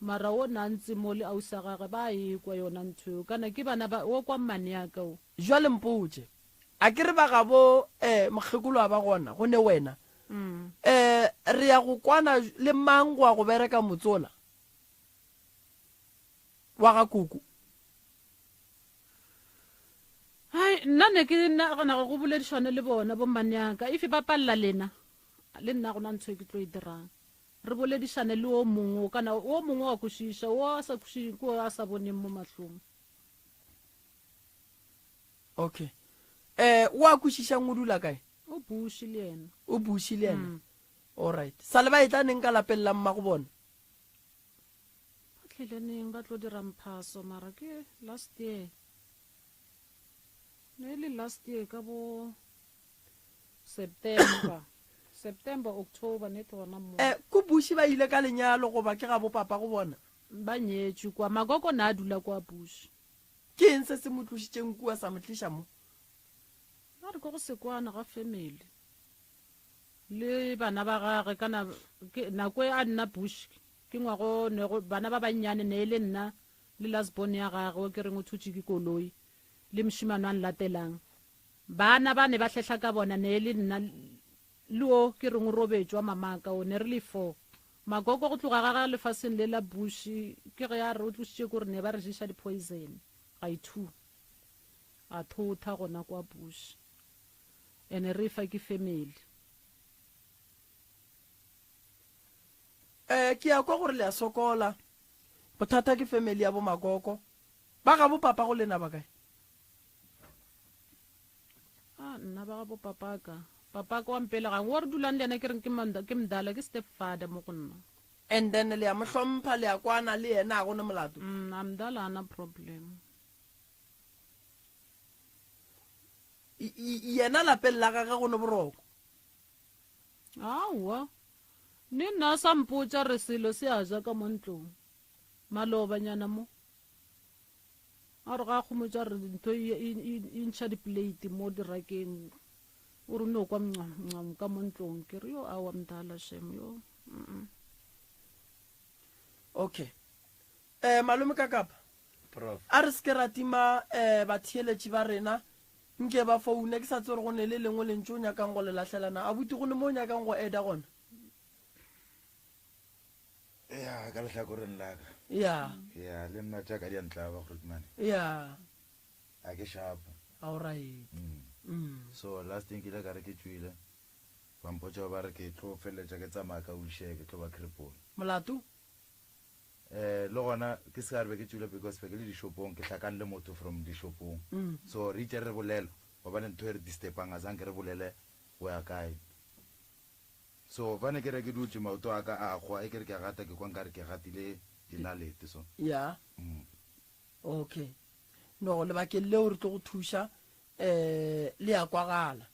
mara o nantse mo le ausa gage ba ikwa yona ntho kana ke bana ba o kwa mmane ya ka o jwale mpotse a ke re ba gabo mogekolo a ba gona go ne wena re ya go kwana le mang wa go bereka motsola wa ga kuku hai nna ne ke nagana go boledišane le bona bo mmane ya ka ife ba palla lena le nna go na ntho ke tlo e dirang re boledišane le o mongwe kana o mongwe wa kwešiša o a sa kwešiše ko a sa boneng mo mahlong okay o a kwešišang o dula kae o o bushi le ena o bushi le ena alright sa le ba e tla neng ka lapeng la mma go bona ba tlheleneng ba tlo dira mphaso mara ke last year ne le last year ka bo September October ne tona mo ko bushi ba ile ka lenyalo go ba ke ga bo papa go bona ba nyetšwe kwa magoko na dula kwa bushi ke eng se se mo tlošitšeng kua sa mo tliša mo a re go sekwana ga family le bana ba gage kana nako a nna bush ke ngwago nego bana ba bannyane ne le nna le lasbon ya gage o ke reng o thutse ke koloi le mshimano an latelang bana ba ne ba hlehla ka bona ne le nna le o ke reng o robetšwa mamaka o ne re le 4 magoko go tloga ga lefaseng le la bush ke ge ya re o tlositše gore ne ba re jisa di poison ga ithu a thotha gona kwa bush ene re fa ke family ke ya kwa gore le a sokola bothata ke family ya bo magoko ba ga bo papa go lena ba kae nna ba ga bo papa ka wa mpele ga ngwe re dulang le ena ke reng ke mdala ke stepfather mo go nna and then le ya mohlompha le ya kwana le yena a gone molato mdala ana problem yena lapeng la gage go ne boroko aowa ne nna sa mpotsa re selo se a ja ka mo ntlong malobanyana mo a re ga kgomotsa re ntho e ntšha diplate mo dirakeng o re no kwa mncam ka mo ntlong ke re yo awa mdala shem yo okay malome ka kapa a re se ke ratima batheeletši ba rena nke ba foune ke sa tse gore go ne le lengwe le ntse o nyakang go le latlhelana a buti go ne mo o nyakang go eda gona ya ka lehlakoreng laka ya le nna jaaka di a ntlaba grootman ya a ke shapo alright so last thing ke ile ka re ke tswile bampotsa ba re ke tlo feletša ke tsamaya ka wheelchair ke tlo ba cripple molato le gona ke se ka re be ke tswile because fe ke le dishopong ke hlakane le motho from dishopong so re itse re bolela gobane ntho e re distepang a zang ke re bolele go ya kae so vane ke re ke dutse maoto a ka a go e ke re ke gata ke kwa nka re ke gatile dinalete so ya okay no le ba ke le o re tlo go thuša le ya kwagala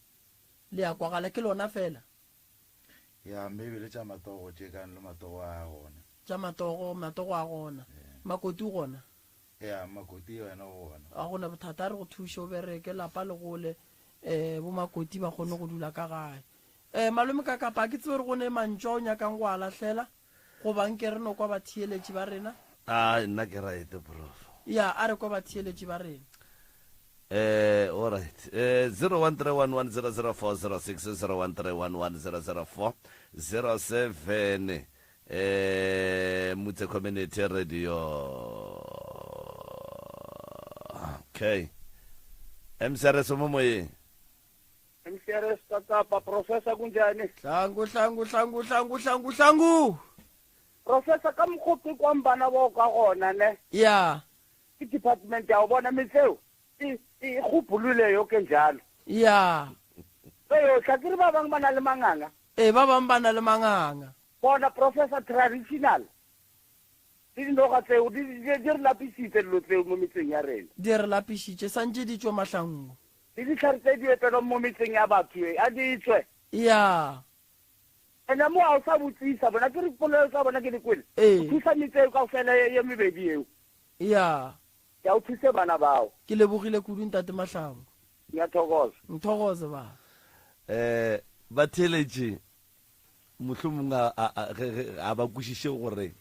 ke lona fela ya maybe le tša matogo tše kane le matogo a gona tša matogo a gona makoti gona ya makoti wena o gona a gona bothata re go thuša o bereke lapa le gole bo makoti ba kgone go dula ka gae malome ka kapa ke tsebe re go ne mantšwa o nyakang go a latlhela go banke re no kwa batheeletši ba rena nna ke raete prof ya a re kwa batheeletši ba rena alright 0131100406 0131100407 Mutse Community Radio okay MCRS mo moyeng MCRS Kapa Professor kunjani hlangu Professor ka mkhophi kwambana bo ka gona ne ya ke department ya bona metseo e khupulule yo ke njalo ya yo tlakiri ba bang bana le manganga ba bang bana le manganga bona Professor traditional di no ga tseo di re lapisitse lo tseo mo metseng ya rena di re lapisitse santse di tswa mahlangu di tlharetse di etelo mo metseng ya batho a di tswe ya ena mo a sa butsisa bona ke re polelo tsa bona ke dikwele o thusa metseo ka fela ye mebedi eo ya ya o thuse bana bao ke lebogile kudu ntate mahlangu ya thokoza nthokoze ba batheeletši mohlomong a ba kwešiše gore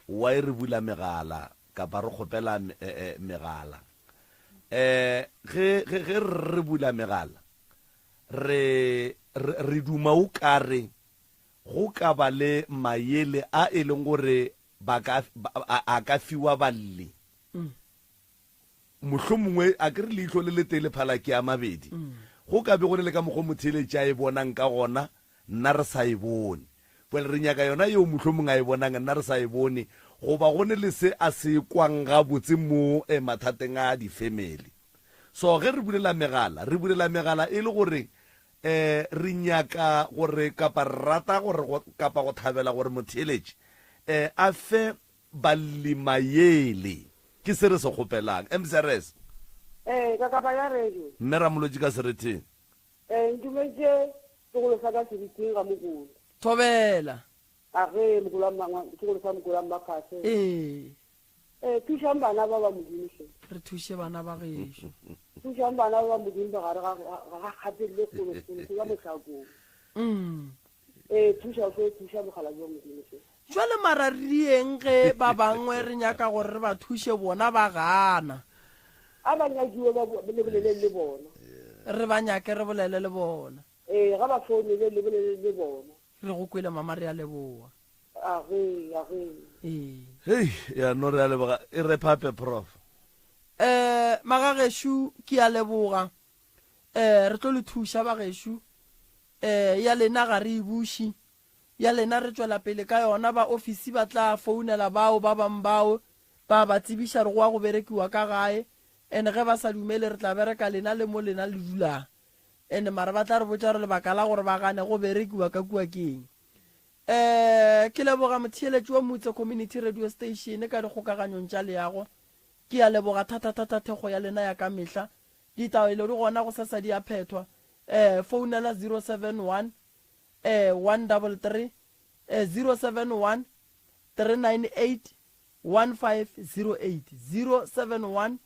wa e re bula megala kapa re kgopela megala ge re bula megala re duma o kare go ka ba le maele a e leng gore a ka fiwa balle mohlomongwe a ke re leihlo le letele phala ke a mabedi go ka be go ne le ka mokgwa motheeletši a e bonang ka gona nna re sa e bone pele re nyaka yona yeo mohlomong a e bonang nna re sa e bone goba go ne le se a se kwang gabotse mo mathateng a di-family so ge re bulela megala e le gore re nyaka gore kapa rata gore kapa go thabela gore motheletši a fe balimayele ke se re se kgopelang mcrs ka kapa ya radio mme ramolotši ka seretheng ntumetse segolo sa ka seriting ga mogolo thobela a ge segolo sa mogolo a makase thušang bana ba ba modimo re thushe bana ba gešo thušang bana ba ba modimo ba gare ga kgatelele kgolokgolo ka mohlakong thuša mogala jo modimo jwale mara rieng ge ba bangwe re nyaka gore re ba thushe bona ba gana a ba nyakiwe ba bolele le bona re ba nyake re bolele le bona ga ba founile le bolele le bona re go kwele mama re a leboa hei ya no re a leboga e re phape prof magagešo ke a leboga re tlo le thuša bagešo ya lena ga re buši ya lena re tswela pele ka yona ba ofisi ba tla founela bao ba bang bao ba ba tsebiša re go a go berekiwa ka gae ene ge ba sa dumele re tla bereka lena le mo lena le dulang ene mara ba tla re botša re lebaka la gore ba gane go berekiwa ka kua keng ke leboga motheeletši wa motse community radio station ka dikgokaganyong tša leago ke a leboga thata thego ya lena ya ka mehla ditaelo di gona go sasa di a phethwa founela 071 133 071 398 1508 071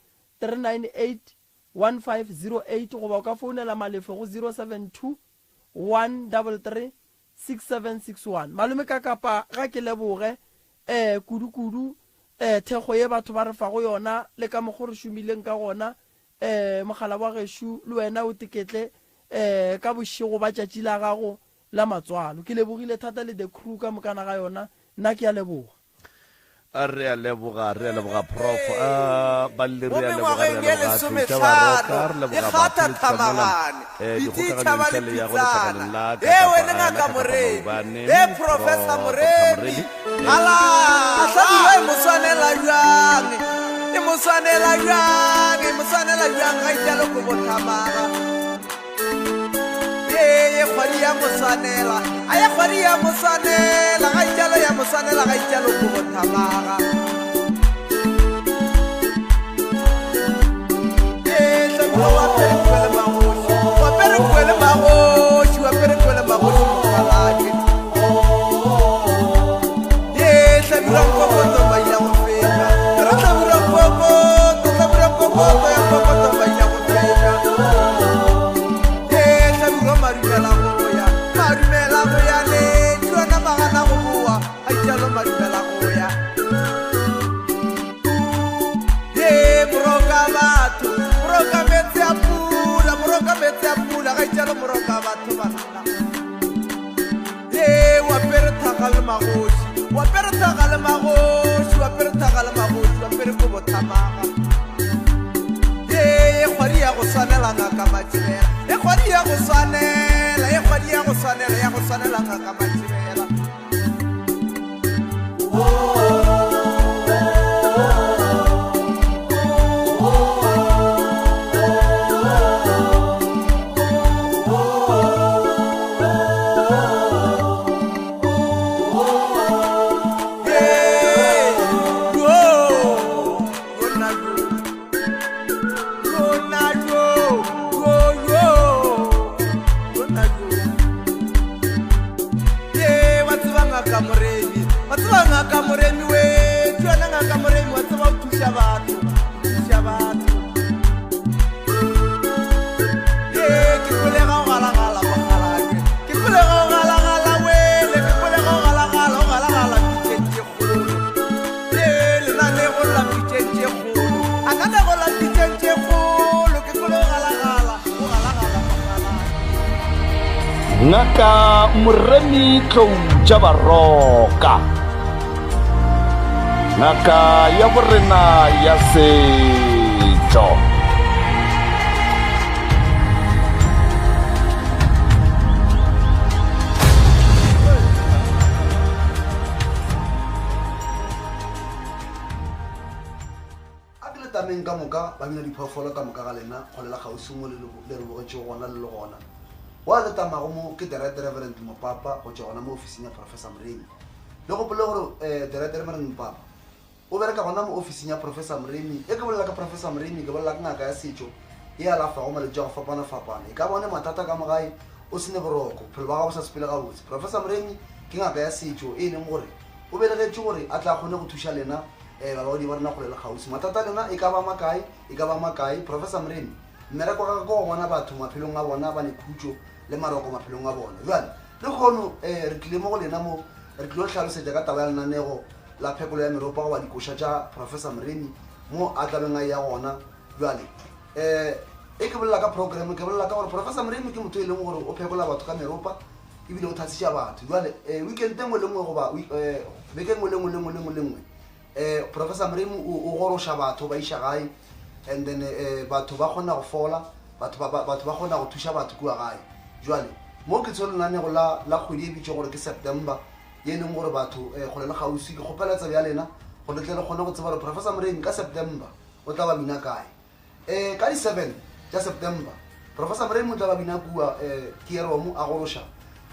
398 1508 goba o ka founela malefo go 072 133 6761 malome ka kapa ga ke leboge kudu thego ye batho ba re fa go yona le ka mokgo re šomileng ka gona mogala wa gešo le wena o teketle ka bošego ba tšatši la gago la matswalo ke lebogile thata le the crew ka mokana ga yona nna ke a leboga re a leboga prof balle re a leboga re leboga thuša baroka re leboga professor Moremi ala atlabile moswanela jang ga italo go bothamaga kgwadi ya moswanela ga italo ya moswanela ga italo go bothamaga wapere kwele magoši mogalake tlabirang kokoto baila go feta re tlabirang kokoto ya kokoto baila go feta tlabirang marumela go ya le tšona magana go boa a italo marumela go ya moroka batho moroka metse a pula ga italo moroka batho banna wapere thaka le magoši wapere ko bothamaga kgwadi ya go swanela ngaka matsebela kgwadi ya go swanela ngaka matsebela ngaka Moremi we tšona ngaka Moremi wa tseba o thuša batho ke kolega o galagala mogalake ke kolega o galagala wele ke kolega o galagala pitšentše kgolo lenane go la pitšentše kgolo a ka ne go la pitšentše kgolo ke kolega o galagala ngaka Moremi Tloutša Baroka ngaka ya borena ya setšo a ke le tameng ka moka ba bina diphoofolo ka moka ga lena go lela kgausi mo le re bogetšego gona le le gona wa le tamago mo ke the right reverend Mopapa go tswa gona mo officing ya Professor Mremi le go pele gore the right reverend Mopapa o bereka gona mo officing ya Professor Mremi e ke bolela ka Professor Mremi ke bolela ka ngaka ya setso e ala fa go male jo fapana fapana ka bone matata ka mogae o sene boroko phelo ba ga go sa sepele ga botse Professor Mremi ke ngaka ya setso e leng gore o belegetse gore a tla gone go thusha lena ba ba di ba rena go le gausi matata lena e ka ba makae Professor Mremi mmereko ga go ngwana batho maphelong a bona ba ne khutso le maroko maphelong a bona jwale le khono re tlile mo go lena mo re tlilo tlhalosetsa ka taba ya lenanego la phekolo ya meropa go ba dikosha tša Professor Mremi mo a tlabeng a ya gona jwale e ke bolela ka program ke bolela ka gore Professor Mremi ke motho e leng gore o phekola batho ka meropa ebile o thatsitša batho jwale weekend engwe le ngwe goba beke engwe le ngwe Professor Mremi o goroša batho ba iša gae and then batho ba kgona go fola batho ba kgona go thuša batho kua gae jwale mo ke tsho lenanego la kgwedi e bitse gore ke September ye leng gore batho go le gausi ke kgopeletsa ya lena go le tle le kgone go tseba gore Professor Mremi ka September o tla ba bina kae ka di 7 tša September Professor Mremi o tla ba bina kua ke Eromo a goroša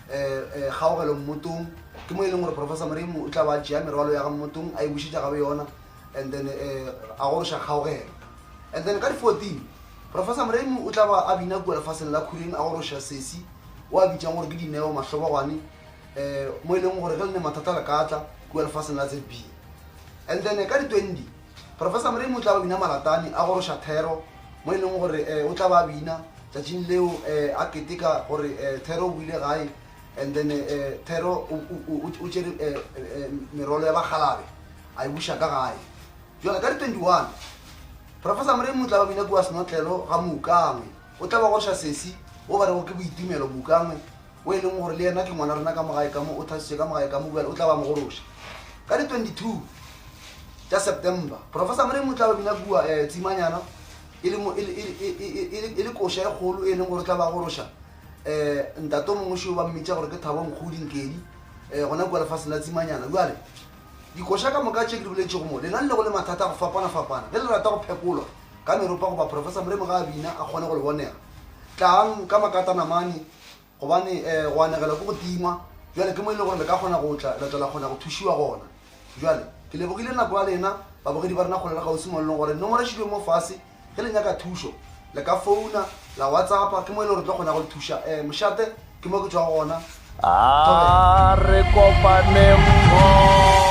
kgaogelo mmotong ke mo e leng gore Professor Mremi o tla ba tšea merwalo ya ga mmotong a e bušetša gabe yona and then a goroša kgaogelo and then ka di 14 Professor Mremi o tla ba a bina kua lefaseng la Khureng a goroša sesi o a bitšang gore ke dineo mahlobogwane mo e leng gore ge le ne mathata le ka tla kua lefaseng la ZB and then ka di 20 Professor Mremi o tla ba bina malatane a goroša thero mo e leng gore o tla ba bina tšatšing leo a keteka gore thero o buile gae and then thero o tšere merolo ya bagalabe a e buša ka gae jale ka di 21 Professor Mremi o tla ba bina kua senotlelo ga Mookangwe o tla ba goroša sesi o ba rego ke boitumelo Mookangwe o e leng gore le yena ke ngwana rena ka mogae ka mo o thasitše ka mogae ka mo buela o tla ba mogoroša ka di 22 tša September Professor Mremi o tla ba bina kua tsimanyana e le koša e kgolo e leng gore tla ba goroša ntato mongwe šeo ba mmitša gore ke Thabo Nkgodinkedi gona kua lefaseng la tsimanyana jale dikoša ka moka tše ke di boletšego mo lena le go le mathata go fapana ge le rata go phekolwa ka meropa goba Professor Mremi ga a bina a kgone go le bonega tlang ka makatanamane gobane go anegela ko go tingwa jale ke mo e le gore le ka kgona go tla la tla kgona go thušiwa gona jale ke lebogile nako ya lena babogedi ba rena go le gausi mo leng gore nomoro šilwe mo fase ge le nyaka thušo le ka founa la WhatsApp ke mo e le gore tlo kgona go le thuša mošate ke mo ke tswa gona a re kopane mmogo